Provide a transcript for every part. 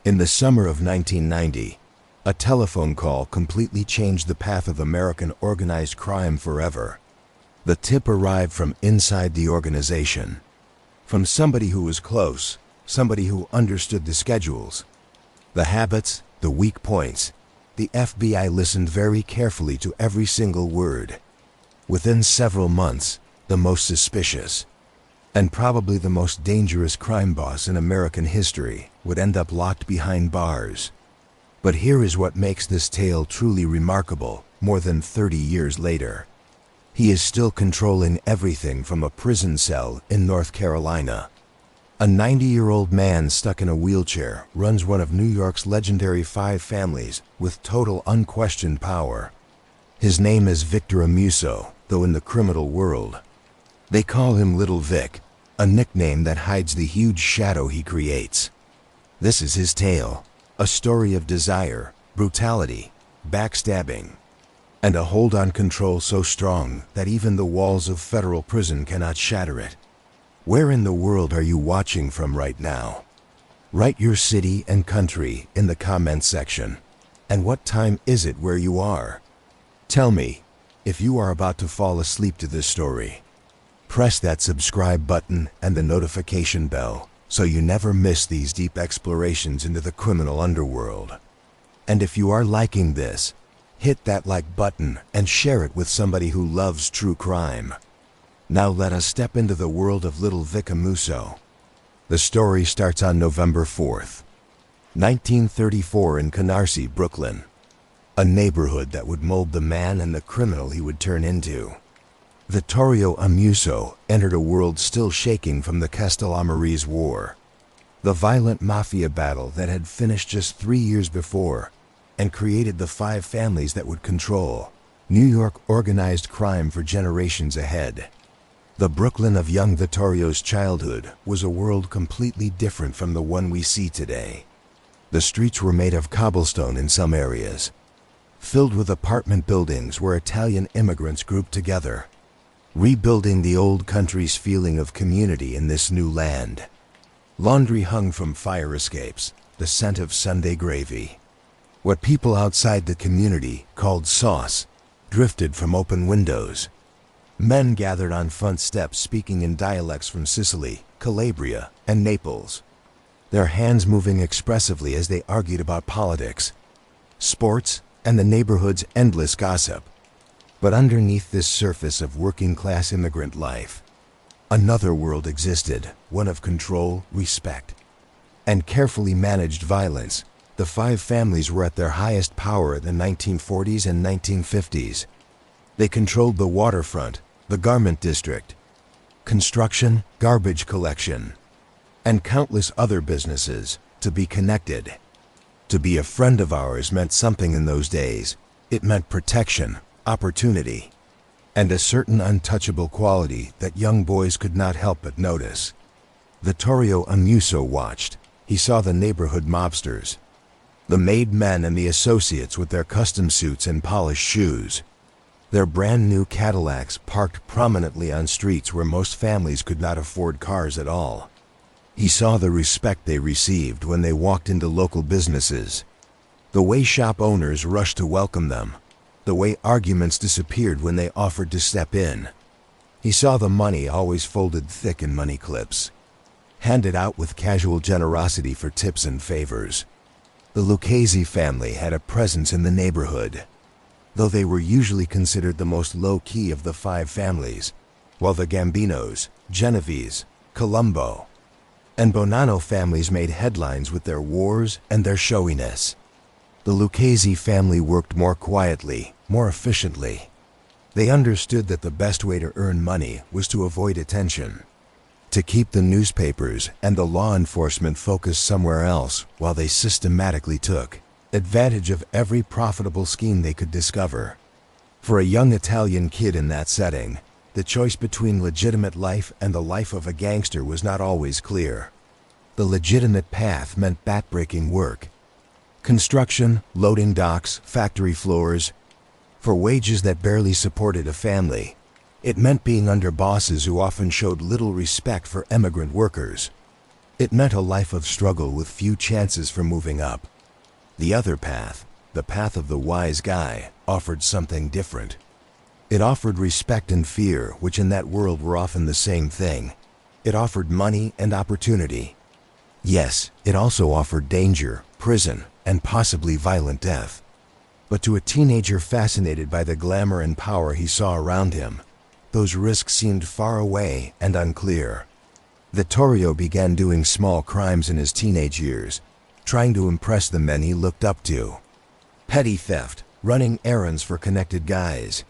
In the summer of 1990, a telephone call completely changed the path of American organized crime forever. The tip arrived from inside the organization, from somebody who was close, somebody who understood the schedules, the habits, the weak points. The FBI listened very carefully to every single word. Within several months, the most suspicious, and probably the most dangerous crime boss in American history would end up locked behind bars. But here is what makes this tale truly remarkable more than 30 years later. He is still controlling everything from a prison cell in North Carolina. A 90-year-old man stuck in a wheelchair runs one of New York's legendary 5 families with total unquestioned power. His name is Victor Amuso, though in the criminal world they call him Little Vic, a nickname that hides the huge shadow he creates. This is his tale, a story of desire, brutality, backstabbing, and a hold on control so strong that even the walls of federal prison cannot shatter it. Where in the world are you watching from right now? Write your city and country in the comments section. And what time is it where you are? Tell me if you are about to fall asleep to this story. Press that subscribe button and the notification bell so you never miss these deep explorations into the criminal underworld. And if you are liking this, hit that like button and share it with somebody who loves true crime. Now let us step into the world of Little Vic Amuso. The story starts on November 4th, 1934 in Canarsie, Brooklyn, a neighborhood that would mold the man and the criminal he would turn into. Vittorio Amuso entered a world still shaking from the Castellamarese War, the violent mafia battle that had finished just 3 years before and created the 5 families that would control New York organized crime for generations ahead. The Brooklyn of young Vittorio's childhood was a world completely different from the one we see today. The streets were made of cobblestone in some areas, filled with apartment buildings where Italian immigrants grouped together, rebuilding the old country's feeling of community in this new land. Laundry hung from fire escapes, the scent of Sunday gravy. What people outside the community called sauce drifted from open windows. Men gathered on front steps speaking in dialects from Sicily, Calabria, and Naples, their hands moving expressively as they argued about politics, sports, and the neighborhood's endless gossip. But underneath this surface of working-class immigrant life, another world existed, one of control, respect, and carefully managed violence. The 5 families were at their highest power in the 1940s and 1950s. They controlled the waterfront, the garment district, construction, garbage collection, and countless other businesses. To be connected, to be a friend of ours meant something in those days. It meant protection, opportunity, and a certain untouchable quality that young boys could not help but notice. Vittorio Amuso watched. He saw the neighborhood mobsters, the made men and the associates with their custom suits and polished shoes, their brand new Cadillacs parked prominently on streets where most families could not afford cars at all. He saw the respect they received when they walked into local businesses, the way shop owners rushed to welcome them, the way arguments disappeared when they offered to step in. He saw the money always folded thick in money clips, handed out with casual generosity for tips and favors. The Lucchese family had a presence in the neighborhood, though they were usually considered the most low-key of the 5 families, while the Gambinos, Genovese, Colombo, and Bonanno families made headlines with their wars and their showiness. The Lucchese family worked more quietly, more efficiently. They understood that the best way to earn money was to avoid attention, to keep the newspapers and the law enforcement focused somewhere else while they systematically took advantage of every profitable scheme they could discover. For a young Italian kid in that setting, the choice between legitimate life and the life of a gangster was not always clear. The legitimate path meant backbreaking work, construction, loading docks, factory floors, for wages that barely supported a family. It meant being under bosses who often showed little respect for immigrant workers. It meant a life of struggle with few chances for moving up. The other path, the path of the wise guy, offered something different. It offered respect and fear, which in that world were often the same thing. It offered money and opportunity. Yes, it also offered danger, prison, and possibly violent death. But to a teenager fascinated by the glamour and power he saw around him, those risks seemed far away and unclear. Vittorio began doing small crimes in his teenage years, trying to impress the men he looked up to. Petty theft, running errands for connected guys,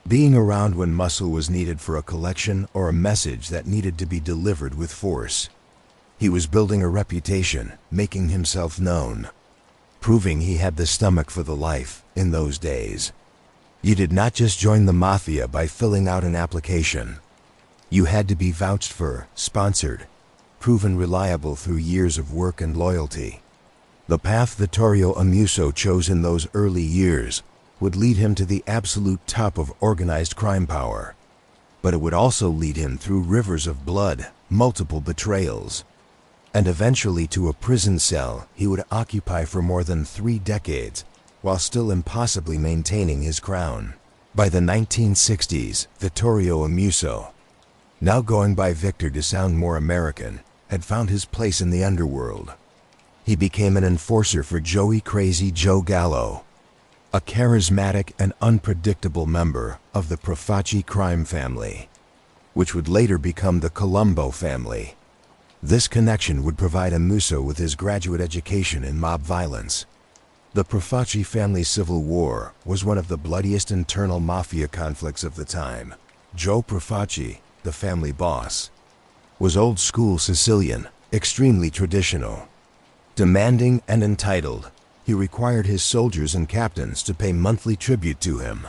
being around when muscle was needed for a collection or a message that needed to be delivered with force. He was building a reputation, making himself known, proving he had the stomach for the life in those days. You did not just join the Mafia by filling out an application. You had to be vouched for, sponsored, proven reliable through years of work and loyalty. The path Vittorio Amuso chose in those early years would lead him to the absolute top of organized crime power. But it would also lead him through rivers of blood, multiple betrayals, and eventually to a prison cell he would occupy for more than 3 decades, while still impossibly maintaining his crown. By the 1960s, Vittorio Amuso, now going by Victor to sound more American, had found his place in the underworld. He became an enforcer for Joey Crazy Joe Gallo, a charismatic and unpredictable member of the Lucchese Crime Family, which would later become the Colombo family. This connection would provide Amuso with his graduate education in mob violence. The Lucchese family civil war was one of the bloodiest internal mafia conflicts of the time. Joe Lucchese, the family boss, was old-school Sicilian, extremely traditional. Demanding and entitled, he required his soldiers and captains to pay monthly tribute to him,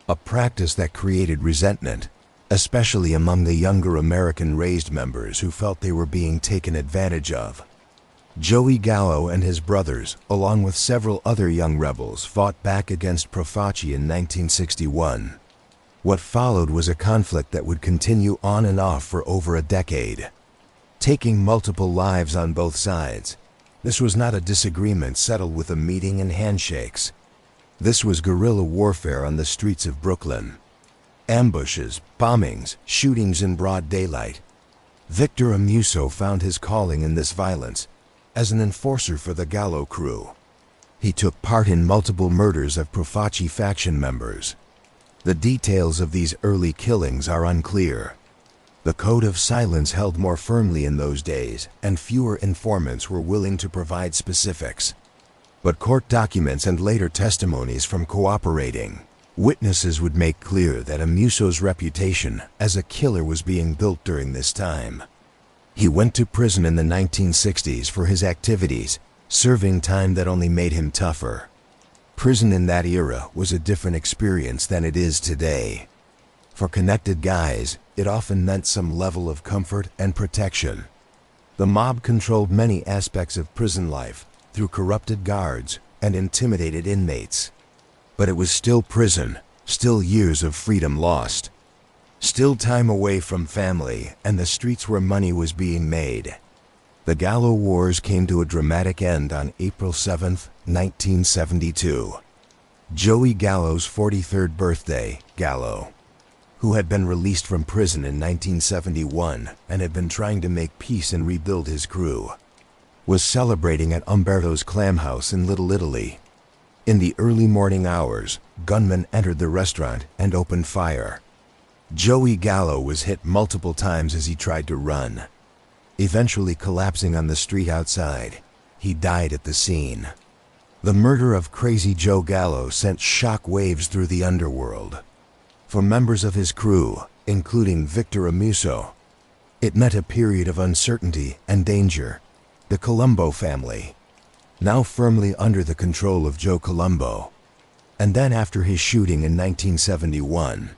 a practice that created resentment, especially among the younger American-raised members who felt they were being taken advantage of. Joey Gallo and his brothers, along with several other young rebels, fought back against Lucchese in 1961. What followed was a conflict that would continue on and off for over a decade, taking multiple lives on both sides. This was not a disagreement settled with a meeting and handshakes. This was guerrilla warfare on the streets of Brooklyn. Ambushes, bombings, shootings in broad daylight. Victor Amuso found his calling in this violence as an enforcer for the Gallo crew. He took part in multiple murders of Lucchese faction members. The details of these early killings are unclear. The code of silence held more firmly in those days, and fewer informants were willing to provide specifics. But court documents and later testimonies from cooperating witnesses would make clear that Amuso's reputation as a killer was being built during this time. He went to prison in the 1960s for his activities, serving time that only made him tougher. Prison in that era was a different experience than it is today. For connected guys, it often meant some level of comfort and protection. The mob controlled many aspects of prison life through corrupted guards and intimidated inmates. But it was still prison, still years of freedom lost, still time away from family and the streets where money was being made. The Gallo Wars came to a dramatic end on April 7, 1972. Joey Gallo's 43rd birthday, Gallo, who had been released from prison in 1971 and had been trying to make peace and rebuild his crew, was celebrating at Umberto's Clam House in Little Italy. In the early morning hours, gunmen entered the restaurant and opened fire. Joey Gallo was hit multiple times as he tried to run, eventually collapsing on the street outside. He died at the scene. The murder of Crazy Joe Gallo sent shock waves through the underworld. For members of his crew, including Victor Amuso, it meant a period of uncertainty and danger. The Colombo family, now firmly under the control of Joe Colombo, and then after his shooting in 1971,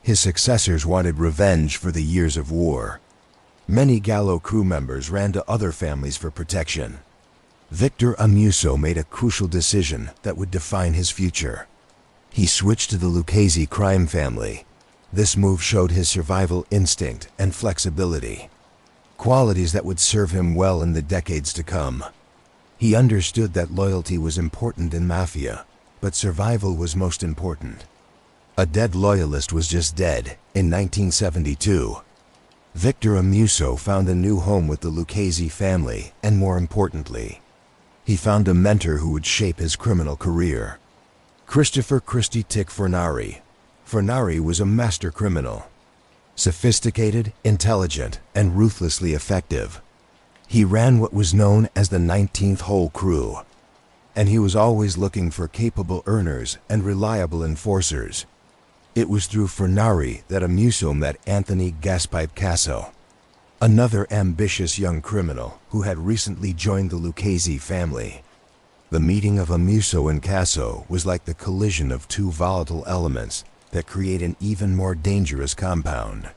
his successors wanted revenge for the years of war. Many Gallo crew members ran to other families for protection. Victor Amuso made a crucial decision that would define his future. He switched to the Lucchese Crime Family. This move showed his survival instinct and flexibility. qualities that would serve him well in the decades to come. He understood that loyalty was important in mafia, but survival was most important. A dead loyalist was just dead in 1972. Victor Amuso found a new home with the Lucchese family, and more importantly, he found a mentor who would shape his criminal career. Christopher "Christy Tick" Fornari. Fornari was a master criminal. Sophisticated, intelligent, and ruthlessly effective. He ran what was known as the 19th Hole Crew, and he was always looking for capable earners and reliable enforcers. It was through Fornari that Amuso met Anthony Casso, another ambitious young criminal who had recently joined the Lucchese family. The meeting of Amuso and Casso was like the collision of two volatile elements that create an even more dangerous compound.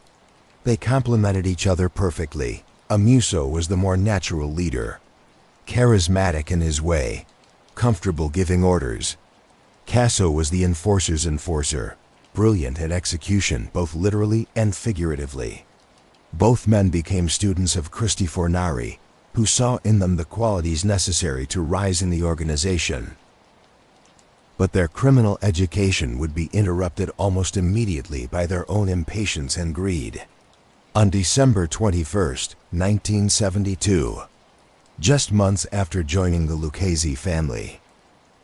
They complemented each other perfectly. Amuso was the more natural leader, charismatic in his way, comfortable giving orders. Casso was the enforcer's enforcer, brilliant at execution both literally and figuratively. Both men became students of Christy Fornari, who saw in them the qualities necessary to rise in the organization. But their criminal education would be interrupted almost immediately by their own impatience and greed. On December 21, 1972, just months after joining the Lucchese family,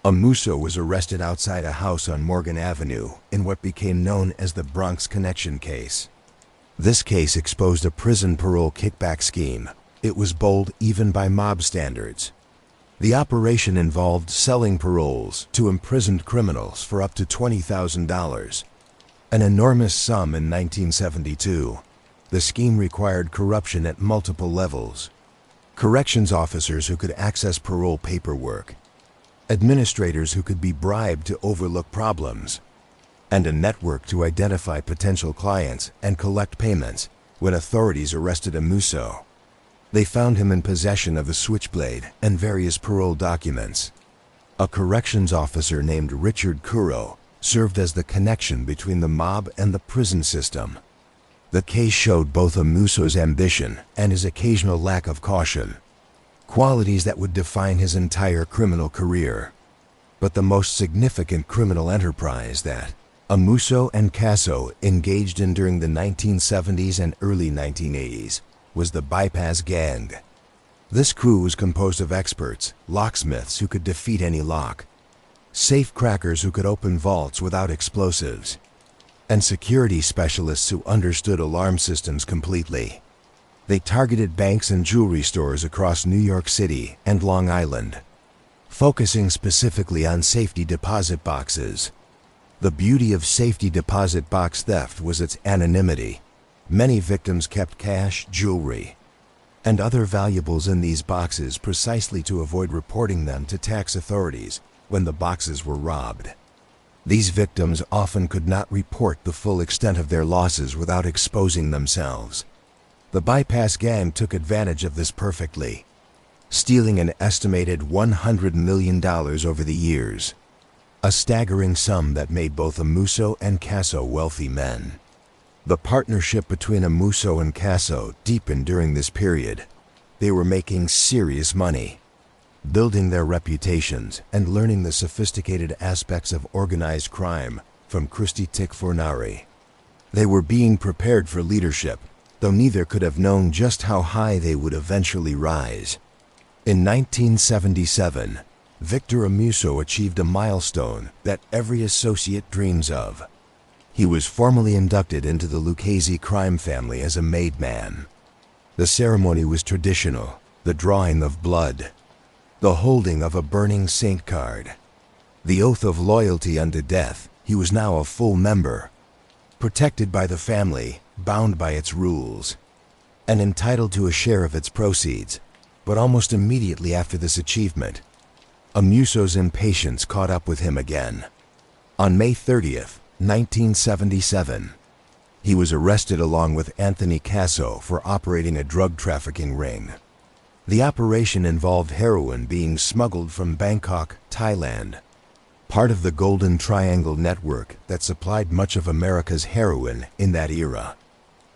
Amuso was arrested outside a house on Morgan Avenue in what became known as the Bronx Connection case. This case exposed a prison parole kickback scheme. It was bold even by mob standards. The operation involved selling paroles to imprisoned criminals for up to $20,000, an enormous sum in 1972. The scheme required corruption at multiple levels. Corrections officers who could access parole paperwork, administrators who could be bribed to overlook problems, and a network to identify potential clients and collect payments. When authorities arrested Amuso, they found him in possession of a switchblade and various parole documents. A corrections officer named Richard Curro served as the connection between the mob and the prison system. The case showed both Amuso's ambition and his occasional lack of caution, qualities that would define his entire criminal career. But the most significant criminal enterprise that Amuso and Casso engaged in during the 1970s and early 1980s was the Bypass Gang. This crew was composed of experts, locksmiths who could defeat any lock, safe crackers who could open vaults without explosives, and security specialists who understood alarm systems completely. They targeted banks and jewelry stores across New York City and Long Island, focusing specifically on safety deposit boxes. The beauty of safety deposit box theft was its anonymity. Many victims kept cash, jewelry, and other valuables in these boxes precisely to avoid reporting them to tax authorities when the boxes were robbed. These victims often could not report the full extent of their losses without exposing themselves. The Bypass Gang took advantage of this perfectly, stealing an estimated $100 million over the years, a staggering sum that made both Amuso and Casso wealthy men. The partnership between Amuso and Casso deepened during this period. They were making serious money, building their reputations and learning the sophisticated aspects of organized crime from Christy Tick Fornari. They were being prepared for leadership, though neither could have known just how high they would eventually rise. In 1977, Victor Amuso achieved a milestone that every associate dreams of. He was formally inducted into the Lucchese Crime Family as a made man. The ceremony was traditional, the drawing of blood, the holding of a burning saint card, the oath of loyalty unto death. He was now a full member, protected by the family, bound by its rules, and entitled to a share of its proceeds. But almost immediately after this achievement, Amuso's impatience caught up with him again. On May 30th, 1977, he was arrested along with Anthony Casso for operating a drug trafficking ring. The operation involved heroin being smuggled from Bangkok, Thailand, part of the Golden Triangle network that supplied much of America's heroin in that era.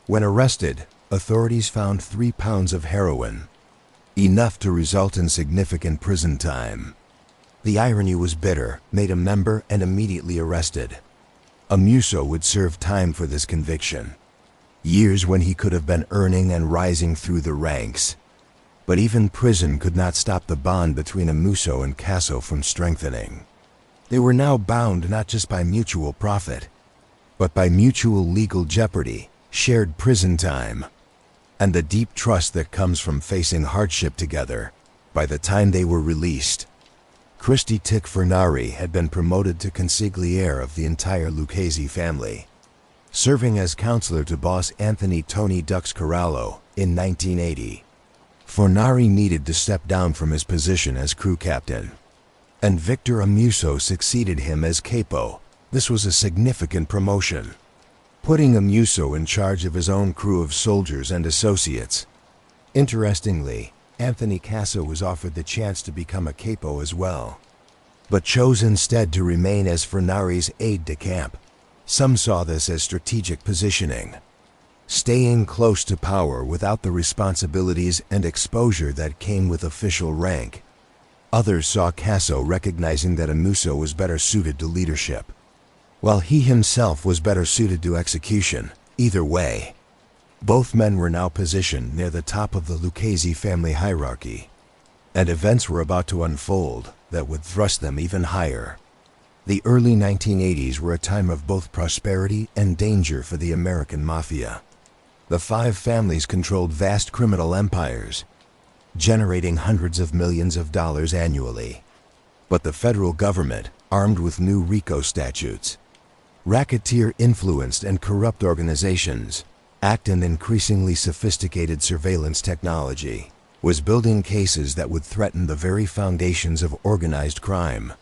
When arrested, authorities found 3 pounds of heroin, enough to result in significant prison time. The irony was bitter, made a member and immediately arrested. Amuso would serve time for this conviction. Years when he could have been earning and rising through the ranks. But even prison could not stop the bond between Amuso and Casso from strengthening. They were now bound not just by mutual profit, but by mutual legal jeopardy, shared prison time, and the deep trust that comes from facing hardship together. By the time they were released, Christy Tic Fernari had been promoted to consigliere of the entire Lucchese family, serving as counselor to boss Anthony "Tony Dux" Corallo in 1980. Fernari needed to step down from his position as crew captain, and Victor Amuso succeeded him as capo. This was a significant promotion, putting Amuso in charge of his own crew of soldiers and associates. Interestingly, Anthony Casso was offered the chance to become a capo as well, but chose instead to remain as Fernari's aide-de-camp. Some saw this as strategic positioning, staying close to power without the responsibilities and exposure that came with official rank. Others saw Casso recognizing that Amuso was better suited to leadership, while he himself was better suited to execution. Either way, both men were now positioned near the top of the Lucchese family hierarchy, and events were about to unfold that would thrust them even higher. The early 1980s were a time of both prosperity and danger for the American Mafia. The 5 families controlled vast criminal empires, generating hundreds of millions of dollars annually. But the federal government, armed with new RICO statutes, racketeer-influenced and corrupt organizations, and increasingly sophisticated surveillance technology, was building cases that would threaten the very foundations of organized crime.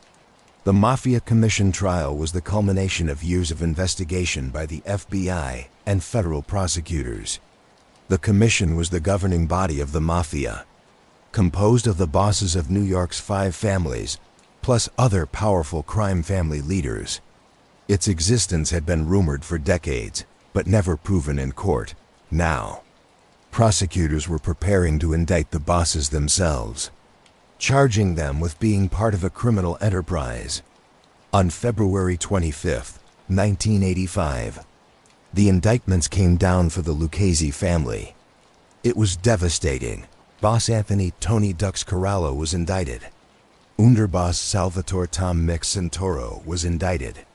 The Mafia Commission trial was the culmination of years of investigation by the FBI and federal prosecutors. The commission was the governing body of the Mafia, composed of the bosses of New York's 5 families, plus other powerful crime family leaders. Its existence had been rumored for decades, but never proven in court. Now, prosecutors were preparing to indict the bosses themselves, charging them with being part of a criminal enterprise. On February 25, 1985, the indictments came down for the Lucchese family. It was devastating. Boss Anthony "Tony Dux" Corallo was indicted. Underboss Salvatore "Tom Mix" Santoro was indicted.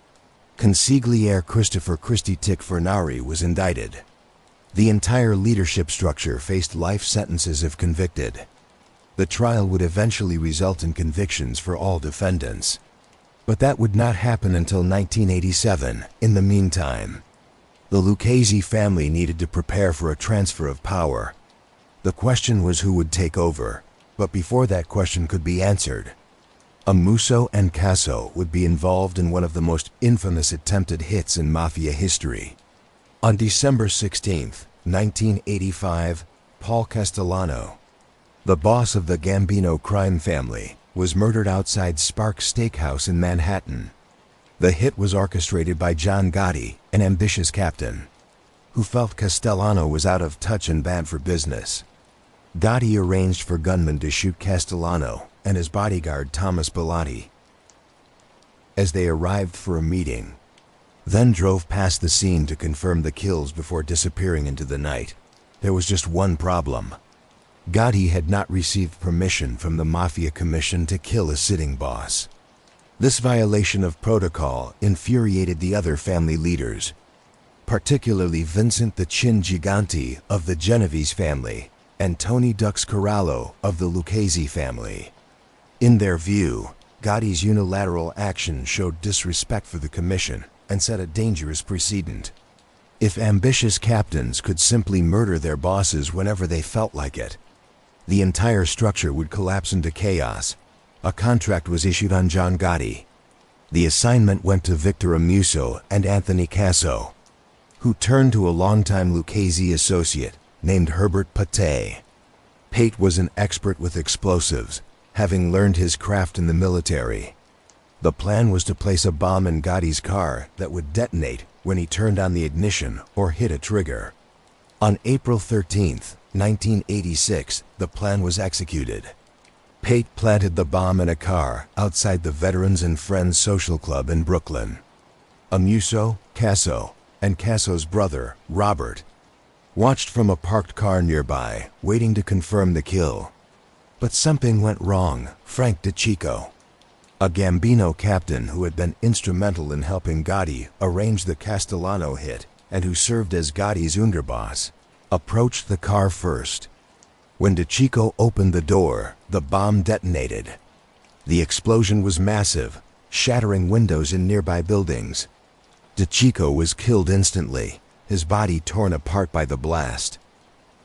Consigliere Christopher "Christy Tic" Fernari was indicted. The entire leadership structure faced life sentences if convicted. The trial would eventually result in convictions for all defendants. But that would not happen until 1987. In the meantime, the Lucchese family needed to prepare for a transfer of power. The question was who would take over, but before that question could be answered, Amuso and Casso would be involved in one of the most infamous attempted hits in Mafia history. On December 16, 1985, Paul Castellano, the boss of the Gambino crime family, was murdered outside Sparks Steakhouse in Manhattan. The hit was orchestrated by John Gotti, an ambitious captain, who felt Castellano was out of touch and bad for business. Gotti arranged for gunmen to shoot Castellano and his bodyguard Thomas Bellotti as they arrived for a meeting, then drove past the scene to confirm the kills before disappearing into the night. There was just one problem. Gotti had not received permission from the Mafia Commission to kill a sitting boss. This violation of protocol infuriated the other family leaders, particularly Vincent the Chin Gigante of the Genovese family and Tony Dux Corallo of the Lucchese family. In their view, Gotti's unilateral action showed disrespect for the commission and set a dangerous precedent. If ambitious captains could simply murder their bosses whenever they felt like it, the entire structure would collapse into chaos. A contract was issued on John Gotti. The assignment went to Victor Amuso and Anthony Casso, who turned to a longtime Lucchese associate named Herbert Pate. Pate was an expert with explosives, having learned his craft in the military. The plan was to place a bomb in Gotti's car that would detonate when he turned on the ignition or hit a trigger. On April 13, 1986, the plan was executed. Pate planted the bomb in a car outside the Veterans and Friends Social Club in Brooklyn. Amuso, Casso, and Casso's brother, Robert, watched from a parked car nearby, waiting to confirm the kill. But something went wrong. Frank DeCicco, a Gambino captain who had been instrumental in helping Gotti arrange the Castellano hit and who served as Gotti's underboss, approached the car first. When DeCicco opened the door, the bomb detonated. The explosion was massive, shattering windows in nearby buildings. DeCicco was killed instantly, his body torn apart by the blast.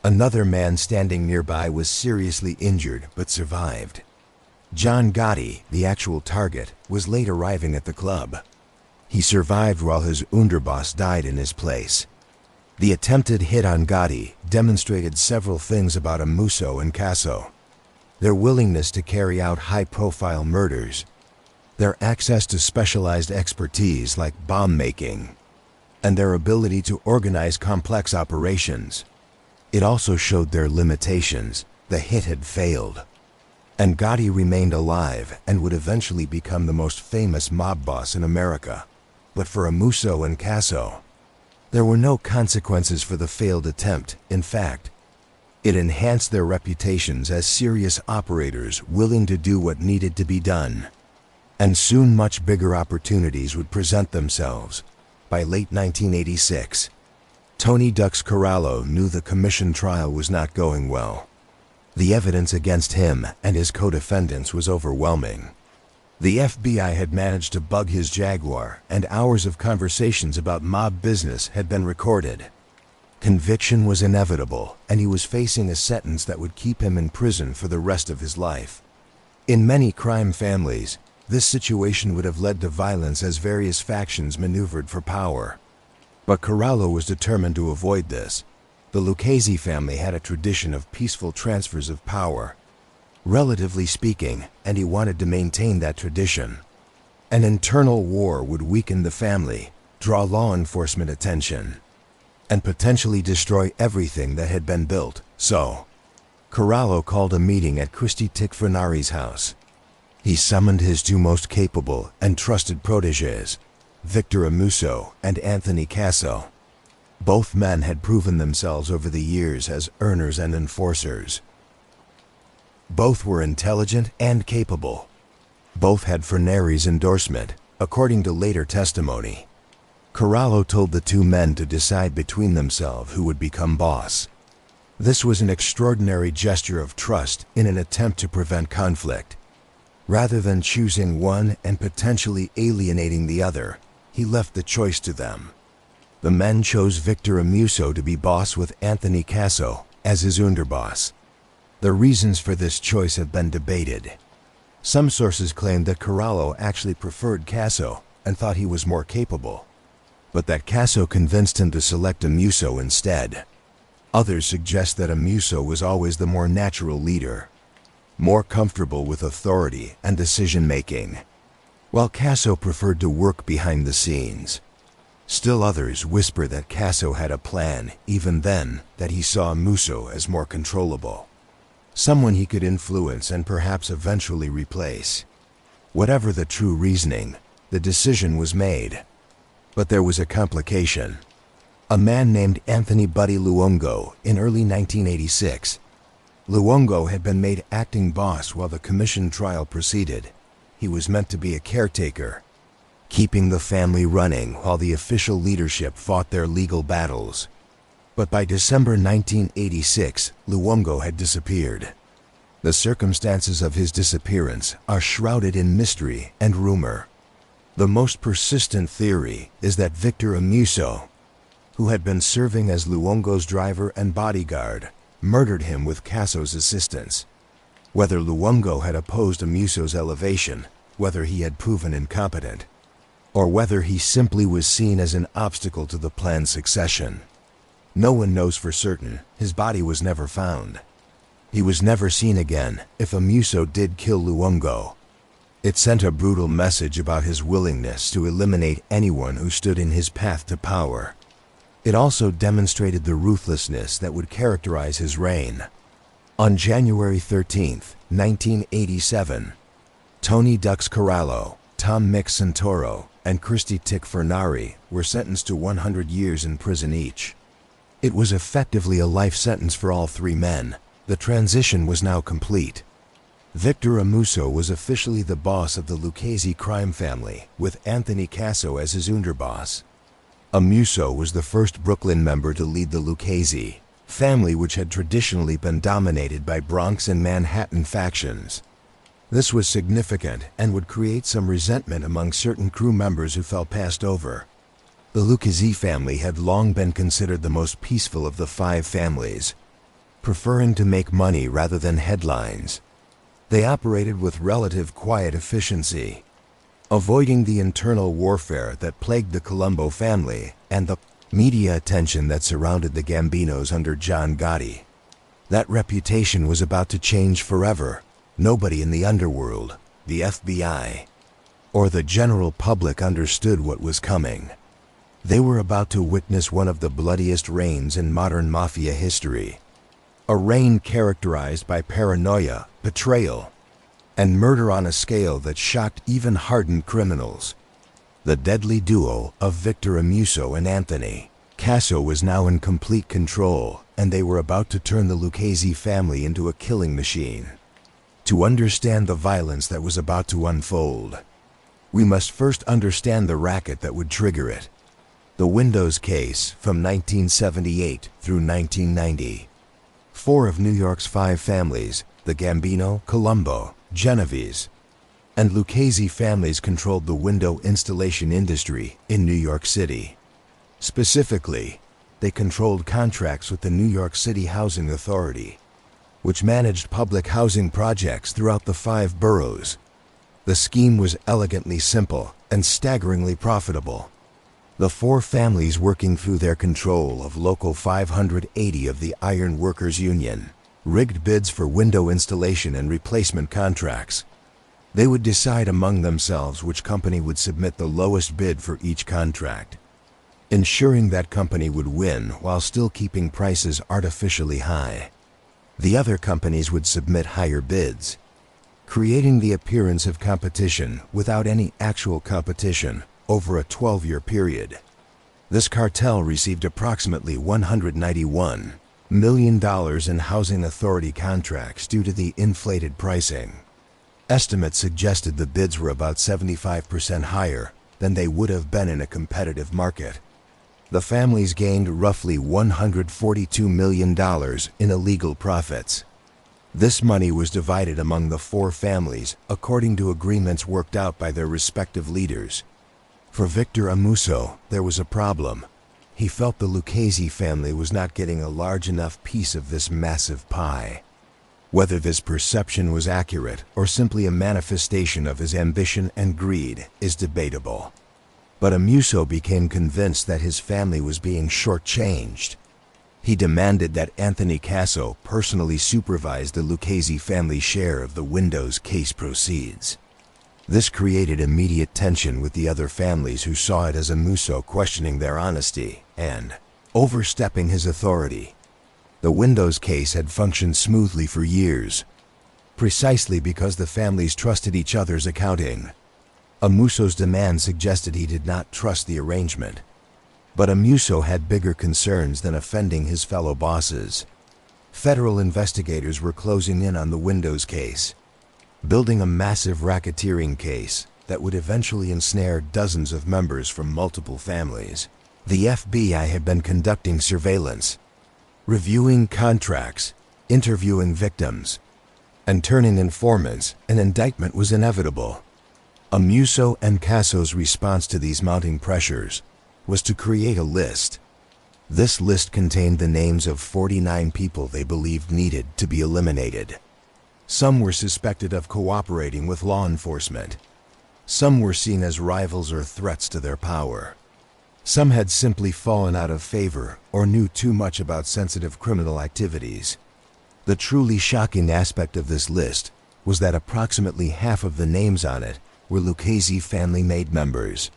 Another man standing nearby was seriously injured but survived. John Gotti, the actual target, was late arriving at the club. He survived while his underboss died in his place. The attempted hit on Gotti demonstrated several things about Amuso and Casso: their willingness to carry out high-profile murders, their access to specialized expertise like bomb making, and their ability to organize complex operations. It also showed their limitations. The hit had failed, and Gotti remained alive and would eventually become the most famous mob boss in America. But for Amuso and Casso, there were no consequences for the failed attempt. In fact, it enhanced their reputations as serious operators willing to do what needed to be done. And soon much bigger opportunities would present themselves. By late 1986, Tony Ducks Corallo knew the commission trial was not going well. The evidence against him and his co-defendants was overwhelming. The FBI had managed to bug his Jaguar, and hours of conversations about mob business had been recorded. Conviction was inevitable, and he was facing a sentence that would keep him in prison for the rest of his life. In many crime families, this situation would have led to violence as various factions maneuvered for power. But Corallo was determined to avoid this. The Lucchese family had a tradition of peaceful transfers of power, relatively speaking, and he wanted to maintain that tradition. An internal war would weaken the family, draw law enforcement attention, and potentially destroy everything that had been built. So, Corallo called a meeting at Christy Ticfranari's house. He summoned his two most capable and trusted protégés, Victor Amuso and Anthony Casso. Both men had proven themselves over the years as earners and enforcers. Both were intelligent and capable. Both had Fernari's endorsement, according to later testimony. Corallo told the two men to decide between themselves who would become boss. This was an extraordinary gesture of trust in an attempt to prevent conflict. Rather than choosing one and potentially alienating the other, he left the choice to them. The men chose Victor Amuso to be boss with Anthony Casso as his underboss. The reasons for this choice have been debated. Some sources claim that Corallo actually preferred Casso and thought he was more capable, but that Casso convinced him to select Amuso instead. Others suggest that Amuso was always the more natural leader, more comfortable with authority and decision-making, while Casso preferred to work behind the scenes. Still others whisper that Casso had a plan, even then, that he saw Amuso as more controllable, someone he could influence and perhaps eventually replace. Whatever the true reasoning, the decision was made. But there was a complication. A man named Anthony Buddy Luongo in early 1986. Luongo had been made acting boss while the commission trial proceeded. He was meant to be a caretaker, keeping the family running while the official leadership fought their legal battles. But by December 1986, Luongo had disappeared. The circumstances of his disappearance are shrouded in mystery and rumor. The most persistent theory is that Victor Amuso, who had been serving as Luongo's driver and bodyguard, murdered him with Casso's assistance. Whether Luongo had opposed Amuso's elevation, whether he had proven incompetent, or whether he simply was seen as an obstacle to the planned succession, no one knows for certain. His body was never found. He was never seen again. If Amuso did kill Luongo, it sent a brutal message about his willingness to eliminate anyone who stood in his path to power. It also demonstrated the ruthlessness that would characterize his reign. On January 13, 1987, Tony Dux Corallo, Tom Mick Santoro, and Christy Tick Fernari were sentenced to 100 years in prison each. It was effectively a life sentence for all three men. The transition was now complete. Victor Amuso was officially the boss of the Lucchese Crime Family, with Anthony Casso as his underboss. Amuso was the first Brooklyn member to lead the Lucchese family, which had traditionally been dominated by Bronx and Manhattan factions. This was significant and would create some resentment among certain crew members who felt passed over. The Lucchese family had long been considered the most peaceful of the five families, preferring to make money rather than headlines. They operated with relative quiet efficiency, avoiding the internal warfare that plagued the Colombo family and the media attention that surrounded the Gambinos under John Gotti. That reputation was about to change forever. Nobody in the underworld, the FBI, or the general public understood what was coming. They were about to witness one of the bloodiest reigns in modern mafia history. A reign characterized by paranoia, betrayal, and murder on a scale that shocked even hardened criminals. The deadly duo of Victor Amuso and Anthony Casso was now in complete control, and they were about to turn the Lucchese family into a killing machine. To understand the violence that was about to unfold, we must first understand the racket that would trigger it. The Windows case from 1978 through 1990. Four of New York's five families, the Gambino, Colombo, Genovese, and Lucchese families, controlled the window installation industry in New York City. Specifically, they controlled contracts with the New York City Housing Authority, which managed public housing projects throughout the five boroughs. The scheme was elegantly simple and staggeringly profitable. The four families, working through their control of Local 580 of the Iron Workers Union, rigged bids for window installation and replacement contracts. They would decide among themselves which company would submit the lowest bid for each contract, ensuring that company would win while still keeping prices artificially high. The other companies would submit higher bids, creating the appearance of competition without any actual competition over a 12-year period. This cartel received approximately $191 million in housing authority contracts due to the inflated pricing. Estimates suggested the bids were about 75% higher than they would have been in a competitive market. The families gained roughly $142 million in illegal profits. This money was divided among the four families according to agreements worked out by their respective leaders. For Victor Amuso, there was a problem. He felt the Lucchese family was not getting a large enough piece of this massive pie. Whether this perception was accurate or simply a manifestation of his ambition and greed is debatable. But Amuso became convinced that his family was being shortchanged. He demanded that Anthony Casso personally supervise the Lucchese family share of the Windows case proceeds. This created immediate tension with the other families, who saw it as Amuso questioning their honesty and overstepping his authority. The Windows case had functioned smoothly for years, precisely because the families trusted each other's accounting. Amuso's demand suggested he did not trust the arrangement. But Amuso had bigger concerns than offending his fellow bosses. Federal investigators were closing in on the Windows case, building a massive racketeering case that would eventually ensnare dozens of members from multiple families. The FBI had been conducting surveillance, reviewing contracts, interviewing victims, and turning informants. An indictment was inevitable. Amuso and Casso's response to these mounting pressures was to create a list. This list contained the names of 49 people they believed needed to be eliminated. Some were suspected of cooperating with law enforcement. Some were seen as rivals or threats to their power. Some had simply fallen out of favor or knew too much about sensitive criminal activities. The truly shocking aspect of this list was that approximately half of the names on it were Lucchese family-made members,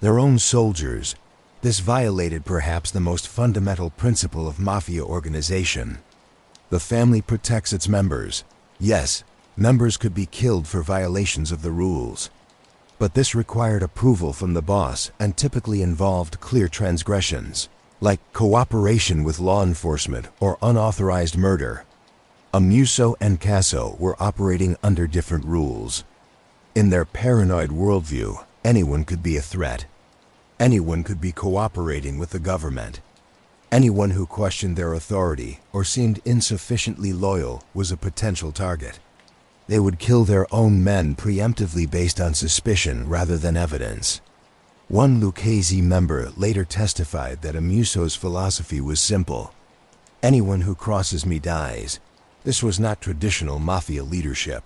their own soldiers, This violated perhaps the most fundamental principle of mafia organization. The family protects its members. Yes, members could be killed for violations of the rules. But this required approval from the boss and typically involved clear transgressions, like cooperation with law enforcement or unauthorized murder. Amuso and Casso were operating under different rules. In their paranoid worldview, anyone could be a threat. Anyone could be cooperating with the government. Anyone who questioned their authority or seemed insufficiently loyal was a potential target. They would kill their own men preemptively based on suspicion rather than evidence. One Lucchese member later testified that Amuso's philosophy was simple. Anyone who crosses me dies. This was not traditional mafia leadership.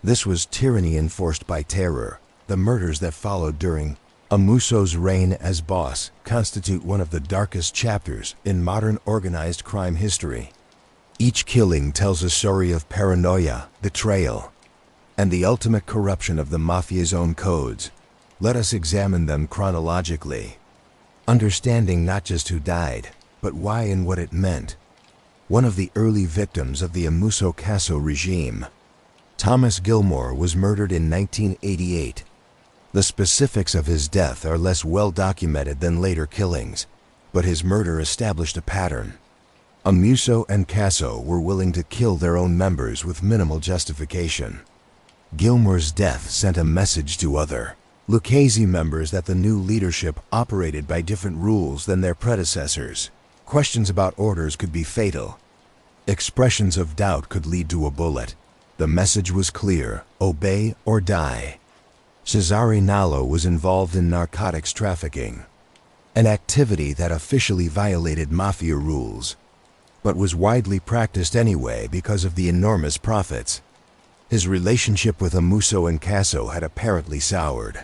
This was tyranny enforced by terror. The murders that followed during Amuso's reign as boss constitute one of the darkest chapters in modern organized crime history. Each killing tells a story of paranoia, betrayal, and the ultimate corruption of the mafia's own codes. Let us examine them chronologically, understanding not just who died, but why and what it meant. One of the early victims of the Amuso Casso regime, Thomas Gilmore, was murdered in 1988. The specifics of his death are less well documented than later killings, but his murder established a pattern. Amuso and Casso were willing to kill their own members with minimal justification. Gilmore's death sent a message to other Lucchese members that the new leadership operated by different rules than their predecessors. Questions about orders could be fatal. Expressions of doubt could lead to a bullet. The message was clear: obey or die. Cesare Nallo was involved in narcotics trafficking, an activity that officially violated mafia rules, but was widely practiced anyway because of the enormous profits. His relationship with Amuso and Casso had apparently soured.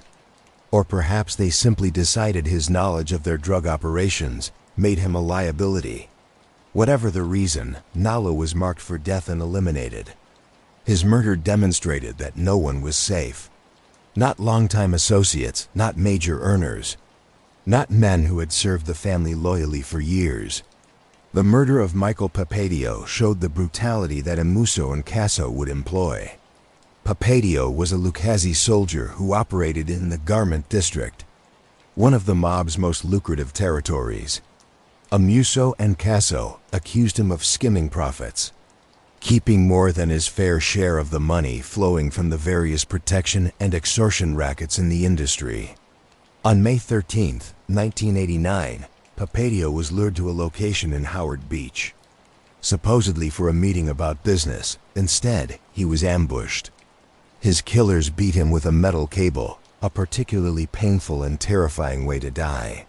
Or perhaps they simply decided his knowledge of their drug operations made him a liability. Whatever the reason, Nallo was marked for death and eliminated. His murder demonstrated that no one was safe. Not longtime associates, not major earners, not men who had served the family loyally for years. The murder of Michael Papadio showed the brutality that Amuso and Casso would employ. Papadio was a Lucchese soldier who operated in the garment district, one of the mob's most lucrative territories. Amuso and Casso accused him of skimming profits, keeping more than his fair share of the money flowing from the various protection and extortion rackets in the industry. On May 13, 1989, Papadio was lured to a location in Howard Beach, supposedly for a meeting about business. Instead, he was ambushed. His killers beat him with a metal cable, a particularly painful and terrifying way to die.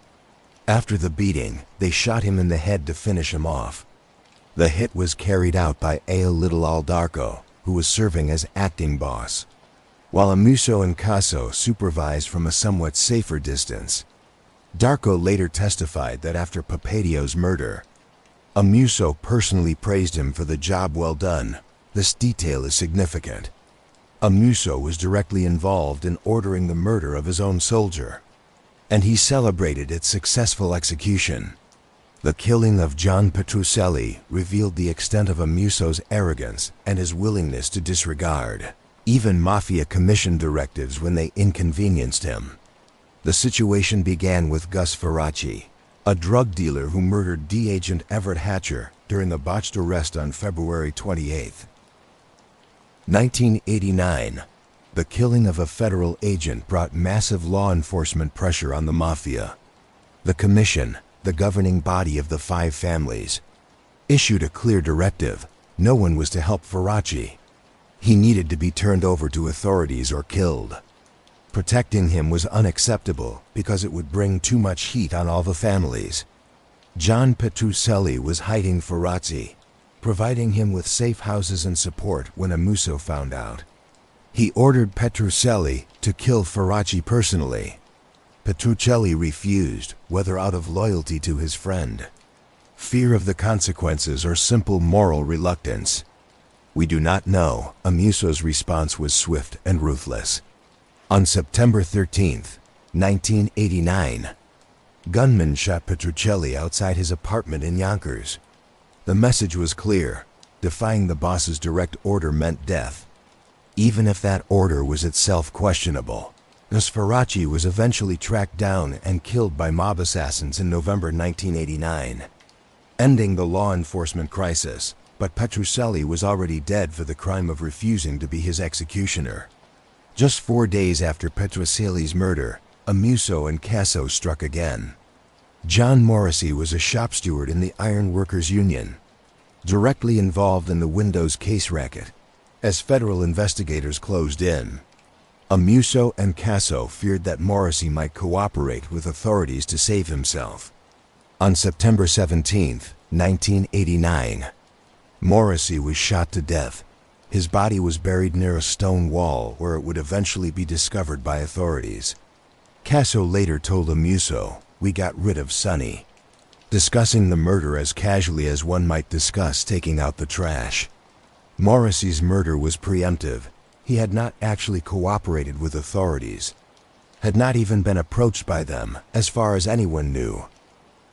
After the beating, they shot him in the head to finish him off. The hit was carried out by A. Little Al Darko, who was serving as acting boss, while Amuso and Casso supervised from a somewhat safer distance. Darko later testified that after Papadio's murder, Amuso personally praised him for the job well done. This detail is significant. Amuso was directly involved in ordering the murder of his own soldier, and he celebrated its successful execution. The killing of John Petruccelli revealed the extent of Amuso's arrogance and his willingness to disregard even mafia commission directives when they inconvenienced him. The situation began with Gus Ferracci, a drug dealer who murdered D. Agent Everett Hatcher during a botched arrest on February 28, 1989. The killing of a federal agent brought massive law enforcement pressure on the mafia. The commission, the governing body of the five families, issued a clear directive: no one was to help Ferracci. He needed to be turned over to authorities or killed. Protecting him was unacceptable because it would bring too much heat on all the families. John Petruccelli was hiding Ferracci, providing him with safe houses and support when Amuso found out. He ordered Petruccelli to kill Ferracci personally. Petruccelli refused, whether out of loyalty to his friend, fear of the consequences, or simple moral reluctance. We do not know. Amuso's response was swift and ruthless. On September 13, 1989, gunmen shot Petruccelli outside his apartment in Yonkers. The message was clear: defying the boss's direct order meant death, even if that order was itself questionable. Nosferatu was eventually tracked down and killed by mob assassins in November 1989, ending the law enforcement crisis, but Petruccelli was already dead for the crime of refusing to be his executioner. Just 4 days after Petruccelli's murder, Amuso and Casso struck again. John Morrissey was a shop steward in the Iron Workers Union, directly involved in the Windows case racket. As federal investigators closed in, Amuso and Casso feared that Morrissey might cooperate with authorities to save himself. On September 17, 1989, Morrissey was shot to death. His body was buried near a stone wall where it would eventually be discovered by authorities. Casso later told Amuso, "We got rid of Sonny," discussing the murder as casually as one might discuss taking out the trash. Morrissey's murder was preemptive. He had not actually cooperated with authorities, had not even been approached by them, as far as anyone knew.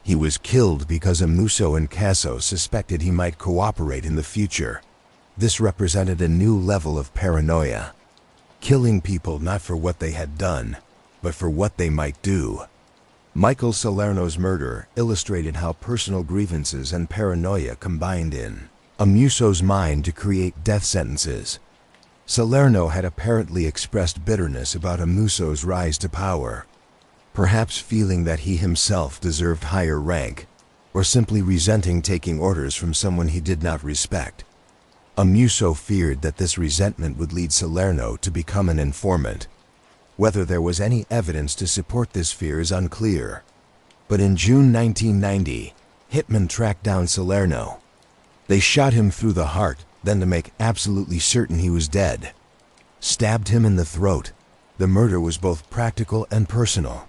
He was killed because Amuso and Casso suspected he might cooperate in the future. This represented a new level of paranoia, killing people not for what they had done, but for what they might do. Michael Salerno's murder illustrated how personal grievances and paranoia combined in Amuso's mind to create death sentences. Salerno had apparently expressed bitterness about Amuso's rise to power, perhaps feeling that he himself deserved higher rank, or simply resenting taking orders from someone he did not respect. Amuso feared that this resentment would lead Salerno to become an informant. Whether there was any evidence to support this fear is unclear. But in June 1990, hitmen tracked down Salerno. They shot him through the heart, then to make absolutely certain he was dead, stabbed him in the throat. The murder was both practical and personal,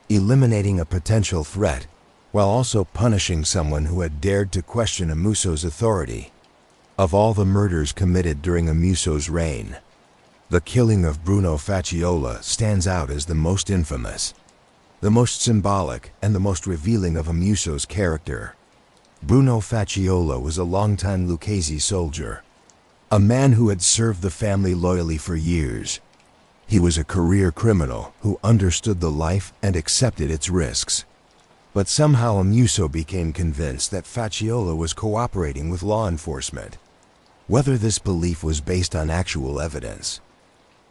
eliminating a potential threat, while also punishing someone who had dared to question Amuso's authority. Of all the murders committed during Amuso's reign, the killing of Bruno Facciola stands out as the most infamous, the most symbolic, and the most revealing of Amuso's character. Bruno Facciola was a longtime Lucchese soldier, a man who had served the family loyally for years. He was a career criminal who understood the life and accepted its risks. But somehow Amuso became convinced that Facciola was cooperating with law enforcement. Whether this belief was based on actual evidence,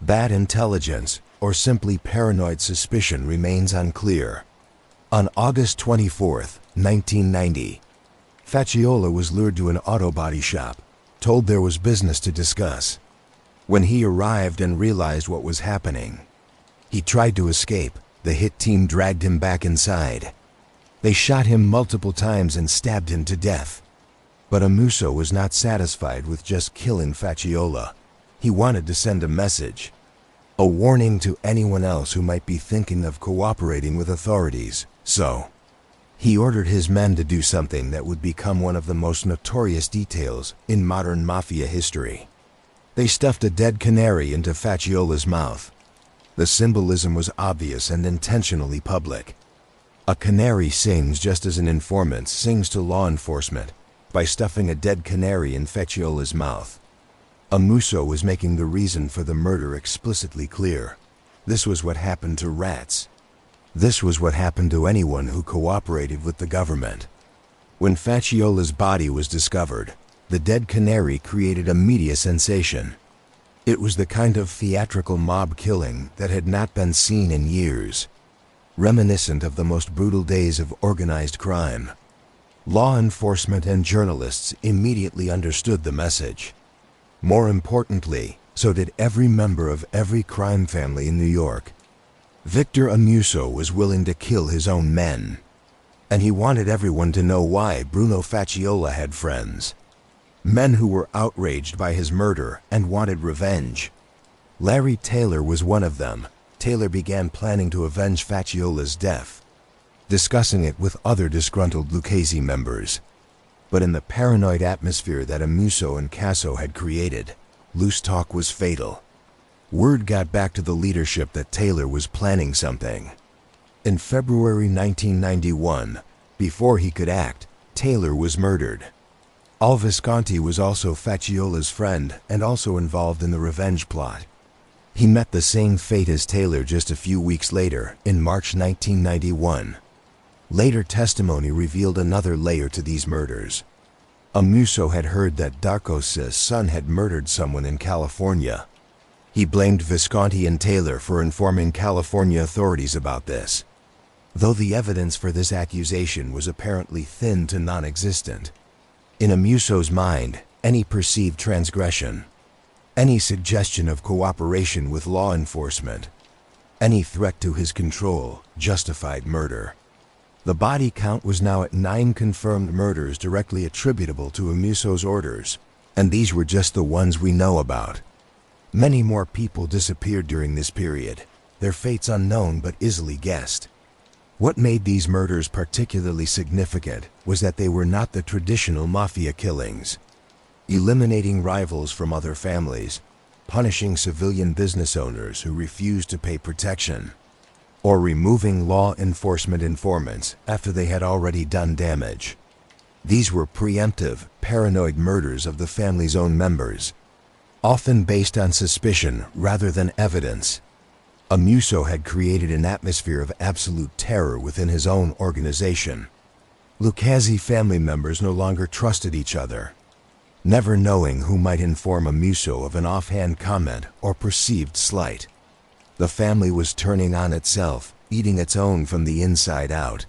bad intelligence, or simply paranoid suspicion remains unclear. On August 24, 1990, Facciola was lured to an auto body shop, told there was business to discuss. When he arrived and realized what was happening, he tried to escape. The hit team dragged him back inside. They shot him multiple times and stabbed him to death. But Amuso was not satisfied with just killing Facciola. He wanted to send a message, a warning to anyone else who might be thinking of cooperating with authorities. So, he ordered his men to do something that would become one of the most notorious details in modern mafia history. They stuffed a dead canary into Facciola's mouth. The symbolism was obvious and intentionally public. A canary sings just as an informant sings to law enforcement by stuffing a dead canary in Facciola's mouth. Amuso was making the reason for the murder explicitly clear. This was what happened to rats. This was what happened to anyone who cooperated with the government. When Facciola's body was discovered, the dead canary created a media sensation. It was the kind of theatrical mob killing that had not been seen in years, reminiscent of the most brutal days of organized crime. Law enforcement and journalists immediately understood the message. More importantly, so did every member of every crime family in New York. Victor Amuso was willing to kill his own men, and he wanted everyone to know why. Bruno Facciola had friends, men who were outraged by his murder and wanted revenge. Larry Taylor was one of them. Taylor began planning to avenge Facciola's death, discussing it with other disgruntled Lucchese members. But in the paranoid atmosphere that Amuso and Casso had created, loose talk was fatal. Word got back to the leadership that Taylor was planning something. In February 1991, before he could act, Taylor was murdered. Al Visconti was also Facciola's friend and also involved in the revenge plot. He met the same fate as Taylor just a few weeks later, in March 1991. Later testimony revealed another layer to these murders. Amuso had heard that Darcos' son had murdered someone in California. He blamed Visconti and Taylor for informing California authorities about this, though the evidence for this accusation was apparently thin to non-existent. In Amuso's mind, any perceived transgression, any suggestion of cooperation with law enforcement, any threat to his control justified murder. The body count was now at 9 confirmed murders directly attributable to Amuso's orders, and these were just the ones we know about. Many more people disappeared during this period, their fates unknown but easily guessed. What made these murders particularly significant was that they were not the traditional mafia killings. Eliminating rivals from other families, punishing civilian business owners who refused to pay protection, or removing law enforcement informants after they had already done damage. These were preemptive, paranoid murders of the family's own members, often based on suspicion rather than evidence. Amuso had created an atmosphere of absolute terror within his own organization. Lucchese family members no longer trusted each other, never knowing who might inform Amuso of an offhand comment or perceived slight. The family was turning on itself, eating its own from the inside out.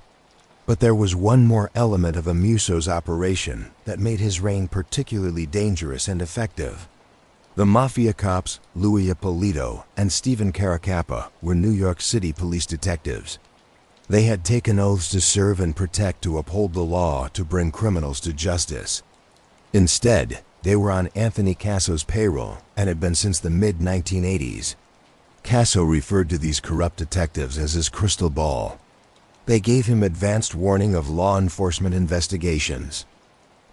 But there was one more element of Amuso's operation that made his reign particularly dangerous and effective. The mafia cops, Louis Ippolito and Stephen Caracappa, were New York City police detectives. They had taken oaths to serve and protect, to uphold the law, to bring criminals to justice. Instead, they were on Anthony Casso's payroll and had been since the mid-1980s. Casso referred to these corrupt detectives as his crystal ball. They gave him advanced warning of law enforcement investigations,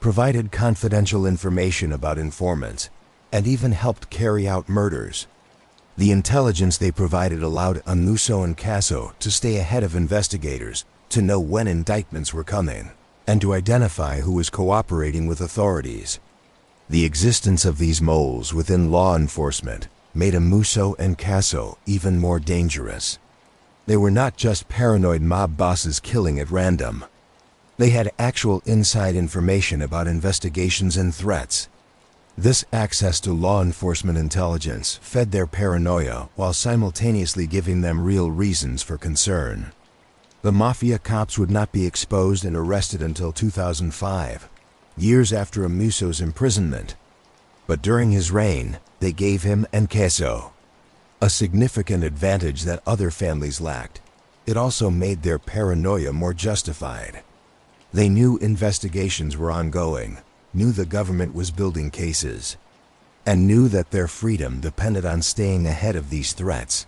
provided confidential information about informants, and even helped carry out murders. The intelligence they provided allowed Amuso and Casso to stay ahead of investigators, to know when indictments were coming, and to identify who was cooperating with authorities. The existence of these moles within law enforcement made Amuso and Casso even more dangerous. They were not just paranoid mob bosses killing at random. They had actual inside information about investigations and threats. This access to law enforcement intelligence fed their paranoia while simultaneously giving them real reasons for concern. The mafia cops would not be exposed and arrested until 2005, years after Amuso's imprisonment. But during his reign, they gave him and Casso a significant advantage that other families lacked. It also made their paranoia more justified. They knew investigations were ongoing, knew the government was building cases, and knew that their freedom depended on staying ahead of these threats.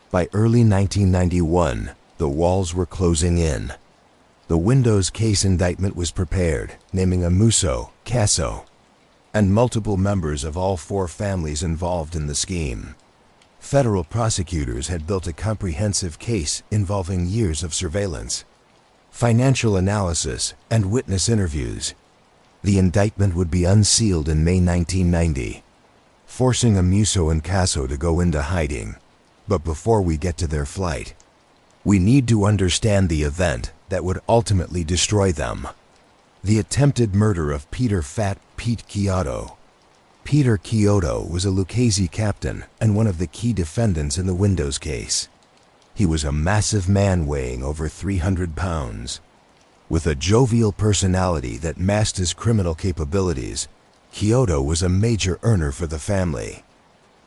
By early 1991, the walls were closing in. The Windows case indictment was prepared, naming Amuso, Casso, and multiple members of all 4 families involved in the scheme. Federal prosecutors had built a comprehensive case involving years of surveillance, financial analysis, and witness interviews. The indictment would be unsealed in May 1990, forcing Amuso and Casso to go into hiding. But before we get to their flight, we need to understand the event that would ultimately destroy them. The attempted murder of Peter "Fat" Pete Chiodo. Peter Chiodo was a Lucchese captain and one of the key defendants in the Windows case. He was a massive man weighing over 300 pounds. With a jovial personality that masked his criminal capabilities, Chiodo was a major earner for the family,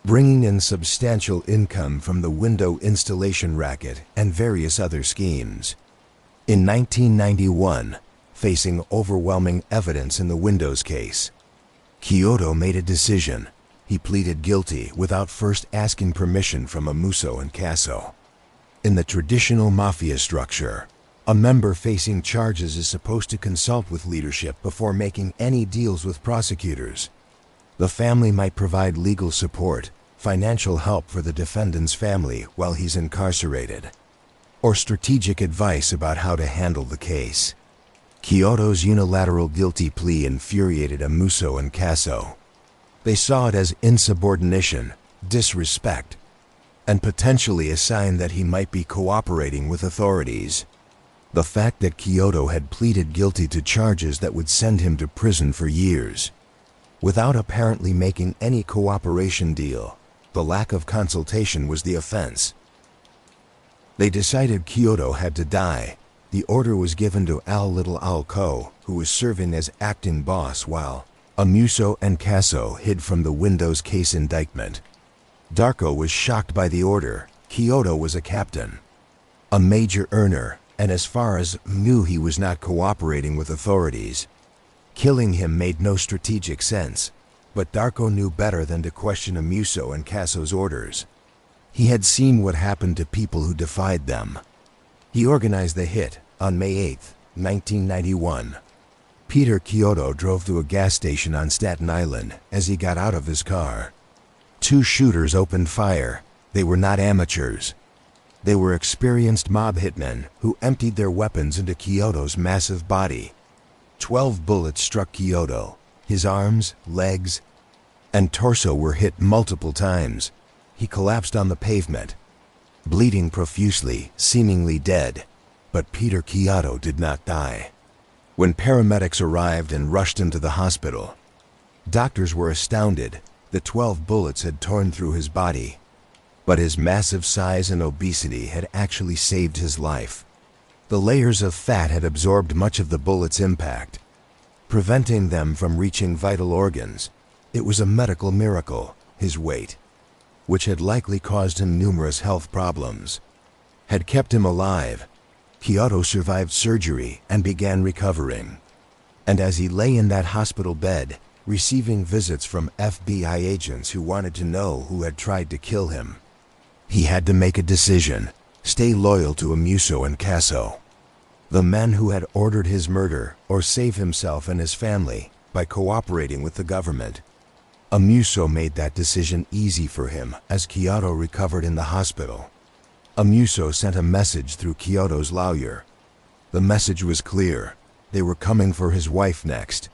bringing in substantial income from the window installation racket and various other schemes. In 1991, facing overwhelming evidence in the Windows case, Chiodo made a decision. He pleaded guilty without first asking permission from Amuso and Casso. In the traditional mafia structure, a member facing charges is supposed to consult with leadership before making any deals with prosecutors. The family might provide legal support, financial help for the defendant's family while he's incarcerated. or strategic advice about how to handle the case. Cass's unilateral guilty plea infuriated Amuso and Casso. They saw it as insubordination, disrespect, and potentially a sign that he might be cooperating with authorities. The fact that Casso had pleaded guilty to charges that would send him to prison for years, without apparently making any cooperation deal, the lack of consultation was the offense. They decided Casso had to die. The order was given to Al-Co, who was serving as acting boss while Amuso and Casso hid from the Windows case indictment. Darko was shocked by the order. Casso was a captain, a major earner, and as far as knew, he was not cooperating with authorities. Killing him made no strategic sense, but Darko knew better than to question Amuso and Casso's orders. He had seen what happened to people who defied them. He organized the hit on May 8, 1991. Peter Casso drove to a gas station on Staten Island. As he got out of his car, two shooters opened fire. They were not amateurs. They were experienced mob hitmen who emptied their weapons into Casso's massive body. 12 bullets struck Casso. His arms, legs, and torso were hit multiple times. He collapsed on the pavement, bleeding profusely, seemingly dead. But Peter Casso did not die. When paramedics arrived and rushed him to the hospital, doctors were astounded. The 12 bullets had torn through his body, but his massive size and obesity had actually saved his life. The layers of fat had absorbed much of the bullet's impact, preventing them from reaching vital organs. It was a medical miracle. His weight, which had likely caused him numerous health problems, had kept him alive. Casso survived surgery and began recovering. And as he lay in that hospital bed, receiving visits from FBI agents who wanted to know who had tried to kill him, he had to make a decision: stay loyal to Amuso and Casso, the men who had ordered his murder, or save himself and his family by cooperating with the government. Amuso made that decision easy for him as Casso recovered in the hospital. Amuso sent a message through Casso's lawyer. The message was clear: they were coming for his wife next.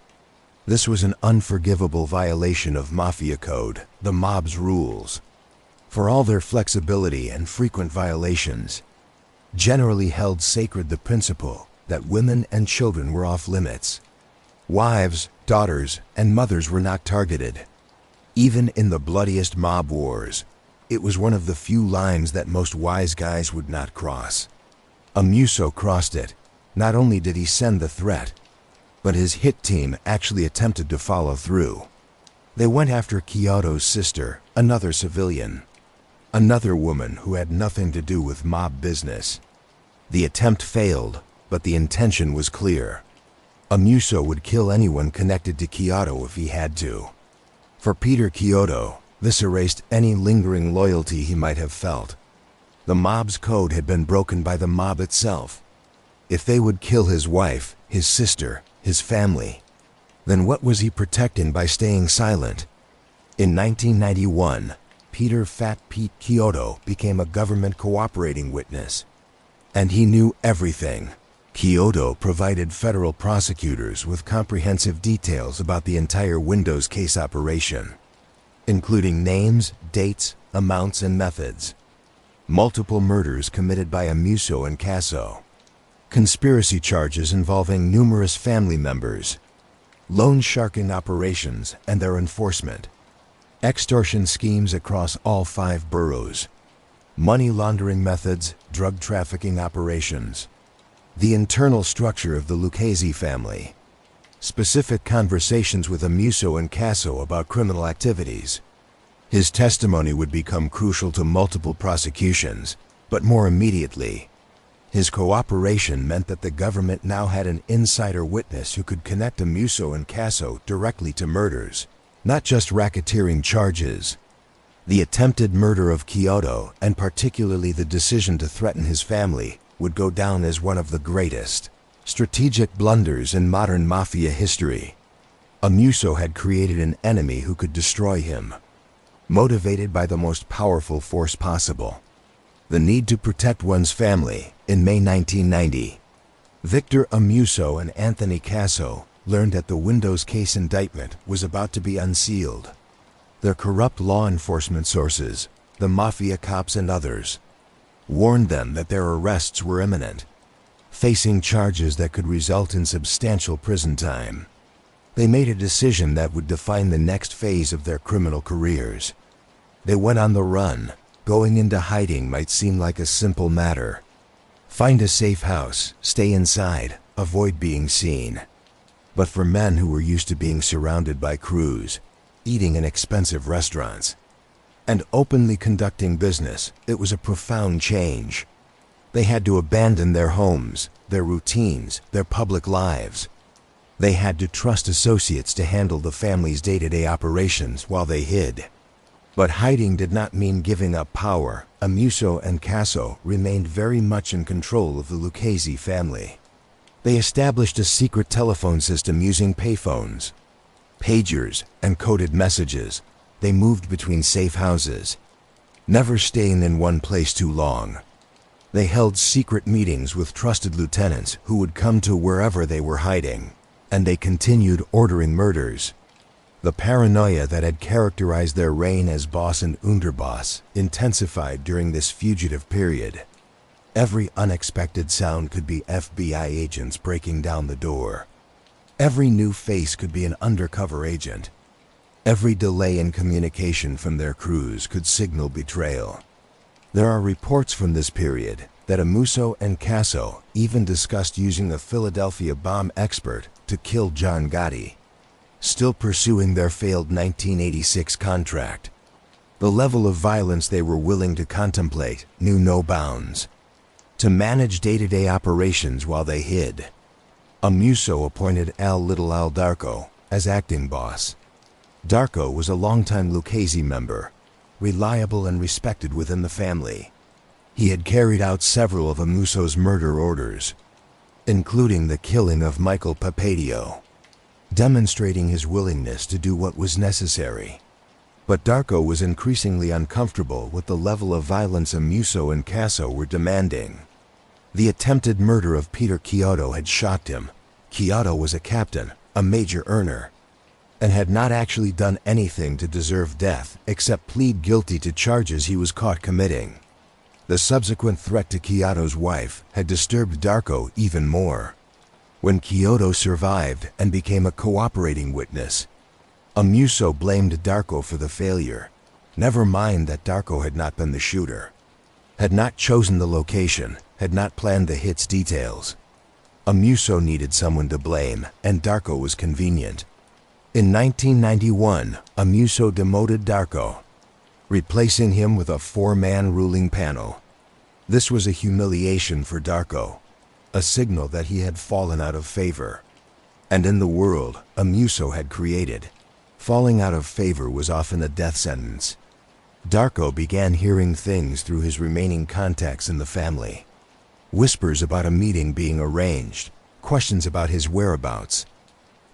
This was an unforgivable violation of Mafia Code, the mob's rules. For all their flexibility and frequent violations, generally held sacred the principle that women and children were off limits. Wives, daughters, and mothers were not targeted. Even in the bloodiest mob wars, it was one of the few lines that most wise guys would not cross. Amuso crossed it. Not only did he send the threat, but his hit team actually attempted to follow through. They went after Casso's sister, another civilian, another woman who had nothing to do with mob business. The attempt failed, but the intention was clear. Amuso would kill anyone connected to Casso if he had to. For Peter Casso, this erased any lingering loyalty he might have felt. The mob's code had been broken by the mob itself. If they would kill his wife, his sister, his family, then what was he protecting by staying silent? In 1991, Peter "Fat Pete" Casso became a government cooperating witness, and he knew everything. Casso provided federal prosecutors with comprehensive details about the entire Windows case operation, including names, dates, amounts, and methods. Multiple murders committed by Amuso and Casso, conspiracy charges involving numerous family members, loan sharking operations and their enforcement, extortion schemes across all 5 boroughs, money laundering methods, drug trafficking operations, the internal structure of the Lucchese family, specific conversations with Amuso and Casso about criminal activities. His testimony would become crucial to multiple prosecutions, but more immediately, his cooperation meant that the government now had an insider witness who could connect Amuso and Casso directly to murders, not just racketeering charges. The attempted murder of Casso, and particularly the decision to threaten his family, would go down as one of the greatest strategic blunders in modern mafia history. Amuso had created an enemy who could destroy him, motivated by the most powerful force possible: The need to protect one's family. In May 1990, Victor Amuso and Anthony Casso learned that the Windows case indictment was about to be unsealed. Their corrupt law enforcement sources, the Mafia cops and others, warned them that their arrests were imminent, facing charges that could result in substantial prison time. They made a decision that would define the next phase of their criminal careers. They went on the run. Going into hiding might seem like a simple matter. Find a safe house, stay inside, avoid being seen. But for men who were used to being surrounded by crews, eating in expensive restaurants, and openly conducting business, it was a profound change. They had to abandon their homes, their routines, their public lives. They had to trust associates to handle the family's day-to-day operations while they hid. But hiding did not mean giving up power. Amuso and Casso remained very much in control of the Lucchese family. They established a secret telephone system using payphones, pagers, and coded messages. They moved between safe houses, never staying in one place too long. They held secret meetings with trusted lieutenants who would come to wherever they were hiding, and they continued ordering murders. The paranoia that had characterized their reign as boss and underboss intensified during this fugitive period. Every unexpected sound could be FBI agents breaking down the door. Every new face could be an undercover agent. Every delay in communication from their crews could signal betrayal. There are reports from this period that Amuso and Casso even discussed using a Philadelphia bomb expert to kill John Gotti, still pursuing their failed 1986 contract. The level of violence they were willing to contemplate knew no bounds. To manage day-to-day operations while they hid, Amuso appointed Little Al Darko as acting boss. Darko was a longtime Lucchese member, reliable and respected within the family. He had carried out several of Amuso's murder orders, including the killing of Michael Papadio, demonstrating his willingness to do what was necessary. But Darko was increasingly uncomfortable with the level of violence Amuso and Casso were demanding. The attempted murder of Peter Chiodo had shocked him. Chiodo was a captain, a major earner, and had not actually done anything to deserve death except plead guilty to charges he was caught committing. The subsequent threat to Chiodo's wife had disturbed Darko even more. When Chiodo survived and became a cooperating witness, Amuso blamed Darko for the failure. Never mind that Darko had not been the shooter, had not chosen the location, had not planned the hit's details. Amuso needed someone to blame, and Darko was convenient. In 1991, Amuso demoted Darko, replacing him with a four-man ruling panel. This was a humiliation for Darko, a signal that he had fallen out of favor. And in the world Amuso had created, falling out of favor was often a death sentence. Darko began hearing things through his remaining contacts in the family. Whispers about a meeting being arranged, questions about his whereabouts,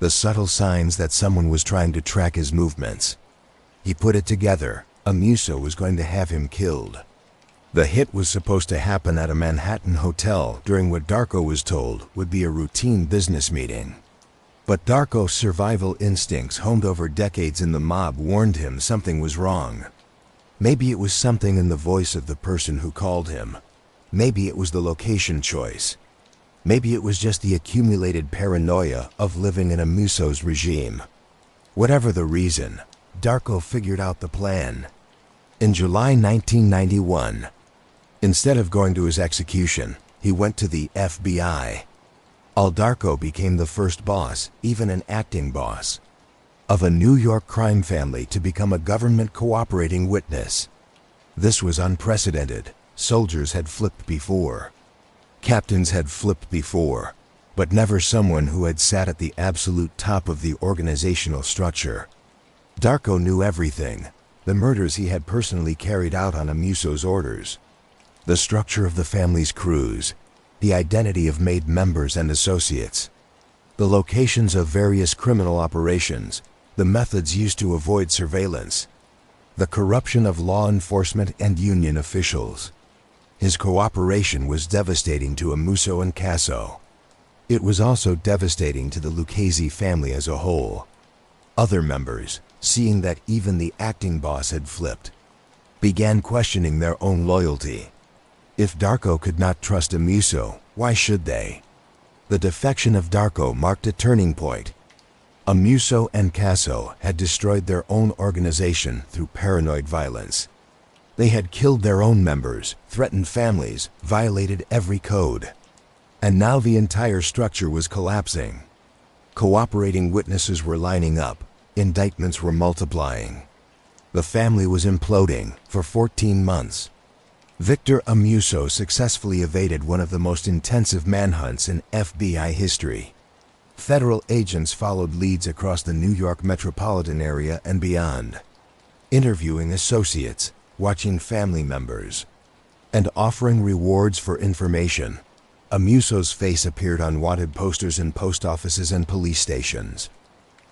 the subtle signs that someone was trying to track his movements. He put it together. Amuso was going to have him killed. The hit was supposed to happen at a Manhattan hotel during what Darko was told would be a routine business meeting. But Darko's survival instincts, honed over decades in the mob, warned him something was wrong. Maybe it was something in the voice of the person who called him. Maybe it was the location choice. Maybe it was just the accumulated paranoia of living in Amuso's regime. Whatever the reason, Darko figured out the plan. In July 1991, instead of going to his execution, he went to the FBI. Darko became the first boss, even an acting boss, of a New York crime family to become a government cooperating witness. This was unprecedented. Soldiers had flipped before. Captains had flipped before, but never someone who had sat at the absolute top of the organizational structure. Darko knew everything. The murders he had personally carried out on Amuso's orders, the structure of the family's crews, the identity of made members and associates, the locations of various criminal operations, the methods used to avoid surveillance, the corruption of law enforcement and union officials. His cooperation was devastating to Amuso and Casso. It was also devastating to the Lucchese family as a whole. Other members, seeing that even the acting boss had flipped, began questioning their own loyalty. If Darko could not trust Amuso, why should they? The defection of Darko marked a turning point. Amuso and Casso had destroyed their own organization through paranoid violence. They had killed their own members, threatened families, violated every code. And now the entire structure was collapsing. Cooperating witnesses were lining up, indictments were multiplying. The family was imploding for 14 months. Victor Amuso successfully evaded one of the most intensive manhunts in FBI history. Federal agents followed leads across the New York metropolitan area and beyond, interviewing associates, watching family members, and offering rewards for information. Amuso's face appeared on wanted posters in post offices and police stations.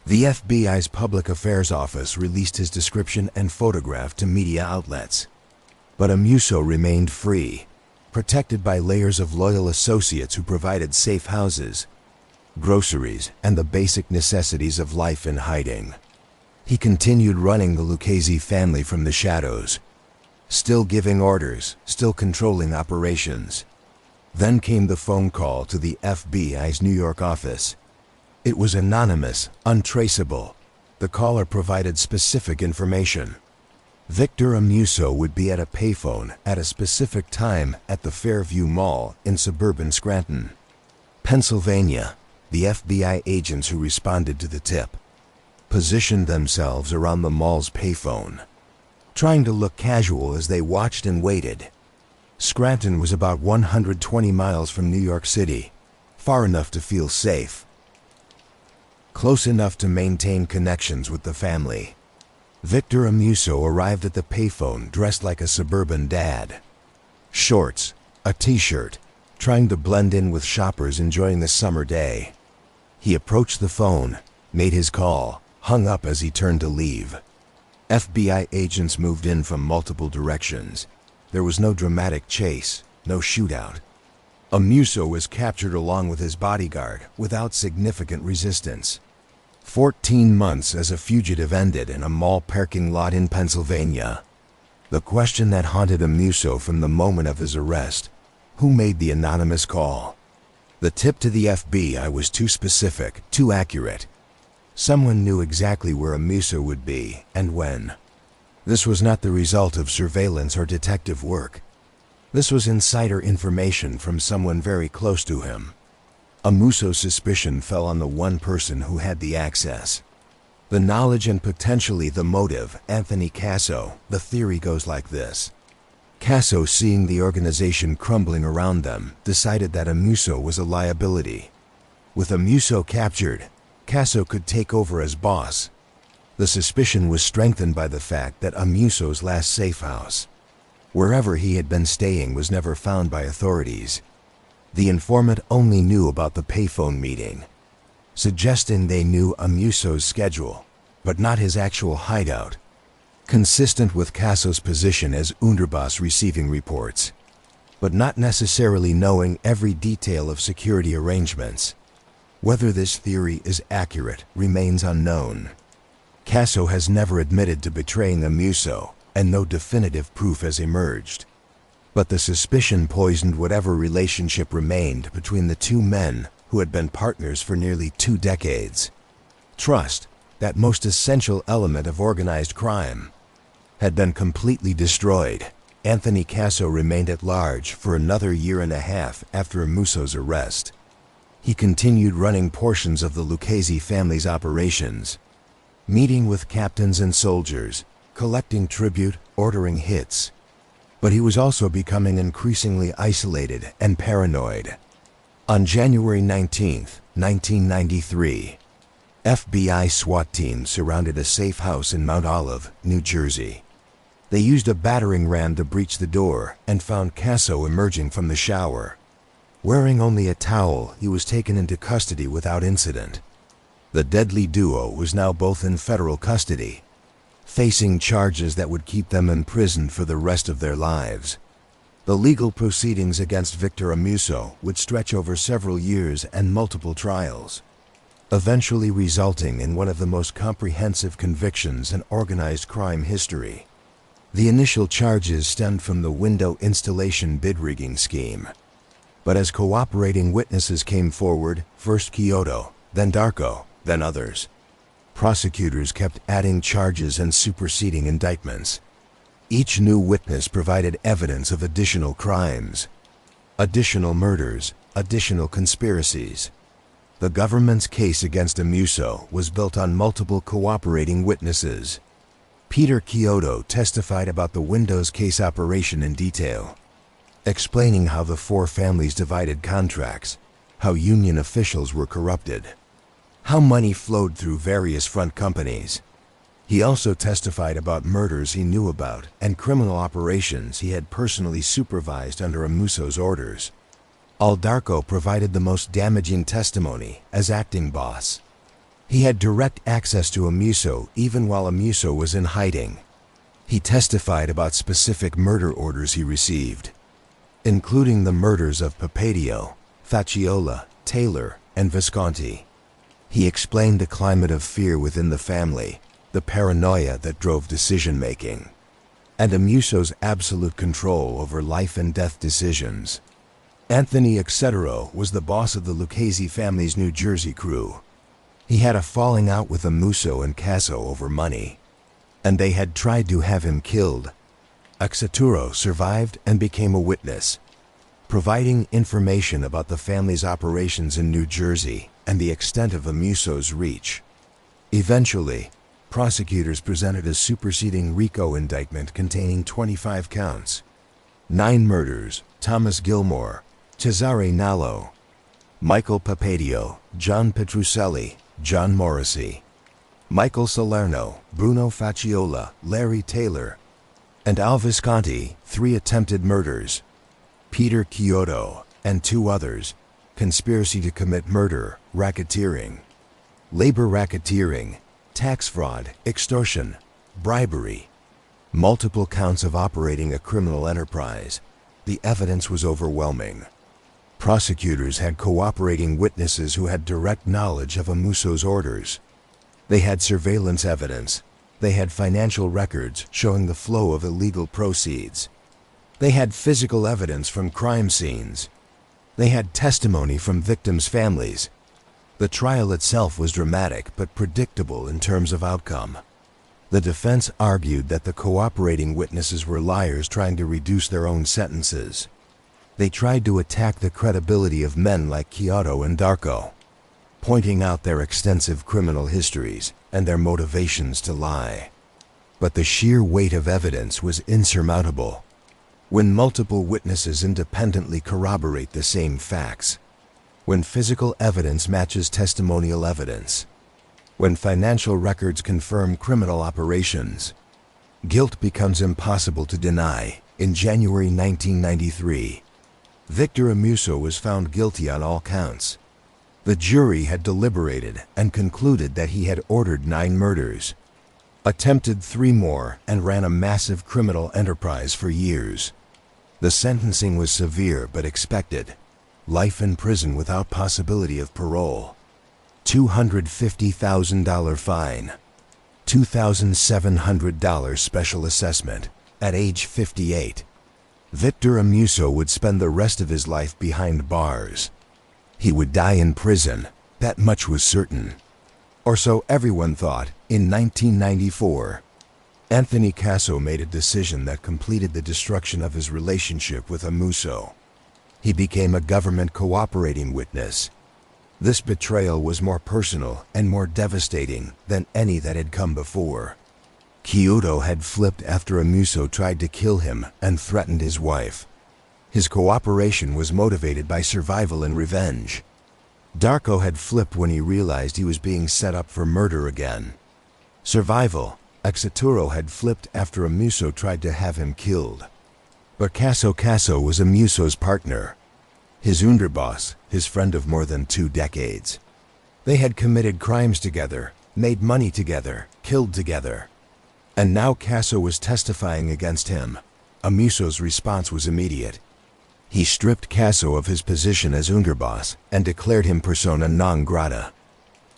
The FBI's Public Affairs Office released his description and photograph to media outlets. But Amuso remained free, protected by layers of loyal associates who provided safe houses, groceries, and the basic necessities of life in hiding. He continued running the Lucchese family from the shadows, still giving orders, still controlling operations. Then came the phone call to the FBI's New York office. It was anonymous, untraceable. The caller provided specific information. Victor Amuso would be at a payphone at a specific time at the Fairview Mall in suburban Scranton, Pennsylvania. The FBI agents who responded to the tip positioned themselves around the mall's payphone, trying to look casual as they watched and waited. Scranton was about 120 miles from New York City, far enough to feel safe, close enough to maintain connections with the family. Victor Amuso arrived at the payphone dressed like a suburban dad. Shorts, a t-shirt, trying to blend in with shoppers enjoying the summer day. He approached the phone, made his call, hung up as he turned to leave. FBI agents moved in from multiple directions. There was no dramatic chase, no shootout. Amuso was captured along with his bodyguard without significant resistance. 14 months as a fugitive ended in a mall parking lot in Pennsylvania. The question that haunted Amuso from the moment of his arrest: who made the anonymous call? The tip to the FBI was too specific, too accurate. Someone knew exactly where Amuso would be and when. This was not the result of surveillance or detective work. This was insider information from someone very close to him. Amuso's suspicion fell on the one person who had the access, the knowledge, and potentially the motive: Anthony Casso. The theory goes like this. Casso, seeing the organization crumbling around them, decided that Amuso was a liability. With Amuso captured, Casso could take over as boss. The suspicion was strengthened by the fact that Amuso's last safe house, wherever he had been staying, was never found by authorities. The informant only knew about the payphone meeting, suggesting they knew Amuso's schedule, but not his actual hideout, consistent with Casso's position as Underboss, receiving reports, but not necessarily knowing every detail of security arrangements. Whether this theory is accurate remains unknown. Casso has never admitted to betraying Amuso, and no definitive proof has emerged. But the suspicion poisoned whatever relationship remained between the two men who had been partners for nearly 2 decades. Trust, that most essential element of organized crime, had been completely destroyed. Anthony Casso remained at large for another 1.5 years after Amuso's arrest. He continued running portions of the Lucchese family's operations, meeting with captains and soldiers, collecting tribute, ordering hits. But he was also becoming increasingly isolated and paranoid. On January 19, 1993, FBI SWAT teams surrounded a safe house in Mount Olive, New Jersey. They used a battering ram to breach the door and found Casso emerging from the shower. Wearing only a towel, he was taken into custody without incident. The deadly duo was now both in federal custody, facing charges that would keep them imprisoned for the rest of their lives. The legal proceedings against Victor Amuso would stretch over several years and multiple trials, eventually resulting in one of the most comprehensive convictions in organized crime history. The initial charges stemmed from the window installation bid rigging scheme. But as cooperating witnesses came forward, first Kyoto, then Darko, then others, prosecutors kept adding charges and superseding indictments. Each new witness provided evidence of additional crimes, additional murders, additional conspiracies. The government's case against Amuso was built on multiple cooperating witnesses. Peter Kyoto testified about the Windows case operation in detail, explaining how the four families divided contracts, how union officials were corrupted, how money flowed through various front companies. He also testified about murders he knew about and criminal operations he had personally supervised under Amuso's orders. Darko provided the most damaging testimony as acting boss. He had direct access to Amuso even while Amuso was in hiding. He testified about specific murder orders he received, including the murders of Papadio, Faciola, Taylor, and Visconti. He explained the climate of fear within the family, the paranoia that drove decision-making, and Amuso's absolute control over life and death decisions. Anthony Casso was the boss of the Lucchese family's New Jersey crew. He had a falling out with Amuso and Casso over money, and they had tried to have him killed. Casso survived and became a witness, providing information about the family's operations in New Jersey and the extent of Amuso's reach. Eventually, prosecutors presented a superseding RICO indictment containing 25 counts. 9 murders: Thomas Gilmore, Cesare Nallo, Michael Papadio, John Petrucelli, John Morrissey, Michael Salerno, Bruno Faciola, Larry Taylor, and Al Visconti. 3 attempted murders: Peter Kyoto and 2 others, conspiracy to commit murder, racketeering, labor racketeering, tax fraud, extortion, bribery, multiple counts of operating a criminal enterprise. The evidence was overwhelming. Prosecutors had cooperating witnesses who had direct knowledge of Amuso's orders. They had surveillance evidence. They had financial records showing the flow of illegal proceeds. They had physical evidence from crime scenes. They had testimony from victims' families. The trial itself was dramatic but predictable in terms of outcome. The defense argued that the cooperating witnesses were liars trying to reduce their own sentences. They tried to attack the credibility of men like Kyoto and Darko, pointing out their extensive criminal histories and their motivations to lie. But the sheer weight of evidence was insurmountable. When multiple witnesses independently corroborate the same facts, when physical evidence matches testimonial evidence, when financial records confirm criminal operations, guilt becomes impossible to deny. In January 1993, Victor Amuso was found guilty on all counts. The jury had deliberated and concluded that he had ordered 9 murders, attempted 3 more, and ran a massive criminal enterprise for years. The sentencing was severe but expected: life in prison without possibility of parole, $250,000 fine, $2,700 special assessment. At age 58, Victor Amuso would spend the rest of his life behind bars. He would die in prison, that much was certain. Or so everyone thought. In 1994, Anthony Casso made a decision that completed the destruction of his relationship with Amuso. He became a government cooperating witness. This betrayal was more personal and more devastating than any that had come before. Kyoto had flipped after Amuso tried to kill him and threatened his wife. His cooperation was motivated by survival and revenge. Darko had flipped when he realized he was being set up for murder again. Survival. Casso had flipped after Amuso tried to have him killed. But Casso was Amuso's partner, his underboss, his friend of more than 2 decades. They had committed crimes together, made money together, killed together. And now Casso was testifying against him. Amuso's response was immediate. He stripped Casso of his position as underboss and declared him persona non grata.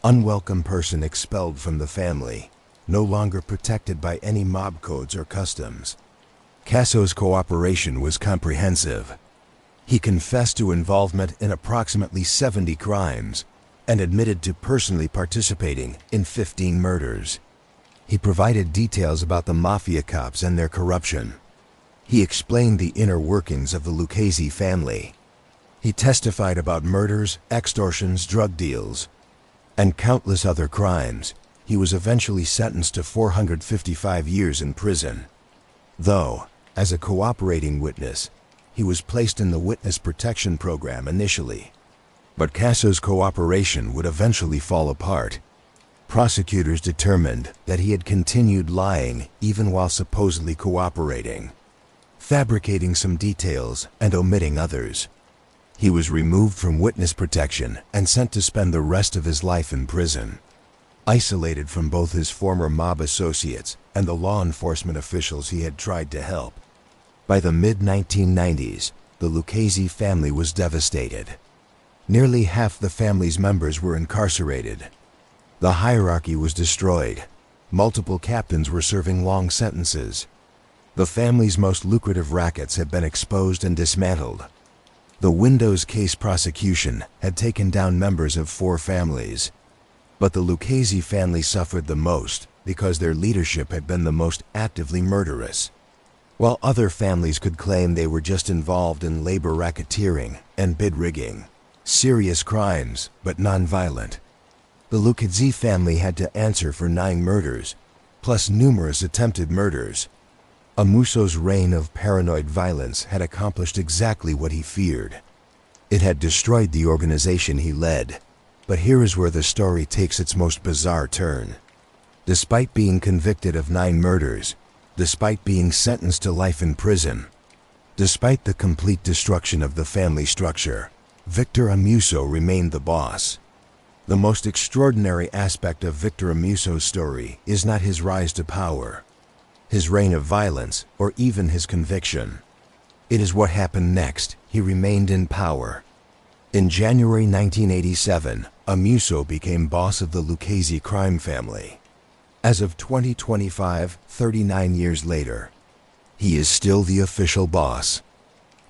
Unwelcome person expelled from the family, no longer protected by any mob codes or customs. Casso's cooperation was comprehensive. He confessed to involvement in approximately 70 crimes and admitted to personally participating in 15 murders. He provided details about the mafia cops and their corruption. He explained the inner workings of the Lucchese family. He testified about murders, extortions, drug deals, and countless other crimes. He was eventually sentenced to 455 years in prison. Though, as a cooperating witness, he was placed in the Witness Protection Program initially. But Casso's cooperation would eventually fall apart. Prosecutors determined that he had continued lying even while supposedly cooperating, fabricating some details and omitting others. He was removed from witness protection and sent to spend the rest of his life in prison, isolated from both his former mob associates and the law enforcement officials he had tried to help. By the mid-1990s, the Lucchese family was devastated. Nearly half the family's members were incarcerated. The hierarchy was destroyed. Multiple captains were serving long sentences. The family's most lucrative rackets had been exposed and dismantled. The Windows case prosecution had taken down members of 4 families. But the Lucchese family suffered the most because their leadership had been the most actively murderous. While other families could claim they were just involved in labor racketeering and bid rigging, serious crimes but non-violent, the Lucchese family had to answer for 9 murders, plus numerous attempted murders. Amuso's reign of paranoid violence had accomplished exactly what he feared. It had destroyed the organization he led. But here is where the story takes its most bizarre turn. Despite being convicted of 9 murders, despite being sentenced to life in prison, despite the complete destruction of the family structure, Victor Amuso remained the boss. The most extraordinary aspect of Victor Amuso's story is not his rise to power, his reign of violence, or even his conviction. It is what happened next. He remained in power. In January 1987, Amuso became boss of the Lucchese Crime Family. As of 2025, 39 years later, he is still the official boss.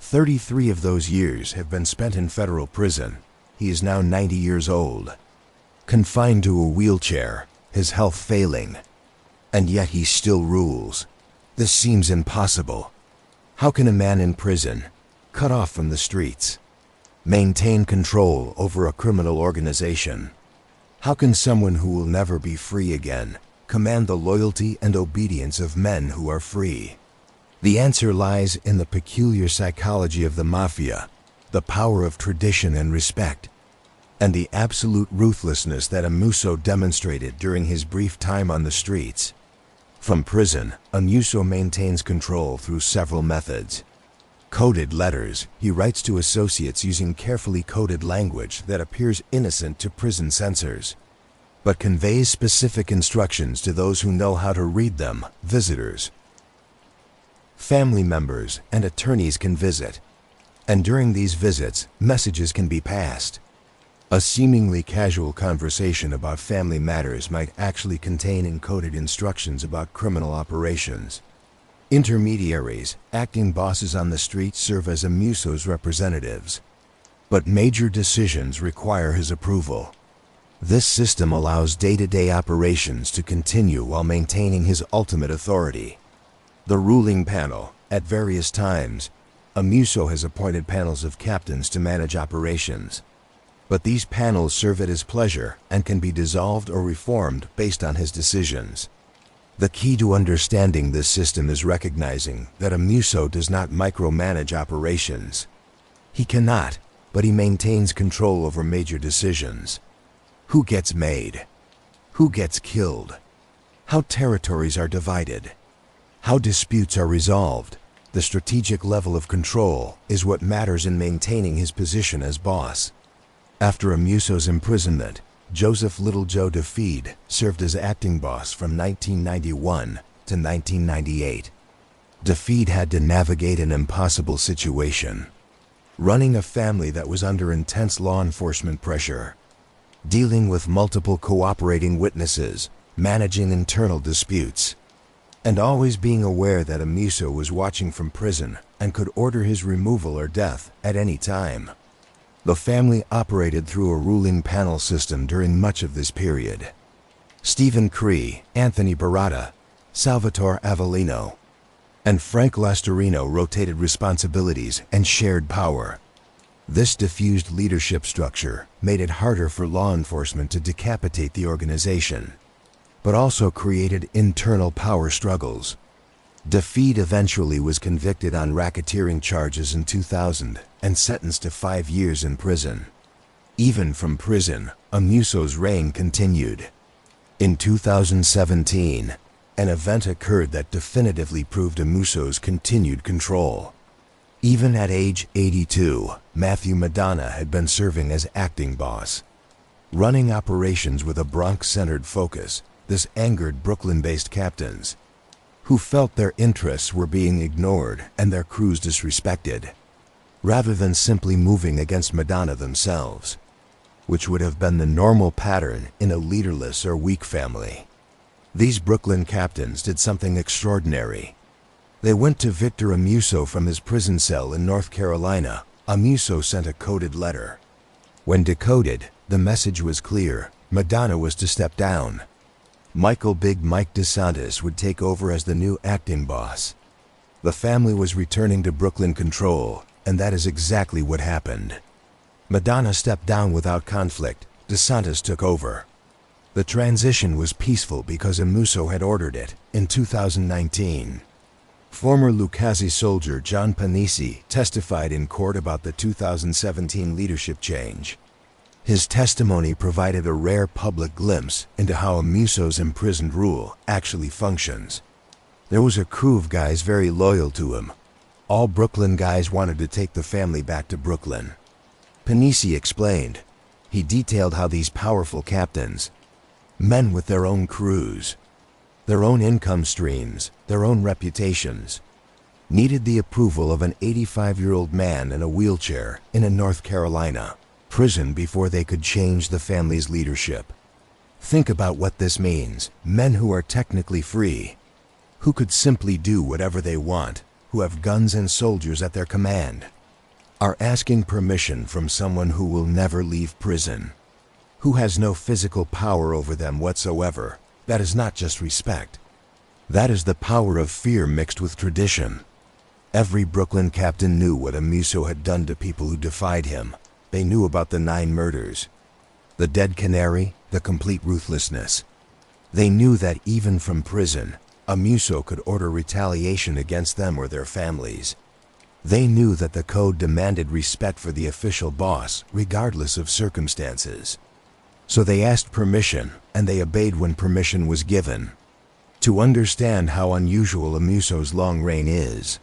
33 of those years have been spent in federal prison. He is now 90 years old, confined to a wheelchair, his health failing, and yet he still rules. This seems impossible. How can a man in prison, cut off from the streets, maintain control over a criminal organization? How can someone who will never be free again command the loyalty and obedience of men who are free? The answer lies in the peculiar psychology of the mafia, the power of tradition and respect, and the absolute ruthlessness that Amuso demonstrated during his brief time on the streets. From prison, Amuso maintains control through several methods. Coded letters. He writes to associates using carefully coded language that appears innocent to prison censors, but conveys specific instructions to those who know how to read them. Visitors, family members, and attorneys can visit, and during these visits, messages can be passed. A seemingly casual conversation about family matters might actually contain encoded instructions about criminal operations. Intermediaries, acting bosses on the street, serve as Amuso's representatives, but major decisions require his approval. This system allows day-to-day operations to continue while maintaining his ultimate authority. The ruling panel. At various times, Amuso has appointed panels of captains to manage operations, but these panels serve at his pleasure and can be dissolved or reformed based on his decisions. The key to understanding this system is recognizing that Amuso does not micromanage operations. He cannot, but he maintains control over major decisions. Who gets made? Who gets killed? How territories are divided? How disputes are resolved? The strategic level of control is what matters in maintaining his position as boss. After Amuso's imprisonment, Joseph Little Joe DeFeed served as acting boss from 1991 to 1998. Defeat had to navigate an impossible situation, running a family that was under intense law enforcement pressure, dealing with multiple cooperating witnesses, managing internal disputes, and always being aware that Amuso was watching from prison and could order his removal or death at any time. The family operated through a ruling panel system during much of this period. Stephen Cree, Anthony Barata, Salvatore Avellino, and Frank Lastorino rotated responsibilities and shared power. This diffused leadership structure made it harder for law enforcement to decapitate the organization, but also created internal power struggles. Defeat eventually was convicted on racketeering charges in 2000 and sentenced to 5 years in prison. Even from prison, Amuso's reign continued. In 2017, an event occurred that definitively proved Amuso's continued control. Even at age 82, Matthew Madonna had been serving as acting boss. Running operations with a Bronx-centered focus, this angered Brooklyn-based captains, who felt their interests were being ignored and their crews disrespected, rather than simply moving against Madonna themselves, which would have been the normal pattern in a leaderless or weak family. These Brooklyn captains did something extraordinary. They went to Victor Amuso from his prison cell in North Carolina. Amuso sent a coded letter. When decoded, the message was clear: Madonna was to step down. Michael Big Mike DeSantis would take over as the new acting boss. The family was returning to Brooklyn control, and that is exactly what happened. Madonna stepped down without conflict. DeSantis took over. The transition was peaceful because Amuso had ordered it in 2019. Former Lucchese soldier John Panisi testified in court about the 2017 leadership change. His testimony provided a rare public glimpse into how Amuso's imprisoned rule actually functions. There was a crew of guys very loyal to him. All Brooklyn guys wanted to take the family back to Brooklyn. Panisi explained. He detailed how these powerful captains, men with their own crews, their own income streams, their own reputations, needed the approval of an 85-year-old man in a wheelchair in a North Carolina prison before they could change the family's leadership. Think about what this means. Men who are technically free, who could simply do whatever they want, who have guns and soldiers at their command, are asking permission from someone who will never leave prison, who has no physical power over them whatsoever. That is not just respect. That is the power of fear mixed with tradition. Every Brooklyn captain knew what Amuso had done to people who defied him. They knew about the 9 murders, the dead canary, the complete ruthlessness. They knew that even from prison, Amuso could order retaliation against them or their families. They knew that the code demanded respect for the official boss, regardless of circumstances. So they asked permission, and they obeyed when permission was given. To understand how unusual Amuso's long reign is,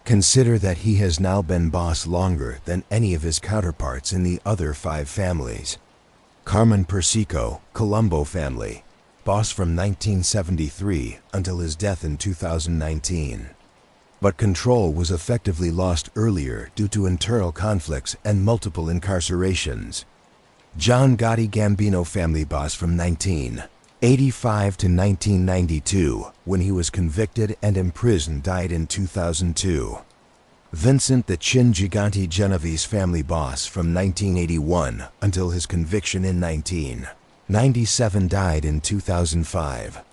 consider that he has now been boss longer than any of his counterparts in the other 5 families. Carmen Persico, Colombo family, boss from 1973 until his death in 2019. But control was effectively lost earlier due to internal conflicts and multiple incarcerations. John Gotti Gambino family boss from 1985 to 1992, when he was convicted and imprisoned, died in 2002. Vincent the Chin Gigante Genovese family boss from 1981 until his conviction in 1997, died in 2005.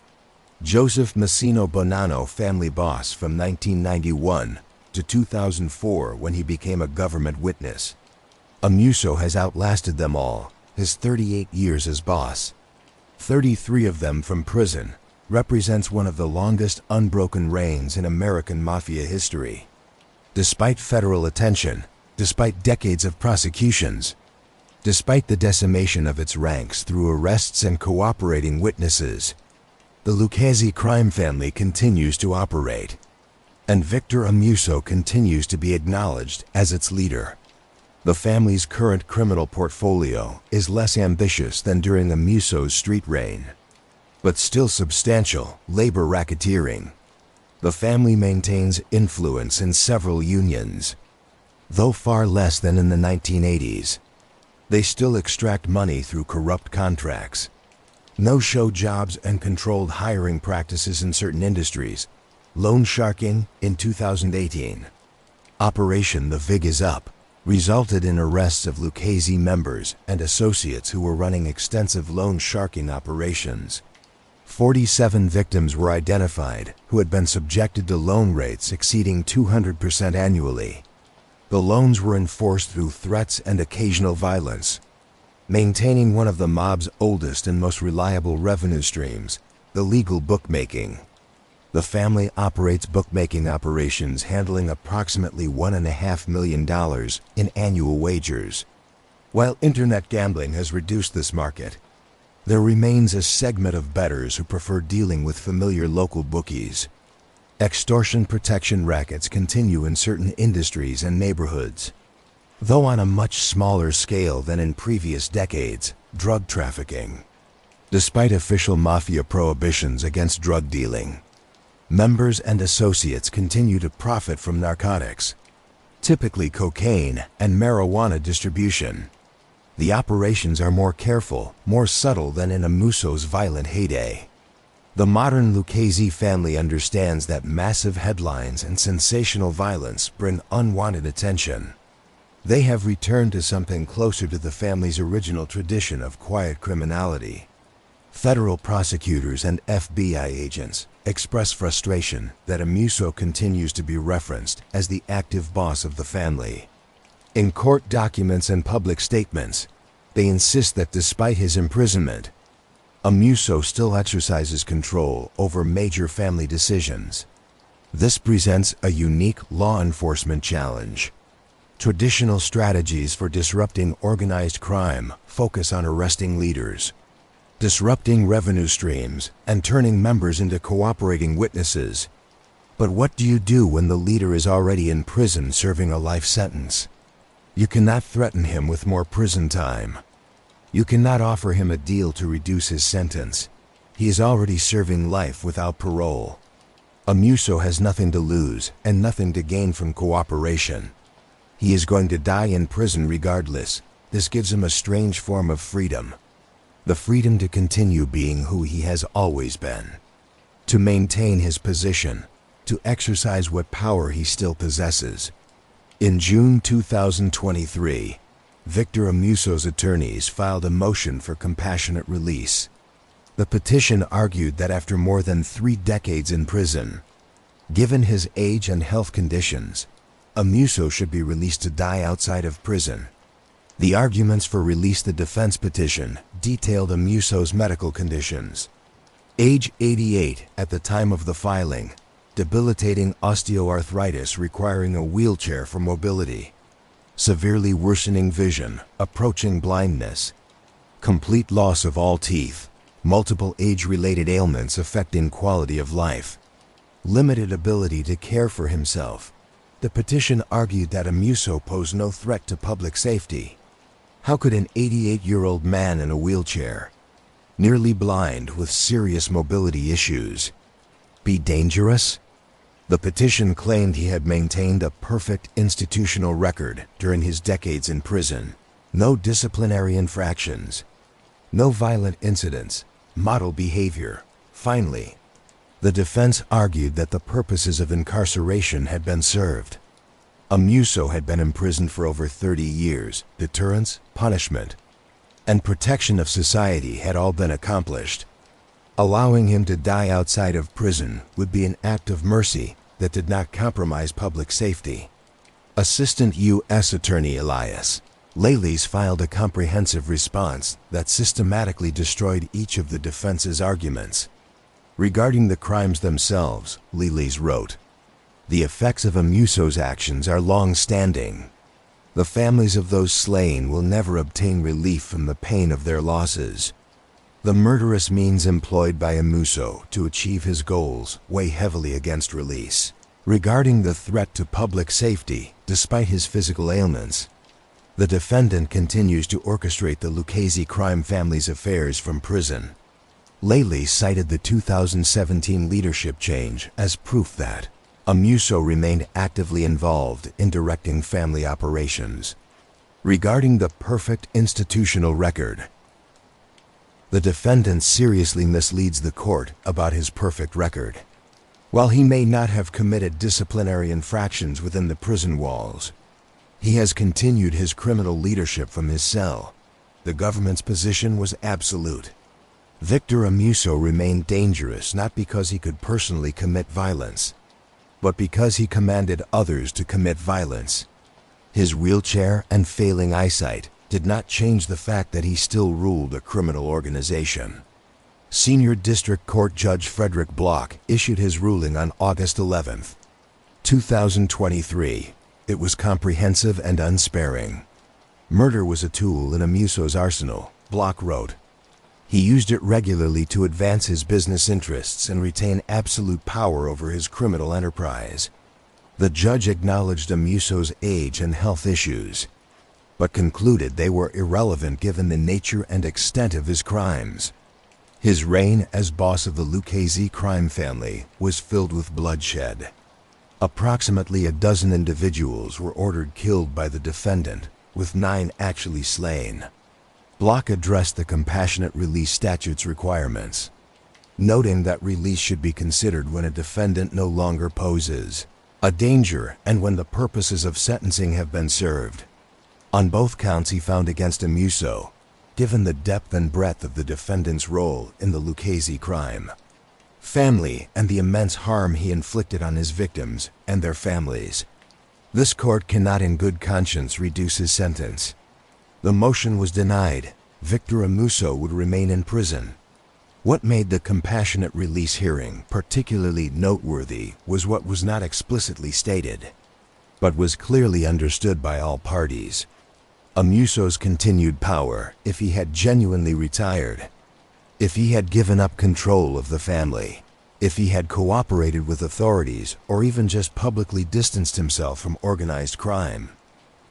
Joseph Massino Bonanno family boss from 1991 to 2004, when he became a government witness. Amuso has outlasted them all, his 38 years as boss. 33 of them from prison, represents one of the longest unbroken reigns in American Mafia history. Despite federal attention, despite decades of prosecutions, despite the decimation of its ranks through arrests and cooperating witnesses, the Lucchese Crime Family continues to operate, and Victor Amuso continues to be acknowledged as its leader. The family's current criminal portfolio is less ambitious than during Amuso's street reign, but still substantial: labor racketeering, The family maintains influence in several unions, though far less than in the 1980s. They still extract money through corrupt contracts, no-show jobs, and controlled hiring practices in certain industries. Loan sharking in 2018. Operation The Vig Is Up resulted in arrests of Lucchese members and associates who were running extensive loan sharking operations. 47 victims were identified who had been subjected to loan rates exceeding 200% annually. The loans were enforced through threats and occasional violence. Maintaining one of the mob's oldest and most reliable revenue streams, the legal bookmaking. The family operates bookmaking operations handling approximately $1.5 million in annual wagers. While internet gambling has reduced this market, there remains a segment of bettors who prefer dealing with familiar local bookies. Extortion protection rackets continue in certain industries and neighborhoods, though on a much smaller scale than in previous decades. Drug trafficking. Despite official mafia prohibitions against drug dealing, members and associates continue to profit from narcotics, typically cocaine and marijuana distribution. The operations are more careful, more subtle than in Amuso's violent heyday. The modern Lucchese family understands that massive headlines and sensational violence bring unwanted attention. They have returned to something closer to the family's original tradition of quiet criminality. Federal prosecutors and FBI agents express frustration that Amuso continues to be referenced as the active boss of the family. In court documents and public statements, they insist that despite his imprisonment, Amuso still exercises control over major family decisions. This presents a unique law enforcement challenge. Traditional strategies for disrupting organized crime focus on arresting leaders, disrupting revenue streams, and turning members into cooperating witnesses. But what do you do when the leader is already in prison serving a life sentence? You cannot threaten him with more prison time. You cannot offer him a deal to reduce his sentence. He is already serving life without parole. Amuso has nothing to lose and nothing to gain from cooperation. He is going to die in prison regardless. This gives him a strange form of freedom. The freedom to continue being who he has always been. To maintain his position. To exercise what power he still possesses. In June 2023, Victor Amuso's attorneys filed a motion for compassionate release. The petition argued that after more than 3 decades in prison, given his age and health conditions, Amuso should be released to die outside of prison. The arguments for release. The defense petition detailed Amuso's medical conditions. Age 88 at the time of the filing, debilitating osteoarthritis requiring a wheelchair for mobility, severely worsening vision, approaching blindness, complete loss of all teeth, multiple age-related ailments affecting quality of life, limited ability to care for himself. The petition argued that Amuso posed no threat to public safety. How could an 88-year-old man in a wheelchair, nearly blind with serious mobility issues, be dangerous? The petition claimed he had maintained a perfect institutional record during his decades in prison. No disciplinary infractions, no violent incidents, model behavior. Finally, the defense argued that the purposes of incarceration had been served. Amuso had been imprisoned for over 30 years. Deterrence, punishment, and protection of society had all been accomplished. Allowing him to die outside of prison would be an act of mercy that did not compromise public safety. Assistant U.S. Attorney Elias Lales filed a comprehensive response that systematically destroyed each of the defense's arguments. Regarding the crimes themselves, Lales wrote, "The effects of Amuso's actions are long-standing. The families of those slain will never obtain relief from the pain of their losses. The murderous means employed by Amuso to achieve his goals weigh heavily against release." Regarding the threat to public safety, despite his physical ailments, the defendant continues to orchestrate the Lucchese crime family's affairs from prison. Laley cited the 2017 leadership change as proof that Amuso remained actively involved in directing family operations. Regarding the perfect institutional record, the defendant seriously misleads the court about his perfect record. While he may not have committed disciplinary infractions within the prison walls, he has continued his criminal leadership from his cell. The government's position was absolute. Victor Amuso remained dangerous not because he could personally commit violence, but because he commanded others to commit violence. His wheelchair and failing eyesight did not change the fact that he still ruled a criminal organization. Senior District Court Judge Frederick Block issued his ruling on August 11, 2023. It was comprehensive and unsparing. Murder was a tool in Amuso's arsenal, Block wrote. He used it regularly to advance his business interests and retain absolute power over his criminal enterprise. The judge acknowledged Amuso's age and health issues, but concluded they were irrelevant given the nature and extent of his crimes. His reign as boss of the Lucchese Crime Family was filled with bloodshed. Approximately a dozen individuals were ordered killed by the defendant, with 9 actually slain. Block addressed the compassionate release statute's requirements, noting that release should be considered when a defendant no longer poses a danger and when the purposes of sentencing have been served. On both counts he found against Amuso, given the depth and breadth of the defendant's role in the Lucchese crime family and the immense harm he inflicted on his victims and their families. This court cannot in good conscience reduce his sentence. The motion was denied. Victor Amuso would remain in prison. What made the compassionate release hearing particularly noteworthy was what was not explicitly stated, but was clearly understood by all parties. Amuso's continued power if he had genuinely retired, if he had given up control of the family, if he had cooperated with authorities or even just publicly distanced himself from organized crime.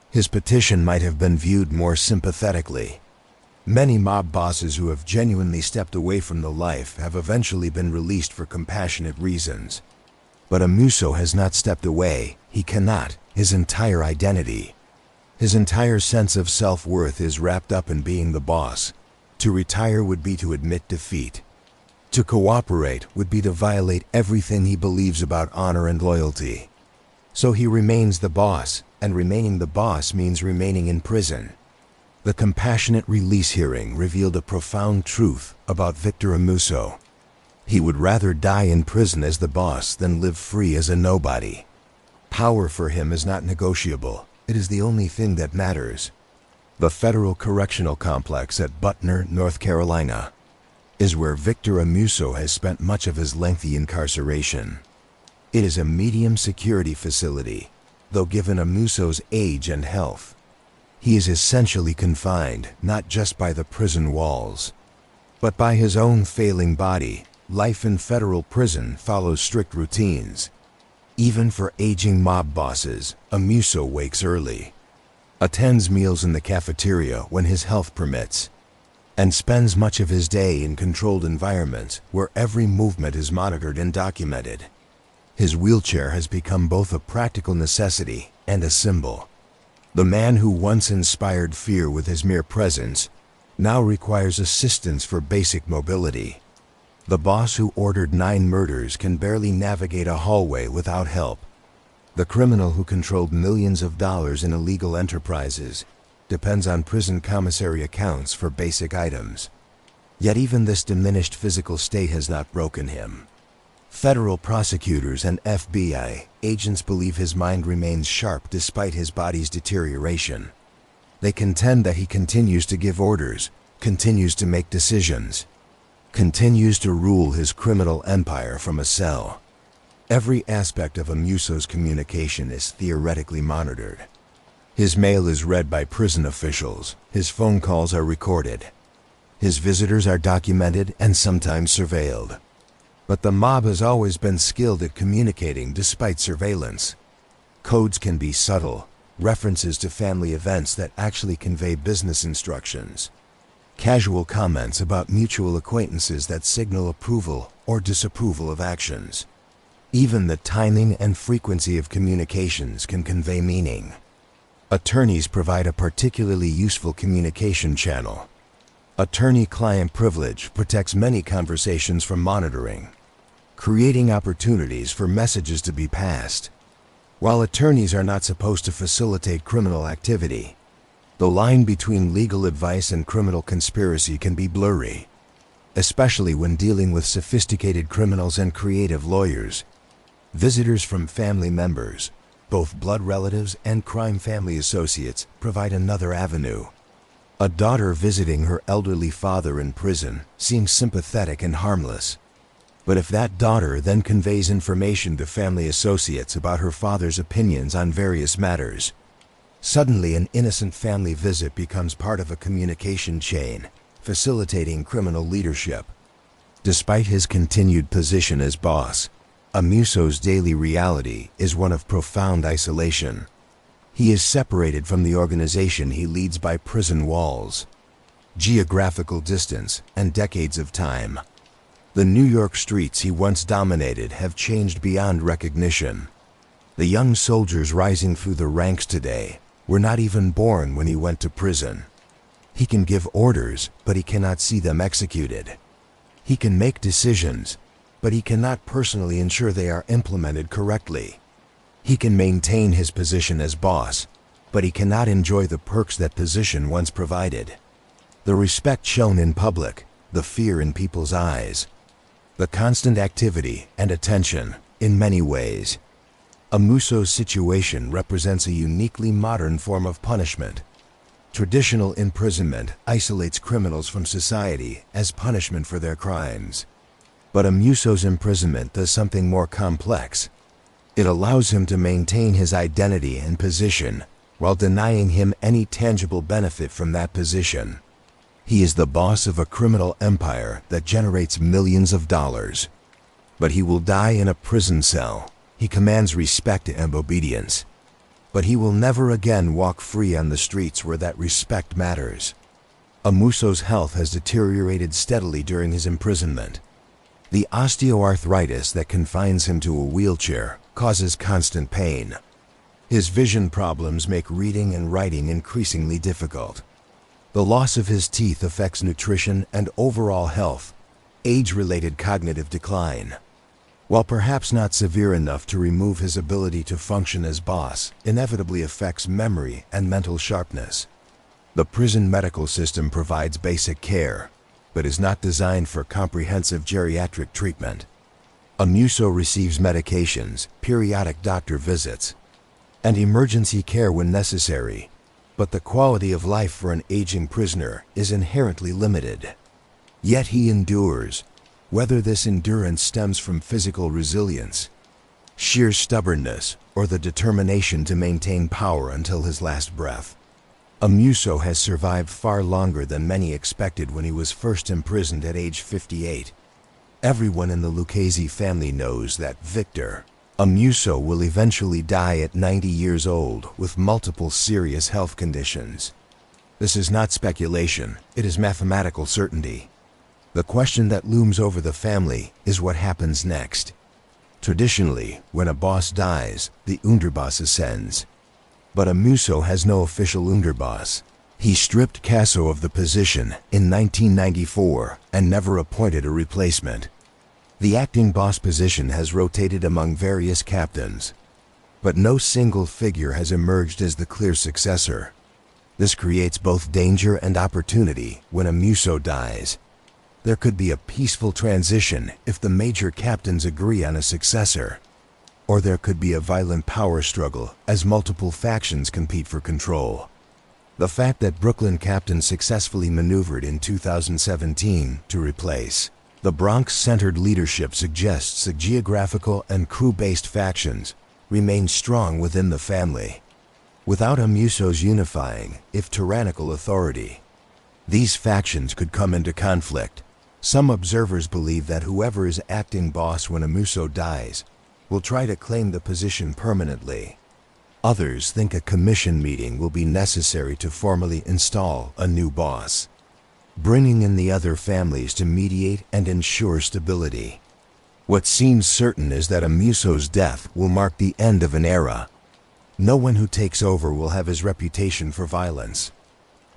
His petition might have been viewed more sympathetically. Many mob bosses who have genuinely stepped away from the life have eventually been released for compassionate reasons. But Amuso has not stepped away. He cannot. His entire identity, his entire sense of self-worth is wrapped up in being the boss. To retire would be to admit defeat. To cooperate would be to violate everything he believes about honor and loyalty. So he remains the boss, and remaining the boss means remaining in prison. The compassionate release hearing revealed a profound truth about Victor Amuso. He would rather die in prison as the boss than live free as a nobody. Power for him is not negotiable. It is the only thing that matters. The Federal Correctional Complex at Butner, North Carolina, is where Victor Amuso has spent much of his lengthy incarceration. It is a medium security facility, though given Amuso's age and health, he is essentially confined not just by the prison walls, but by his own failing body. Life in federal prison follows strict routines. Even for aging mob bosses, Amuso wakes early, attends meals in the cafeteria when his health permits, and spends much of his day in controlled environments where every movement is monitored and documented. His wheelchair has become both a practical necessity and a symbol. The man who once inspired fear with his mere presence now requires assistance for basic mobility. The boss who ordered 9 murders can barely navigate a hallway without help. The criminal who controlled millions of dollars in illegal enterprises depends on prison commissary accounts for basic items. Yet even this diminished physical state has not broken him. Federal prosecutors and FBI agents believe his mind remains sharp despite his body's deterioration. They contend that he continues to give orders, continues to make decisions, continues to rule his criminal empire from a cell. Every aspect of Amuso's communication is theoretically monitored. His mail is read by prison officials, his phone calls are recorded, his visitors are documented and sometimes surveilled. But the mob has always been skilled at communicating despite surveillance. Codes can be subtle, references to family events that actually convey business instructions. Casual comments about mutual acquaintances that signal approval or disapproval of actions. Even the timing and frequency of communications can convey meaning. Attorneys provide a particularly useful communication channel. Attorney-client privilege protects many conversations from monitoring, creating opportunities for messages to be passed. While attorneys are not supposed to facilitate criminal activity, the line between legal advice and criminal conspiracy can be blurry, especially when dealing with sophisticated criminals and creative lawyers. Visitors from family members, both blood relatives and crime family associates, provide another avenue. A daughter visiting her elderly father in prison seems sympathetic and harmless. But if that daughter then conveys information to family associates about her father's opinions on various matters, suddenly an innocent family visit becomes part of a communication chain, facilitating criminal leadership. Despite his continued position as boss, Amuso's daily reality is one of profound isolation. He is separated from the organization he leads by prison walls, geographical distance, and decades of time. The New York streets he once dominated have changed beyond recognition. The young soldiers rising through the ranks today were not even born when he went to prison. He can give orders, but he cannot see them executed. He can make decisions, but he cannot personally ensure they are implemented correctly. He can maintain his position as boss, but he cannot enjoy the perks that position once provided. The respect shown in public, the fear in people's eyes, the constant activity and attention, in many ways. Amuso's situation represents a uniquely modern form of punishment. Traditional imprisonment isolates criminals from society as punishment for their crimes. But Amuso's imprisonment does something more complex. It allows him to maintain his identity and position while denying him any tangible benefit from that position. He is the boss of a criminal empire that generates millions of dollars. But he will die in a prison cell. He commands respect and obedience. But he will never again walk free on the streets where that respect matters. Amuso's health has deteriorated steadily during his imprisonment. The osteoarthritis that confines him to a wheelchair causes constant pain. His vision problems make reading and writing increasingly difficult. The loss of his teeth affects nutrition and overall health, age-related cognitive decline. While perhaps not severe enough to remove his ability to function as boss, inevitably affects memory and mental sharpness. The prison medical system provides basic care, but is not designed for comprehensive geriatric treatment. Amuso receives medications, periodic doctor visits, and emergency care when necessary, but the quality of life for an aging prisoner is inherently limited. Yet he endures, whether this endurance stems from physical resilience, sheer stubbornness, or the determination to maintain power until his last breath. Amuso has survived far longer than many expected when he was first imprisoned at age 58. Everyone in the Lucchese family knows that Victor Amuso will eventually die at 90 years old with multiple serious health conditions. This is not speculation, it is mathematical certainty. The question that looms over the family is what happens next. Traditionally, when a boss dies, the underboss ascends. But Amuso has no official underboss. He stripped Casso of the position in 1994 and never appointed a replacement. The acting boss position has rotated among various captains, but no single figure has emerged as the clear successor. This creates both danger and opportunity when Amuso dies. There could be a peaceful transition if the major captains agree on a successor, or there could be a violent power struggle as multiple factions compete for control. The fact that Brooklyn captain successfully maneuvered in 2017 to replace the Bronx-centered leadership suggests that geographical and crew-based factions remain strong within the family. Without Amuso's unifying, if tyrannical authority, these factions could come into conflict. Some observers believe that whoever is acting boss when Amuso dies will try to claim the position permanently. Others think a commission meeting will be necessary to formally install a new boss. bringing in the other families to mediate and ensure stability. What seems certain is that Amuso's death will mark the end of an era. No one who takes over will have his reputation for violence,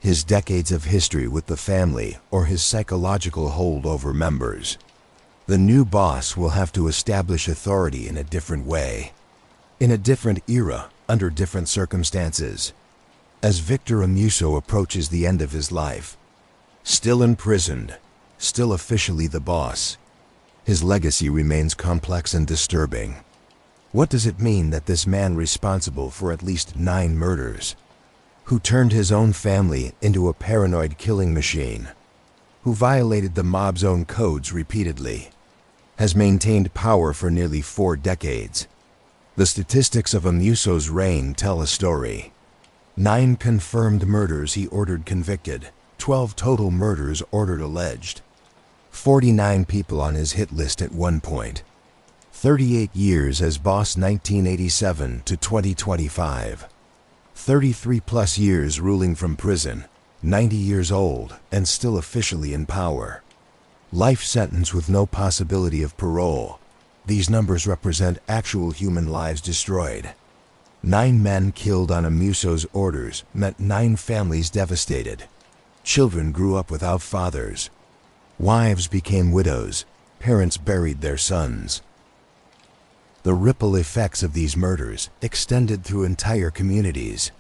his decades of history with the family, or his psychological hold over members. The new boss will have to establish authority in a different way, in a different era, under different circumstances. As Victor Amuso approaches the end of his life, still imprisoned, still officially the boss, his legacy remains complex and disturbing. What does it mean that this man responsible for at least 9 murders, who turned his own family into a paranoid killing machine, who violated the mob's own codes repeatedly, has maintained power for nearly 4 decades? The statistics of Amuso's reign tell a story. 9 confirmed murders he ordered convicted, 12 total murders ordered alleged, 49 people on his hit list at one point, 38 years as boss 1987 to 2025, 33 plus years ruling from prison, 90 years old and still officially in power. Life sentence with no possibility of parole. These numbers represent actual human lives destroyed. 9 men killed on Amuso's orders meant 9 families devastated. Children grew up without fathers. Wives became widows. Parents buried their sons. The ripple effects of these murders extended through entire communities.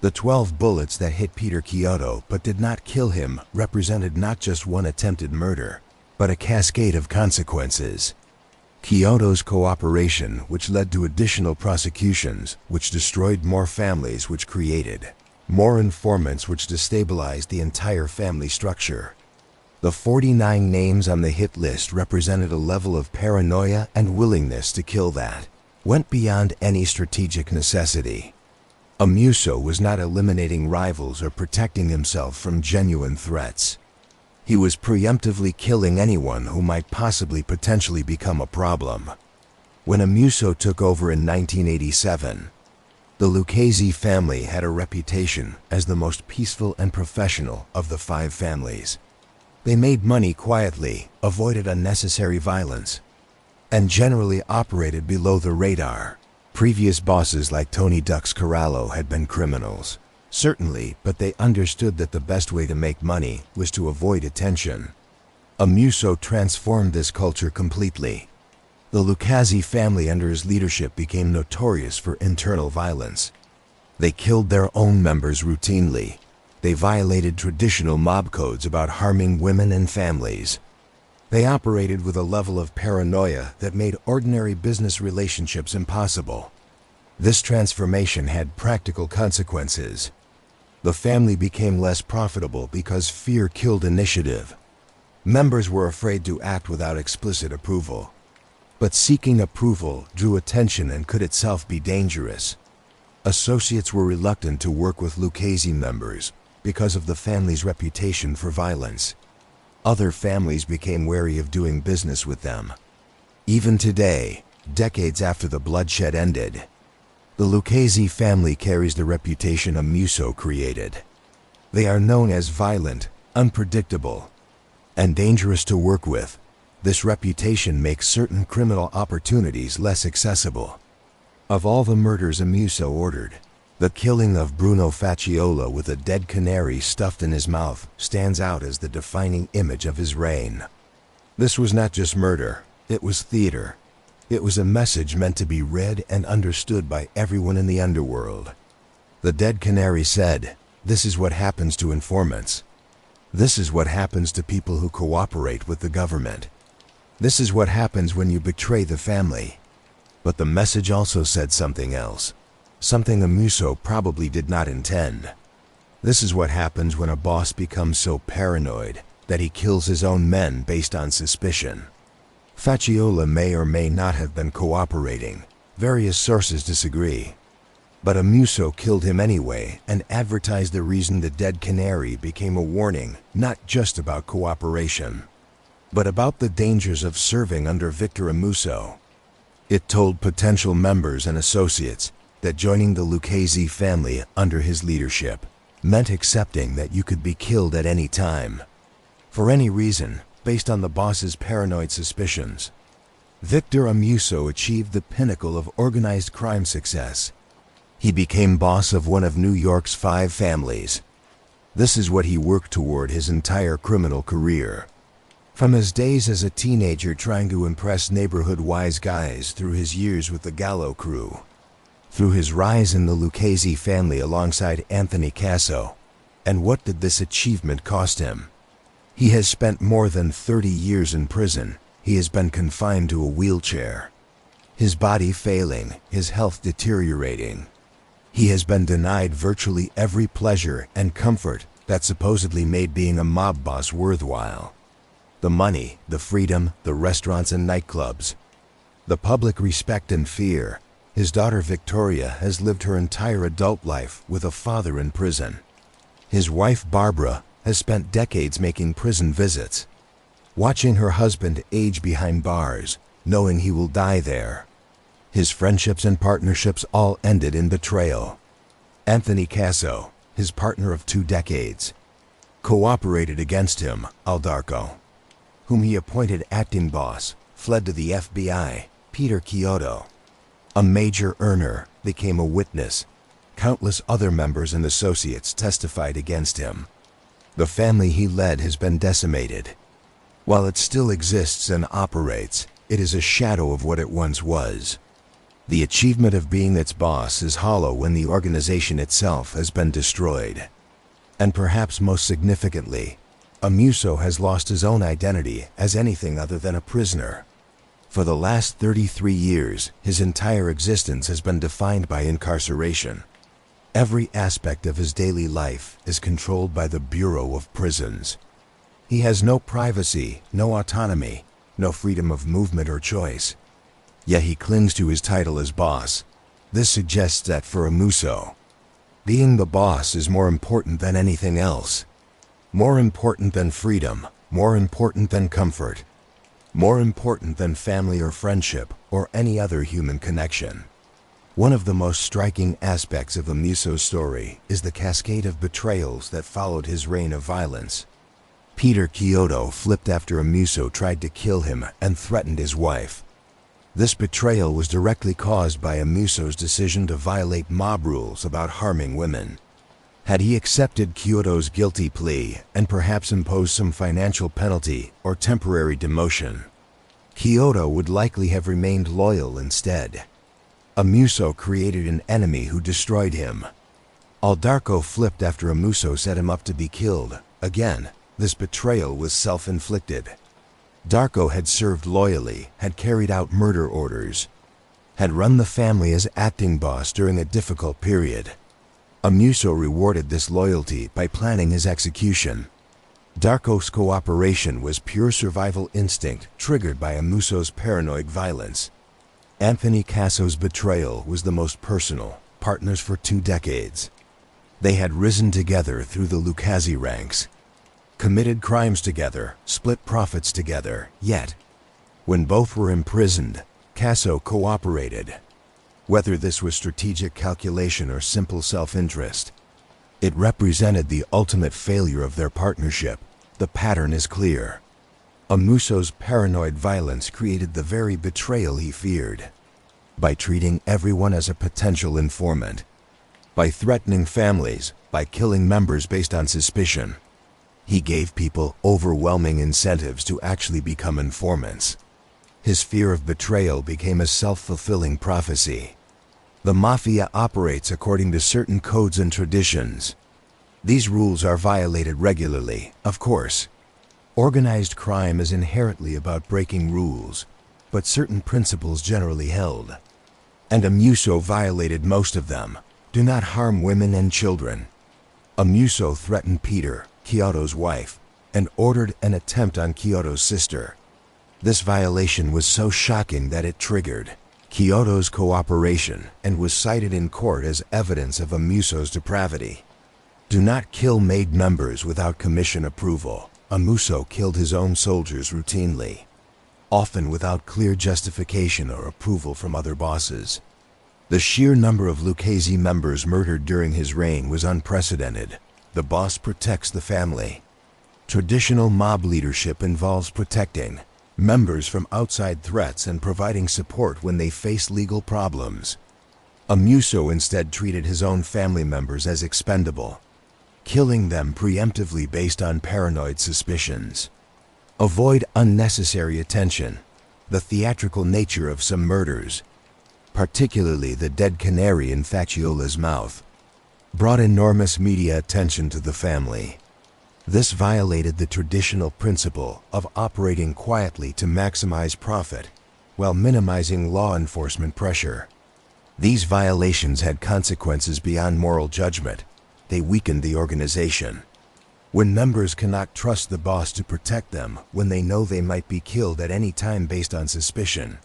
The 12 bullets that hit Peter Casso but did not kill him represented not just one attempted murder, but a cascade of consequences. Casso's cooperation, which led to additional prosecutions, which destroyed more families, which created more informants, which destabilized the entire family structure. The 49 names on the hit list represented a level of paranoia and willingness to kill that went beyond any strategic necessity. Amuso was not eliminating rivals or protecting himself from genuine threats. He was preemptively killing anyone who might possibly potentially become a problem. When Amuso took over in 1987, the Lucchese family had a reputation as the most peaceful and professional of the 5 families. They made money quietly, avoided unnecessary violence, and generally operated below the radar. Previous bosses like Tony Ducks Corallo had been criminals, certainly, but they understood that the best way to make money was to avoid attention. Amuso transformed this culture completely. The Lucchese family under his leadership became notorious for internal violence. They killed their own members routinely. They violated traditional mob codes about harming women and families. They operated with a level of paranoia that made ordinary business relationships impossible. This transformation had practical consequences. The family became less profitable because fear killed initiative. Members were afraid to act without explicit approval. But seeking approval drew attention and could itself be dangerous. Associates were reluctant to work with Lucchese members because of the family's reputation for violence. Other families became wary of doing business with them. Even today, decades after the bloodshed ended, the Lucchese family carries the reputation Amuso created. They are known as violent, unpredictable, and dangerous to work with. This reputation makes certain criminal opportunities less accessible. Of all the murders Amuso ordered, the killing of Bruno Facciola with a dead canary stuffed in his mouth stands out as the defining image of his reign. This was not just murder, it was theater. It was a message meant to be read and understood by everyone in the underworld. The dead canary said, "This is what happens to informants. This is what happens to people who cooperate with the government. This is what happens when you betray the family." But the message also said something else, something Amuso probably did not intend. This is what happens when a boss becomes so paranoid that he kills his own men based on suspicion. Facciola may or may not have been cooperating. Various sources disagree. But Amuso killed him anyway and advertised the reason the dead canary became a warning not just about cooperation, but about the dangers of serving under Victor Amuso. It told potential members and associates that joining the Lucchese family under his leadership meant accepting that you could be killed at any time. For any reason, based on the boss's paranoid suspicions. Victor Amuso achieved the pinnacle of organized crime success. He became boss of one of New York's 5 families. This is what he worked toward his entire criminal career. From his days as a teenager trying to impress neighborhood wise guys through his years with the Gallo crew, through his rise in the Lucchese family alongside Anthony Casso. And what did this achievement cost him? He has spent more than 30 years in prison. He has been confined to a wheelchair, his body failing, his health deteriorating. He has been denied virtually every pleasure and comfort that supposedly made being a mob boss worthwhile. The money, the freedom, the restaurants and nightclubs, the public respect and fear. His daughter Victoria has lived her entire adult life with a father in prison. His wife Barbara has spent decades making prison visits, watching her husband age behind bars, knowing he will die there. His friendships and partnerships all ended in betrayal. Anthony Casso, his partner of 2 decades, cooperated against him. Aldarco, whom he appointed acting boss, fled to the FBI. Peter Chiodo, a major earner, became a witness. Countless other members and associates testified against him. The family he led has been decimated. While it still exists and operates, it is a shadow of what it once was. The achievement of being its boss is hollow when the organization itself has been destroyed. And perhaps most significantly, Amuso has lost his own identity as anything other than a prisoner. For the last 33 years, his entire existence has been defined by incarceration. Every aspect of his daily life is controlled by the Bureau of Prisons. He has no privacy, no autonomy, no freedom of movement or choice. Yet he clings to his title as boss. This suggests that for Amuso, being the boss is more important than anything else. More important than freedom, more important than comfort, more important than family or friendship or any other human connection. One of the most striking aspects of Amuso's story is the cascade of betrayals that followed his reign of violence. Peter Chiodo flipped after Amuso tried to kill him and threatened his wife. This betrayal was directly caused by Amuso's decision to violate mob rules about harming women. Had he accepted Chiodo's guilty plea and perhaps imposed some financial penalty or temporary demotion, Chiodo would likely have remained loyal instead. Amuso created an enemy who destroyed him. Aldarco flipped after Amuso set him up to be killed. Again, this betrayal was self-inflicted. Darko had served loyally, had carried out murder orders, had run the family as acting boss during a difficult period. Amuso rewarded this loyalty by planning his execution. Darko's cooperation was pure survival instinct triggered by Amuso's paranoid violence. Anthony Casso's betrayal was the most personal, partners for 2 decades. They had risen together through the Lucchese ranks, committed crimes together, split profits together, yet, when both were imprisoned, Casso cooperated. Whether this was strategic calculation or simple self-interest, it represented the ultimate failure of their partnership. The pattern is clear. Amuso's paranoid violence created the very betrayal he feared. By treating everyone as a potential informant, by threatening families, by killing members based on suspicion, he gave people overwhelming incentives to actually become informants. His fear of betrayal became a self-fulfilling prophecy. The Mafia operates according to certain codes and traditions. These rules are violated regularly, of course. Organized crime is inherently about breaking rules, but certain principles generally held. And Amuso violated most of them. Do not harm women and children. Amuso threatened Peter, Chiodo's wife, and ordered an attempt on Chiodo's sister. This violation was so shocking that it triggered Chiodo's cooperation and was cited in court as evidence of Amuso's depravity. Do not kill made members without commission approval. Amuso killed his own soldiers routinely, often without clear justification or approval from other bosses. The sheer number of Lucchese members murdered during his reign was unprecedented. The boss protects the family. Traditional mob leadership involves protecting members from outside threats and providing support when they face legal problems. Amuso instead treated his own family members as expendable, killing them preemptively based on paranoid suspicions. Avoid unnecessary attention. The theatrical nature of some murders, particularly the dead canary in Facciola's mouth, brought enormous media attention to the family. This violated the traditional principle of operating quietly to maximize profit while minimizing law enforcement pressure. These violations had consequences beyond moral judgment. They weakened the organization. When members cannot trust the boss to protect them when they know they might be killed at any time based on suspicion,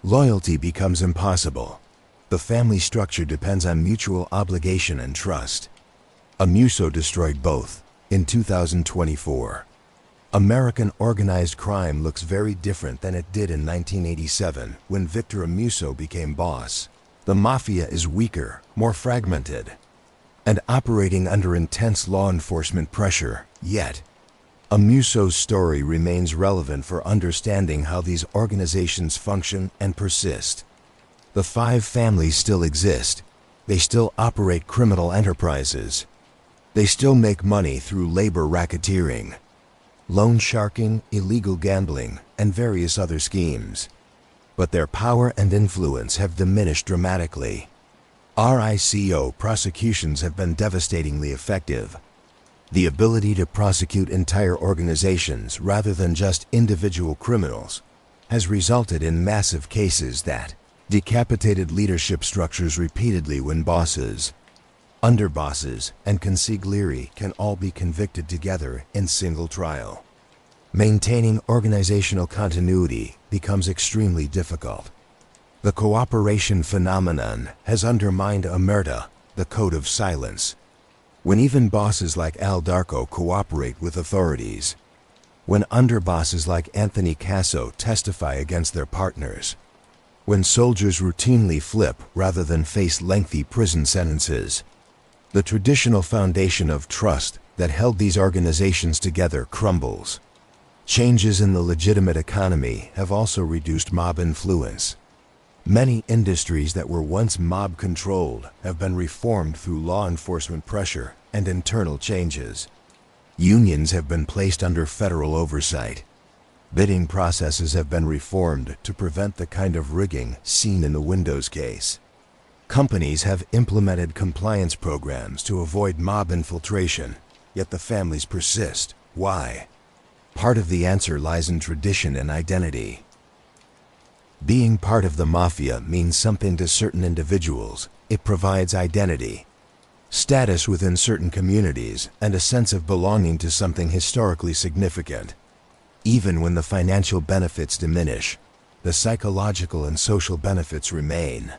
loyalty becomes impossible. The family structure depends on mutual obligation and trust. Amuso destroyed both. In 2024, American organized crime looks very different than it did in 1987 when Victor Amuso became boss. The mafia is weaker, more fragmented, and operating under intense law enforcement pressure. Yet, Amuso's story remains relevant for understanding how these organizations function and persist. The five families still exist. They still operate criminal enterprises. They still make money through labor racketeering, loan sharking, illegal gambling, and various other schemes. But their power and influence have diminished dramatically. RICO prosecutions have been devastatingly effective. The ability to prosecute entire organizations rather than just individual criminals has resulted in massive cases that decapitated leadership structures repeatedly when bosses, underbosses, and consiglieri can all be convicted together in single trial. Maintaining organizational continuity becomes extremely difficult. The cooperation phenomenon has undermined omerta, the code of silence. When even bosses like Al Darko cooperate with authorities, when underbosses like Anthony Casso testify against their partners, when soldiers routinely flip rather than face lengthy prison sentences, the traditional foundation of trust that held these organizations together crumbles. Changes in the legitimate economy have also reduced mob influence. Many industries that were once mob-controlled have been reformed through law enforcement pressure and internal changes. Unions have been placed under federal oversight. Bidding processes have been reformed to prevent the kind of rigging seen in the Windows case. Companies have implemented compliance programs to avoid mob infiltration, yet the families persist. Why? Part of the answer lies in tradition and identity. Being part of the mafia means something to certain individuals. It provides identity, status within certain communities, and a sense of belonging to something historically significant. Even when the financial benefits diminish, the psychological and social benefits remain.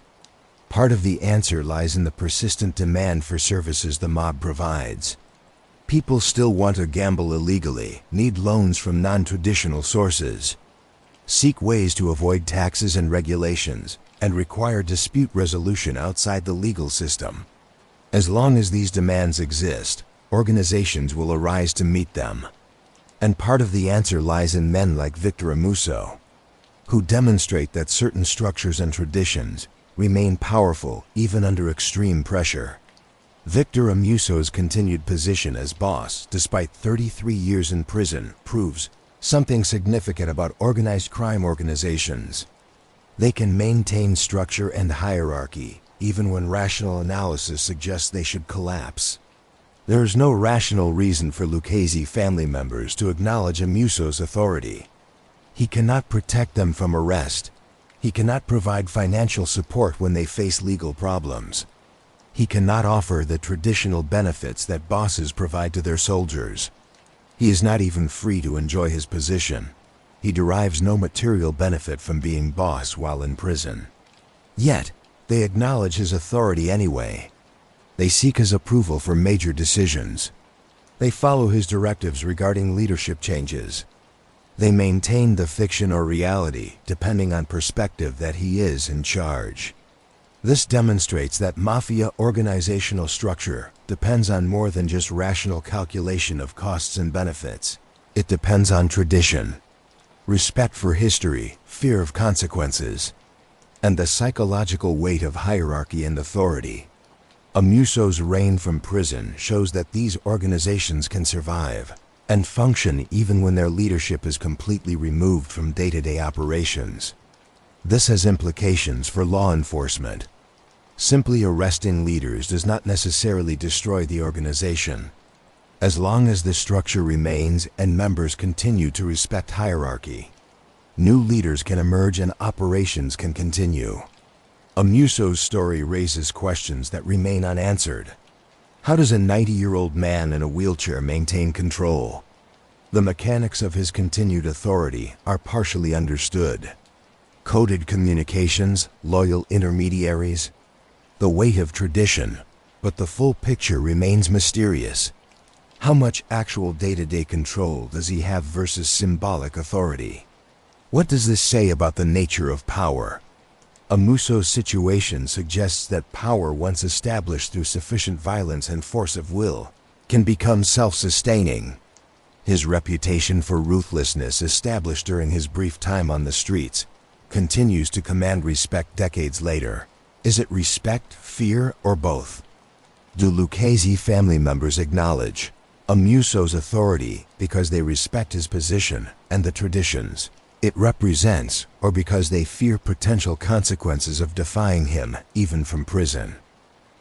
Part of the answer lies in the persistent demand for services the mob provides. People still want to gamble illegally, need loans from non-traditional sources, seek ways to avoid taxes and regulations, and require dispute resolution outside the legal system. As long as these demands exist, organizations will arise to meet them. And part of the answer lies in men like Victor Amuso, who demonstrate that certain structures and traditions remain powerful even under extreme pressure. Victor Amuso's continued position as boss, despite 33 years in prison, proves something significant about organized crime organizations. They can maintain structure and hierarchy, even when rational analysis suggests they should collapse. There is no rational reason for Lucchese family members to acknowledge Amuso's authority. He cannot protect them from arrest. He cannot provide financial support when they face legal problems. He cannot offer the traditional benefits that bosses provide to their soldiers. He is not even free to enjoy his position. He derives no material benefit from being boss while in prison. Yet, they acknowledge his authority anyway. They seek his approval for major decisions. They follow his directives regarding leadership changes. They maintain the fiction or reality, depending on perspective, that he is in charge. This demonstrates that mafia organizational structure depends on more than just rational calculation of costs and benefits. It depends on tradition, respect for history, fear of consequences, and the psychological weight of hierarchy and authority. Amuso's reign from prison shows that these organizations can survive and function even when their leadership is completely removed from day-to-day operations. This has implications for law enforcement. Simply arresting leaders does not necessarily destroy the organization. As long as the structure remains and members continue to respect hierarchy, new leaders can emerge and operations can continue. Amuso's story raises questions that remain unanswered. How does a 90-year-old man in a wheelchair maintain control? The mechanics of his continued authority are partially understood. Coded communications, loyal intermediaries, the weight of tradition, but the full picture remains mysterious. How much actual day-to-day control does he have versus symbolic authority? What does this say about the nature of power? Amuso's situation suggests that power, once established through sufficient violence and force of will, can become self-sustaining. His reputation for ruthlessness, established during his brief time on the streets, continues to command respect decades later. Is it respect, fear, or both? Do Lucchese family members acknowledge Amuso's authority because they respect his position and the traditions it represents, or because they fear potential consequences of defying him, even from prison?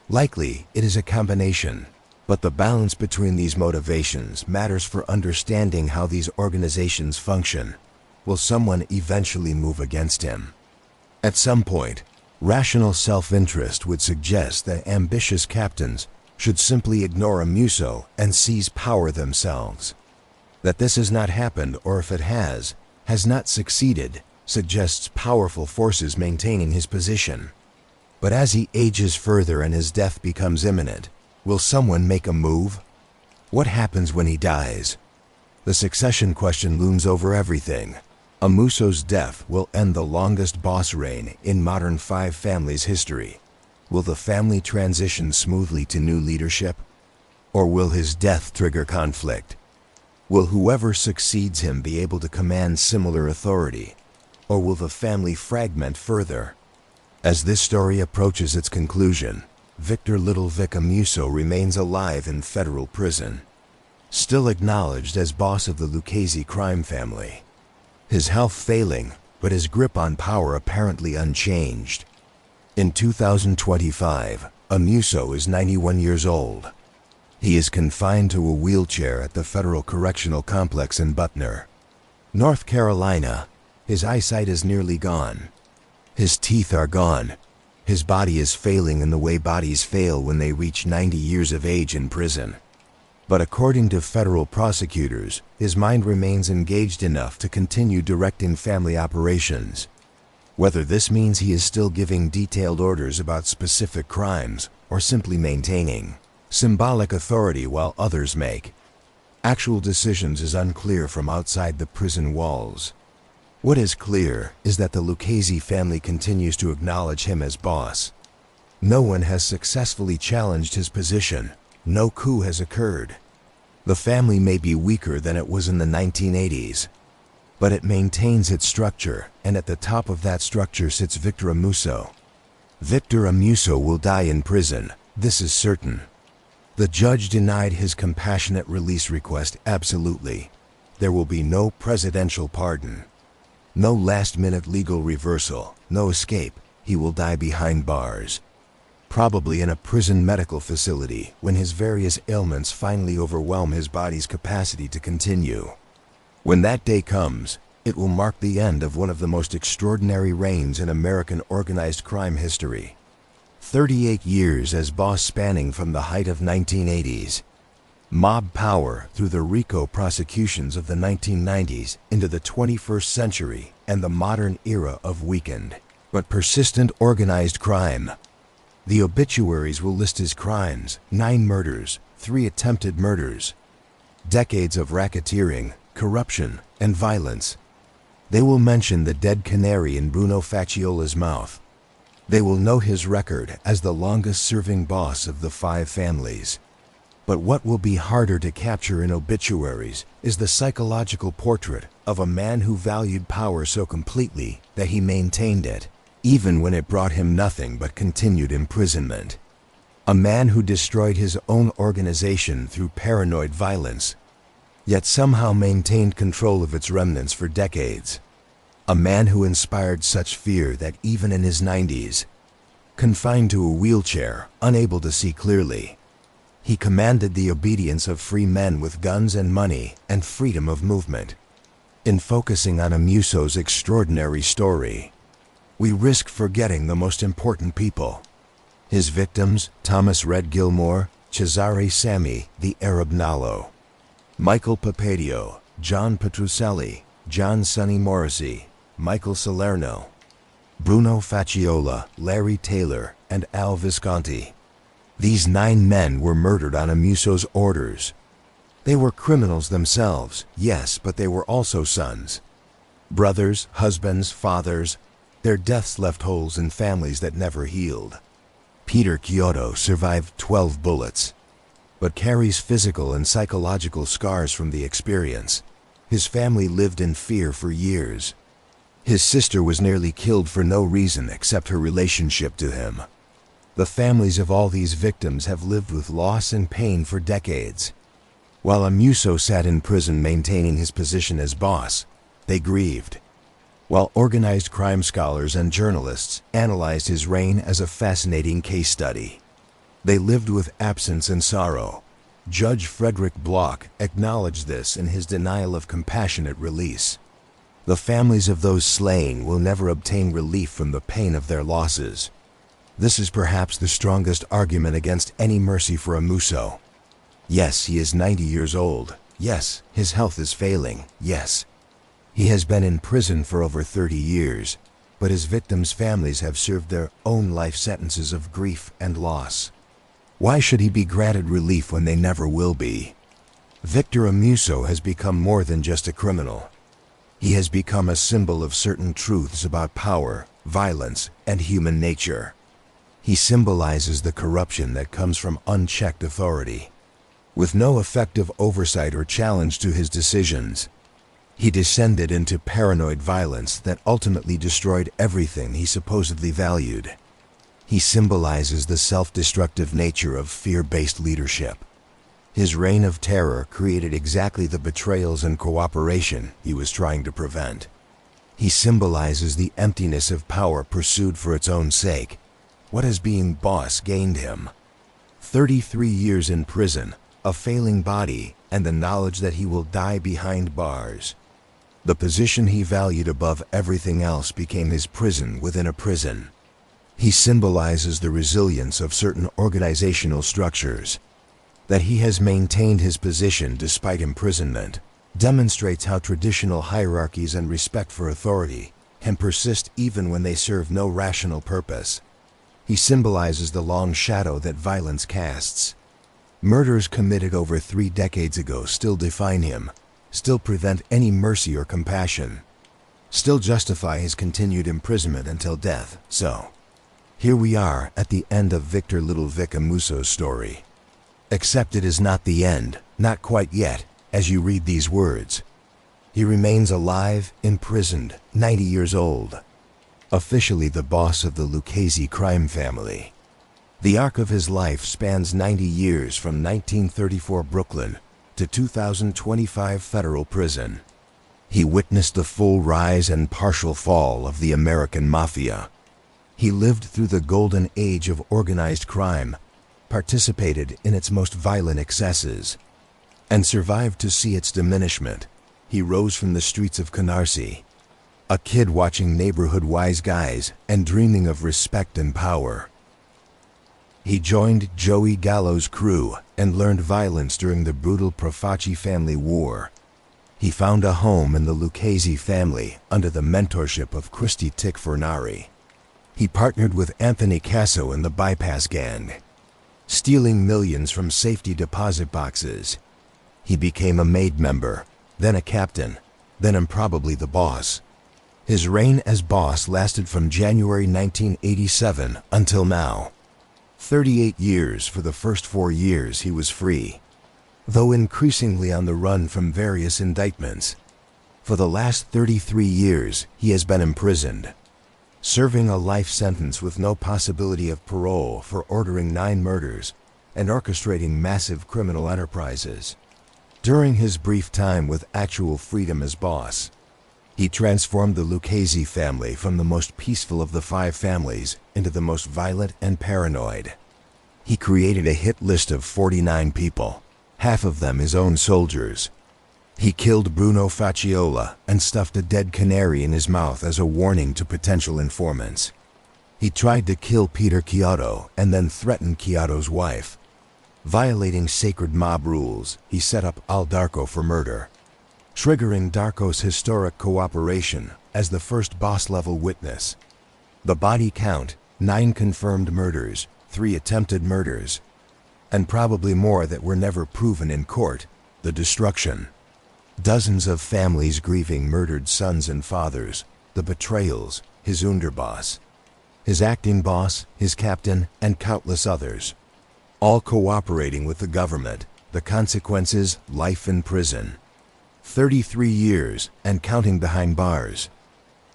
Likely, it is a combination, but the balance between these motivations matters for understanding how these organizations function. Will someone eventually move against him? At some point, rational self-interest would suggest that ambitious captains should simply ignore Amuso and seize power themselves. That this has not happened, or if it has not succeeded, suggests powerful forces maintaining his position. But as he ages further and his death becomes imminent, will someone make a move? What happens when he dies? The succession question looms over everything. Amuso's death will end the longest boss reign in modern five families' history. Will the family transition smoothly to new leadership? Or will his death trigger conflict? Will whoever succeeds him be able to command similar authority? Or will the family fragment further? As this story approaches its conclusion, Victor Little Vic Amuso remains alive in federal prison, still acknowledged as boss of the Lucchese crime family. His health failing, but his grip on power apparently unchanged. In 2025, Amuso is 91 years old. He is confined to a wheelchair at the Federal Correctional Complex in Butner, North Carolina. His eyesight is nearly gone. His teeth are gone. His body is failing in the way bodies fail when they reach 90 years of age in prison. But according to federal prosecutors, his mind remains engaged enough to continue directing family operations. Whether this means he is still giving detailed orders about specific crimes or simply maintaining symbolic authority while others make actual decisions is unclear from outside the prison walls. What is clear is that the Lucchese family continues to acknowledge him as boss. No one has successfully challenged his position. No coup has occurred. The family may be weaker than it was in the 1980s, but it maintains its structure, and at the top of that structure sits Victor Amuso. Victor Amuso will die in prison, this is certain. The judge denied his compassionate release request absolutely. There will be no presidential pardon, no last-minute legal reversal, no escape. He will die behind bars, probably in a prison medical facility, when his various ailments finally overwhelm his body's capacity to continue. When that day comes, it will mark the end of one of the most extraordinary reigns in American organized crime history. 38 years as boss, spanning from the height of 1980s mob power through the RICO prosecutions of the 1990s into the 21st century and the modern era of weakened but persistent organized crime. The obituaries will list his crimes: 9 murders, 3 attempted murders, decades of racketeering, corruption, and violence. They will mention the dead canary in Bruno Facciola's mouth, They will know his record as the longest-serving boss of the 5 families. But what will be harder to capture in obituaries is the psychological portrait of a man who valued power so completely that he maintained it, even when it brought him nothing but continued imprisonment. A man who destroyed his own organization through paranoid violence, yet somehow maintained control of its remnants for decades. A man who inspired such fear that even in his 90s, confined to a wheelchair, unable to see clearly, he commanded the obedience of free men with guns and money and freedom of movement. In focusing on Amuso's extraordinary story, we risk forgetting the most important people. His victims, Thomas Red Gilmore, Cesare Sammy, the Arab Nallo, Michael Papadio, John Petrucelli, John Sonny Morrissey, Michael Salerno, Bruno Facciola, Larry Taylor, and Al Visconti. These 9 men were murdered on Amuso's orders. They were criminals themselves, yes, but they were also sons, brothers, husbands, fathers. Their deaths left holes in families that never healed. Peter Chiodo survived 12 bullets, but carries physical and psychological scars from the experience. His family lived in fear for years. His sister was nearly killed for no reason except her relationship to him. The families of all these victims have lived with loss and pain for decades. While Amuso sat in prison maintaining his position as boss, they grieved. While organized crime scholars and journalists analyzed his reign as a fascinating case study, they lived with absence and sorrow. Judge Frederick Bloch acknowledged this in his denial of compassionate release. The families of those slain will never obtain relief from the pain of their losses. This is perhaps the strongest argument against any mercy for Amuso. Yes, he is 90 years old. Yes, his health is failing. Yes, he has been in prison for over 30 years, but his victims' families have served their own life sentences of grief and loss. Why should he be granted relief when they never will be? Victor Amuso has become more than just a criminal. He has become a symbol of certain truths about power, violence, and human nature. He symbolizes the corruption that comes from unchecked authority. With no effective oversight or challenge to his decisions, he descended into paranoid violence that ultimately destroyed everything he supposedly valued. He symbolizes the self-destructive nature of fear-based leadership. His reign of terror created exactly the betrayals and cooperation he was trying to prevent. He symbolizes the emptiness of power pursued for its own sake. What has being boss gained him? 33 years in prison, a failing body, and the knowledge that he will die behind bars. The position he valued above everything else became his prison within a prison. He symbolizes the resilience of certain organizational structures. That he has maintained his position despite imprisonment demonstrates how traditional hierarchies and respect for authority can persist even when they serve no rational purpose. He symbolizes the long shadow that violence casts. Murders committed over 3 decades ago still define him, still prevent any mercy or compassion, still justify his continued imprisonment until death. So, here we are at the end of Victor Little Vic Amuso's story. Except it is not the end, not quite yet, as you read these words. He remains alive, imprisoned, 90 years old. Officially the boss of the Lucchese Crime Family. The arc of his life spans 90 years from 1934 Brooklyn to 2025 federal prison. He witnessed the full rise and partial fall of the American Mafia. He lived through the golden age of organized crime, participated in its most violent excesses, and survived to see its diminishment. He rose from the streets of Canarsie, a kid watching neighborhood wise guys and dreaming of respect and power. He joined Joey Gallo's crew and learned violence during the brutal Profaci family war. He found a home in the Lucchese family under the mentorship of Christy Tick Fornari. He partnered with Anthony Casso in the Bypass Gang, stealing millions from safety deposit boxes. He became a MAID member, then a captain, then and probably the boss. His reign as boss lasted from January 1987 until now. 38 years. For the first 4 years he was free, though increasingly on the run from various indictments. For the last 33 years he has been imprisoned, serving a life sentence with no possibility of parole for ordering 9 murders and orchestrating massive criminal enterprises. During his brief time with actual freedom as boss, he transformed the Lucchese family from the most peaceful of the 5 families into the most violent and paranoid. He created a hit list of 49 people, half of them his own soldiers. He killed Bruno Facciola and stuffed a dead canary in his mouth as a warning to potential informants. He tried to kill Peter Chiotto and then threatened Chiotto's wife. Violating sacred mob rules, he set up Al Darko for murder, triggering Darko's historic cooperation as the first boss-level witness. The body count: 9 confirmed murders, 3 attempted murders, and probably more that were never proven in court. The destruction. Dozens of families grieving murdered sons and fathers. The betrayals. His underboss, his acting boss, his captain, and countless others, all cooperating with the government. The consequences: life in prison. 33 years and counting behind bars.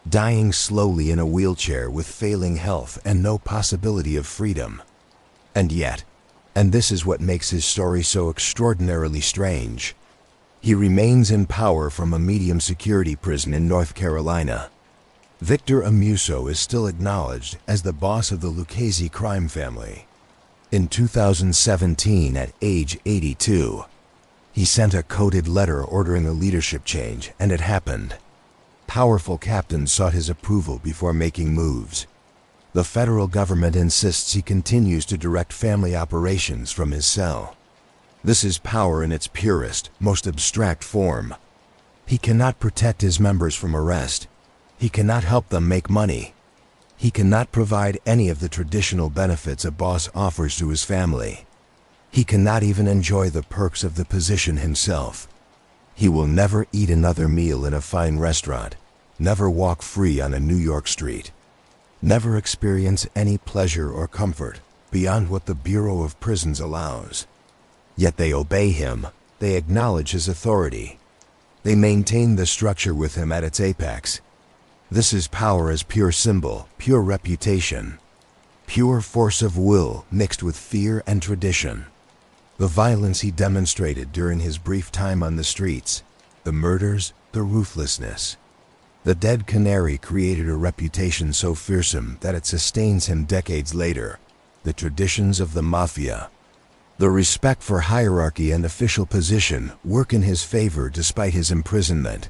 Dying slowly in a wheelchair with failing health and no possibility of freedom. And yet, and this is what makes his story so extraordinarily strange, he remains in power from a medium security prison in North Carolina. Victor Amuso is still acknowledged as the boss of the Lucchese Crime Family. In 2017, at age 82, he sent a coded letter ordering a leadership change, and it happened. Powerful captains sought his approval before making moves. The federal government insists he continues to direct family operations from his cell. This is power in its purest, most abstract form. He cannot protect his members from arrest. He cannot help them make money. He cannot provide any of the traditional benefits a boss offers to his family. He cannot even enjoy the perks of the position himself. He will never eat another meal in a fine restaurant, never walk free on a New York street, never experience any pleasure or comfort beyond what the Bureau of Prisons allows. Yet they obey him. They acknowledge his authority. They maintain the structure with him at its apex. This is power as pure symbol, pure reputation, pure force of will mixed with fear and tradition. The violence he demonstrated during his brief time on the streets, the murders, the ruthlessness. The dead canary created a reputation so fearsome that it sustains him decades later. The traditions of the Mafia, the respect for hierarchy and official position, work in his favor despite his imprisonment.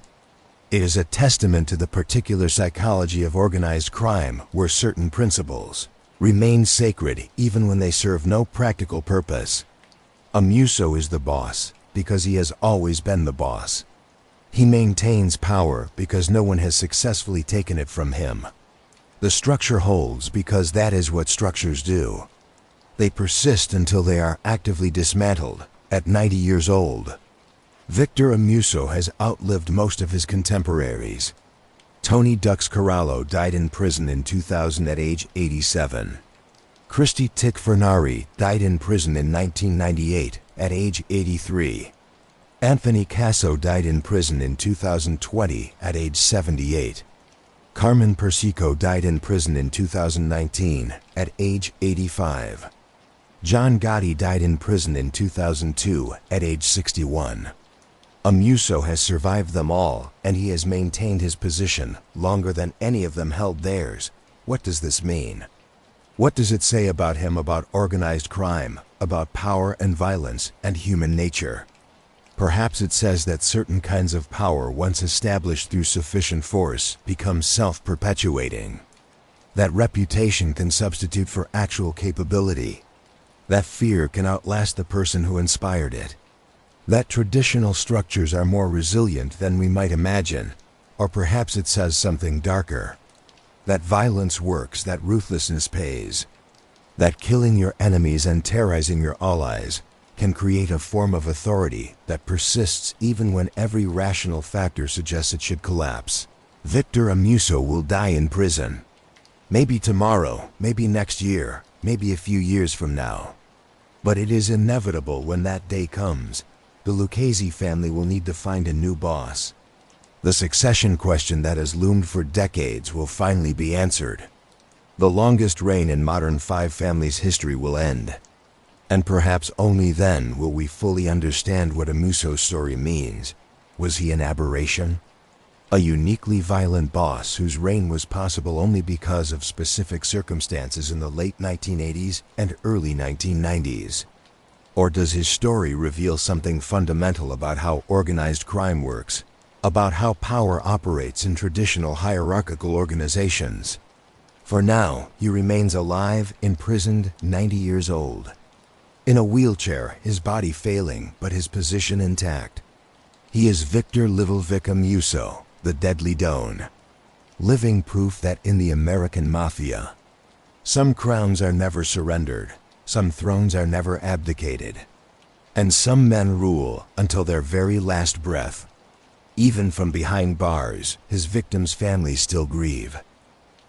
It is a testament to the particular psychology of organized crime, where certain principles remain sacred even when they serve no practical purpose. Amuso is the boss because he has always been the boss. He maintains power because no one has successfully taken it from him. The structure holds because that is what structures do. They persist until they are actively dismantled at 90 years old. Victor Amuso has outlived most of his contemporaries. Tony Dux Corallo died in prison in 2000 at age 87. Christy Tic Fernari died in prison in 1998 at age 83. Anthony Casso died in prison in 2020 at age 78. Carmen Persico died in prison in 2019 at age 85. John Gotti died in prison in 2002 at age 61. Amuso has survived them all, and he has maintained his position longer than any of them held theirs. What does this mean? What does it say about him, about organized crime, about power and violence and human nature? Perhaps it says that certain kinds of power, once established through sufficient force, become self-perpetuating. That reputation can substitute for actual capability. That fear can outlast the person who inspired it. That traditional structures are more resilient than we might imagine. Or perhaps it says something darker. That violence works, that ruthlessness pays. That killing your enemies and terrorizing your allies can create a form of authority that persists even when every rational factor suggests it should collapse. Victor Amuso will die in prison. Maybe tomorrow, maybe next year, maybe a few years from now. But it is inevitable when that day comes. The Lucchese family will need to find a new boss. The succession question that has loomed for decades will finally be answered. The longest reign in modern five families' history will end. And perhaps only then will we fully understand what Amuso's story means. Was he an aberration? A uniquely violent boss whose reign was possible only because of specific circumstances in the late 1980s and early 1990s? Or does his story reveal something fundamental about how organized crime works, about how power operates in traditional hierarchical organizations? For now, he remains alive, imprisoned, 90 years old. In a wheelchair, his body failing, but his position intact. He is Victor Littlevic Amuso, the Deadly Don. Living proof that in the American Mafia, some crowns are never surrendered, some thrones are never abdicated, and some men rule until their very last breath. Even from behind bars, his victims' families still grieve.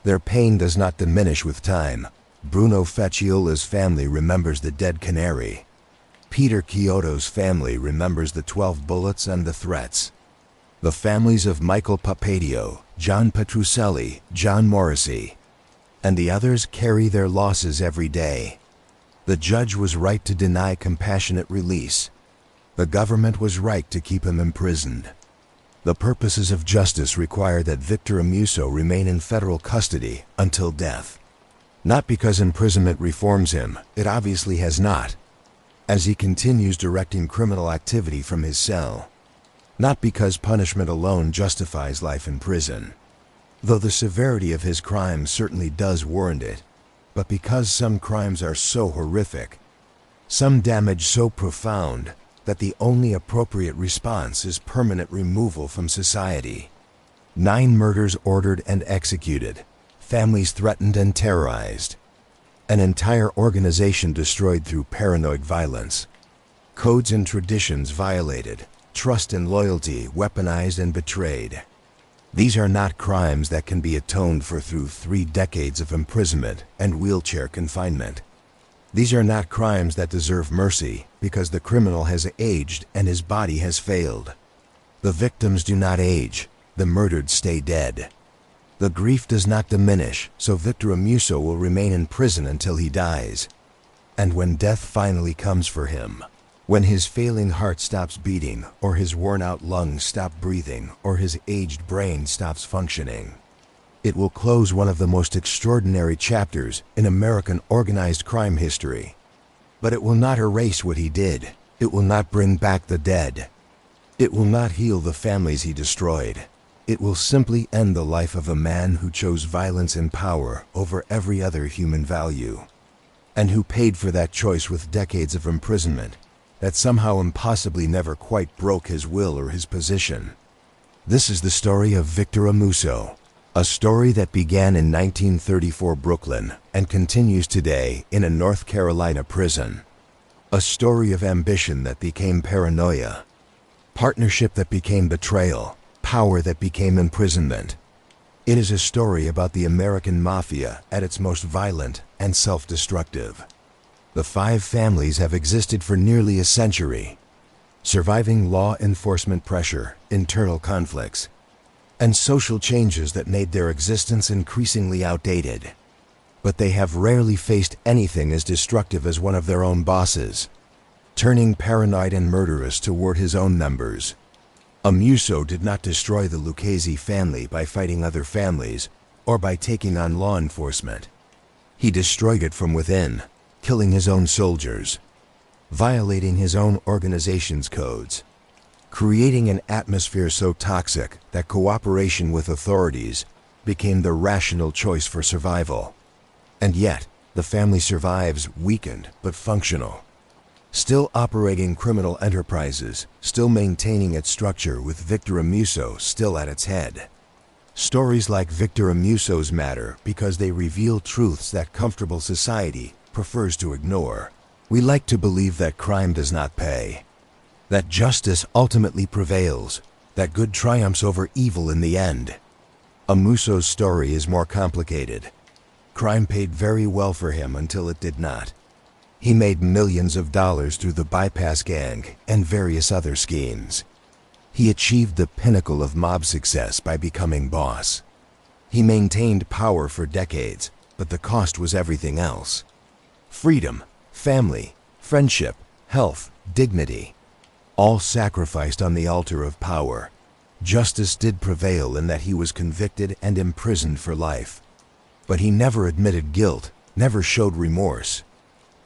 Their pain does not diminish with time. Bruno Fecciola's family remembers the dead canary. Peter Chiodo's family remembers the 12 bullets and the threats. The families of Michael Papadio, John Petrucelli, John Morrissey, and the others carry their losses every day. The judge was right to deny compassionate release. The government was right to keep him imprisoned. The purposes of justice require that Victor Amuso remain in federal custody until death. Not because imprisonment reforms him, it obviously has not, as he continues directing criminal activity from his cell. Not because punishment alone justifies life in prison, though the severity of his crimes certainly does warrant it, but because some crimes are so horrific, some damage so profound, that the only appropriate response is permanent removal from society. 9 murders ordered and executed, families threatened and terrorized, an entire organization destroyed through paranoid violence, codes and traditions violated, trust and loyalty weaponized and betrayed. These are not crimes that can be atoned for through 3 decades of imprisonment and wheelchair confinement. These are not crimes that deserve mercy because the criminal has aged and his body has failed. The victims do not age, the murdered stay dead. The grief does not diminish, so Victor Amuso will remain in prison until he dies. And when death finally comes for him, when his failing heart stops beating, or his worn-out lungs stop breathing, or his aged brain stops functioning, it will close one of the most extraordinary chapters in American organized crime history. But it will not erase what he did. It will not bring back the dead. It will not heal the families he destroyed. It will simply end the life of a man who chose violence and power over every other human value, and who paid for that choice with decades of imprisonment that somehow impossibly never quite broke his will or his position. This is the story of Victor Amuso, a story that began in 1934 Brooklyn and continues today in a North Carolina prison. A story of ambition that became paranoia, partnership that became betrayal, power that became imprisonment. It is a story about the American Mafia at its most violent and self-destructive. The 5 families have existed for nearly a century, surviving law enforcement pressure, internal conflicts, and social changes that made their existence increasingly outdated. But they have rarely faced anything as destructive as one of their own bosses, turning paranoid and murderous toward his own members. Amuso did not destroy the Lucchese family by fighting other families or by taking on law enforcement. He destroyed it from within, killing his own soldiers, violating his own organization's codes, creating an atmosphere so toxic that cooperation with authorities became the rational choice for survival. And yet, the family survives weakened but functional, still operating criminal enterprises, still maintaining its structure with Victor Amuso still at its head. Stories like Victor Amuso's matter because they reveal truths that comfortable society prefers to ignore. We like to believe that crime does not pay, that justice ultimately prevails, that good triumphs over evil in the end. Amuso's story is more complicated. Crime paid very well for him until it did not. He made millions of dollars through the bypass gang and various other schemes. He achieved the pinnacle of mob success by becoming boss. He maintained power for decades, but the cost was everything else. Freedom, family, friendship, health, dignity, all sacrificed on the altar of power. Justice did prevail in that he was convicted and imprisoned for life. But he never admitted guilt, never showed remorse,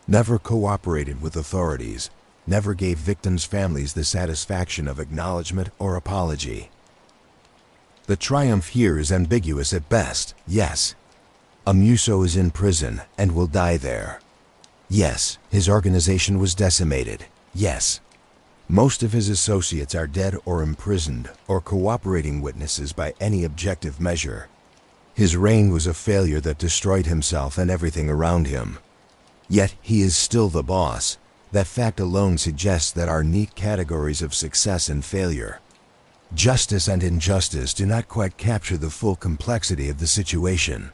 never cooperated with authorities, never gave victims' families the satisfaction of acknowledgement or apology. The triumph here is ambiguous at best, yes. Amuso is in prison and will die there. Yes, his organization was decimated, yes. Most of his associates are dead or imprisoned or cooperating witnesses by any objective measure. His reign was a failure that destroyed himself and everything around him. Yet he is still the boss. That fact alone suggests that our neat categories of success and failure, justice and injustice, do not quite capture the full complexity of the situation.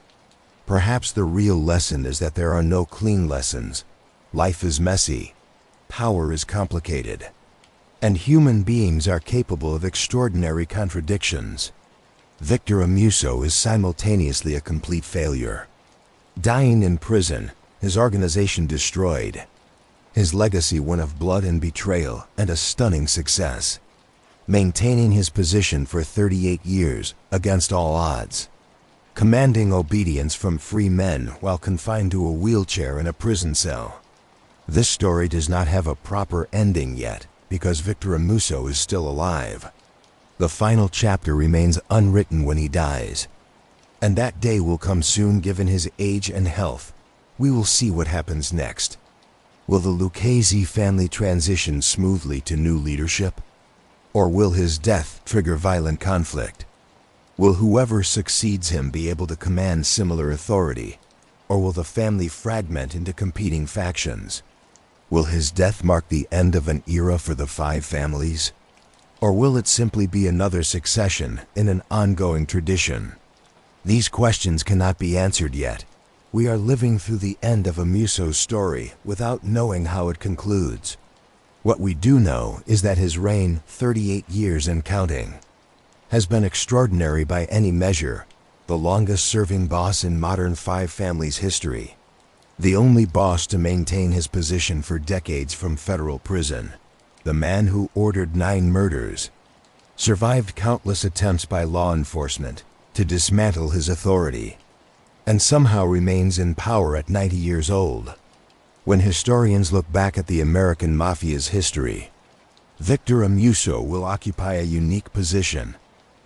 Perhaps the real lesson is that there are no clean lessons. Life is messy, power is complicated, and human beings are capable of extraordinary contradictions. Victor Amuso is simultaneously a complete failure. Dying in prison, his organization destroyed. His legacy one of blood and betrayal and a stunning success. Maintaining his position for 38 years against all odds. Commanding obedience from free men while confined to a wheelchair in a prison cell. This story does not have a proper ending yet because Victor Amuso is still alive. The final chapter remains unwritten when he dies. And that day will come soon given his age and health. We will see what happens next. Will the Lucchese family transition smoothly to new leadership? Or will his death trigger violent conflict? Will whoever succeeds him be able to command similar authority? Or will the family fragment into competing factions? Will his death mark the end of an era for the five families? Or will it simply be another succession in an ongoing tradition? These questions cannot be answered yet. We are living through the end of Amuso's story without knowing how it concludes. What we do know is that his reign, 38 years and counting, has been extraordinary by any measure, the longest-serving boss in modern five families history, the only boss to maintain his position for decades from federal prison, the man who ordered 9 murders, survived countless attempts by law enforcement to dismantle his authority, and somehow remains in power at 90 years old. When historians look back at the American Mafia's history, Victor Amuso will occupy a unique position,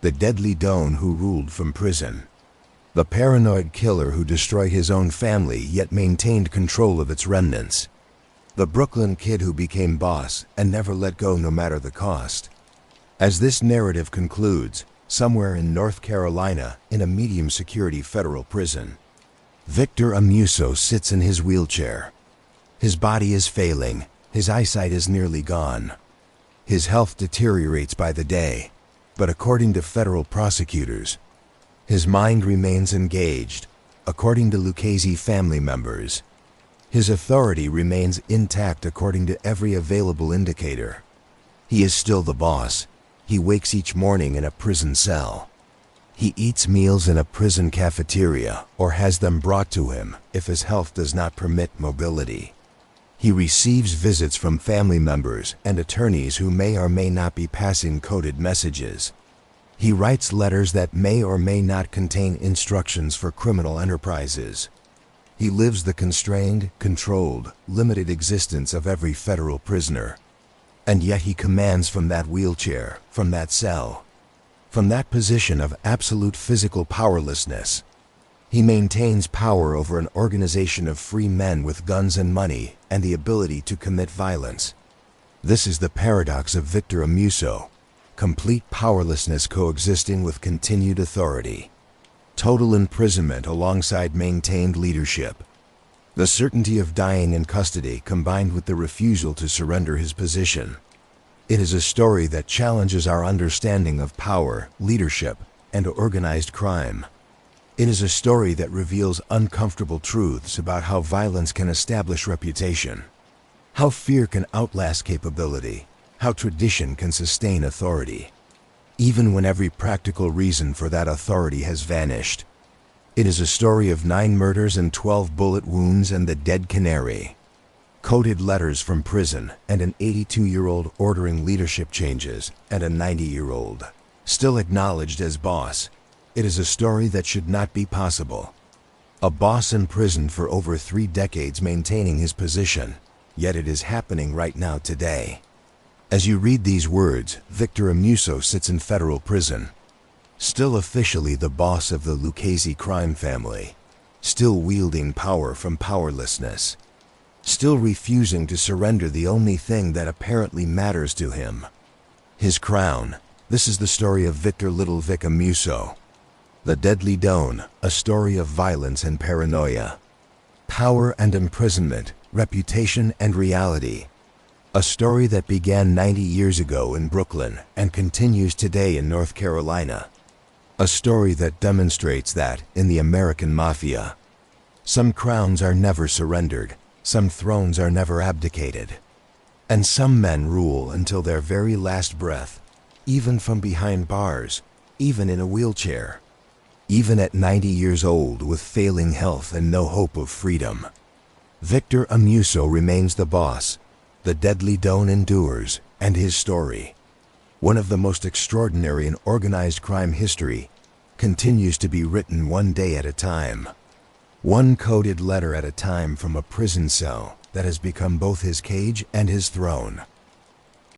the deadly Don who ruled from prison, the paranoid killer who destroyed his own family yet maintained control of its remnants, the Brooklyn kid who became boss and never let go no matter the cost. As this narrative concludes, somewhere in North Carolina in a medium-security federal prison, Victor Amuso sits in his wheelchair. His body is failing, his eyesight is nearly gone. His health deteriorates by the day, but according to federal prosecutors, his mind remains engaged. According to Lucchese family members, his authority remains intact according to every available indicator. He is still the boss. He wakes each morning in a prison cell. He eats meals in a prison cafeteria or has them brought to him if his health does not permit mobility. He receives visits from family members and attorneys who may or may not be passing coded messages. He writes letters that may or may not contain instructions for criminal enterprises. He lives the constrained, controlled, limited existence of every federal prisoner. And yet he commands from that wheelchair, from that cell, from that position of absolute physical powerlessness. He maintains power over an organization of free men with guns and money and the ability to commit violence. This is the paradox of Victor Amuso, complete powerlessness coexisting with continued authority, total imprisonment alongside maintained leadership. The certainty of dying in custody combined with the refusal to surrender his position. It is a story that challenges our understanding of power, leadership, and organized crime. It is a story that reveals uncomfortable truths about how violence can establish reputation, how fear can outlast capability, how tradition can sustain authority, even when every practical reason for that authority has vanished. It is a story of 9 murders and 12 bullet wounds and the dead canary, coded letters from prison, and an 82-year-old ordering leadership changes, and a 90-year-old still acknowledged as boss. It is a story that should not be possible. A boss in prison for over 3 decades maintaining his position, yet it is happening right now today. As you read these words, Victor Amuso sits in federal prison, still officially the boss of the Lucchese Crime Family, still wielding power from powerlessness, still refusing to surrender the only thing that apparently matters to him: his crown. This is the story of Victor Little Vic Amuso. The Deadly Don, a story of violence and paranoia, power and imprisonment, reputation and reality. A story that began 90 years ago in Brooklyn and continues today in North Carolina. A story that demonstrates that, in the American Mafia, some crowns are never surrendered, some thrones are never abdicated, and some men rule until their very last breath, even from behind bars, even in a wheelchair, even at 90 years old with failing health and no hope of freedom. Victor Amuso remains the boss. The Deadly Don endures, and his story, one of the most extraordinary in organized crime history, continues to be written one day at a time. One coded letter at a time from a prison cell that has become both his cage and his throne.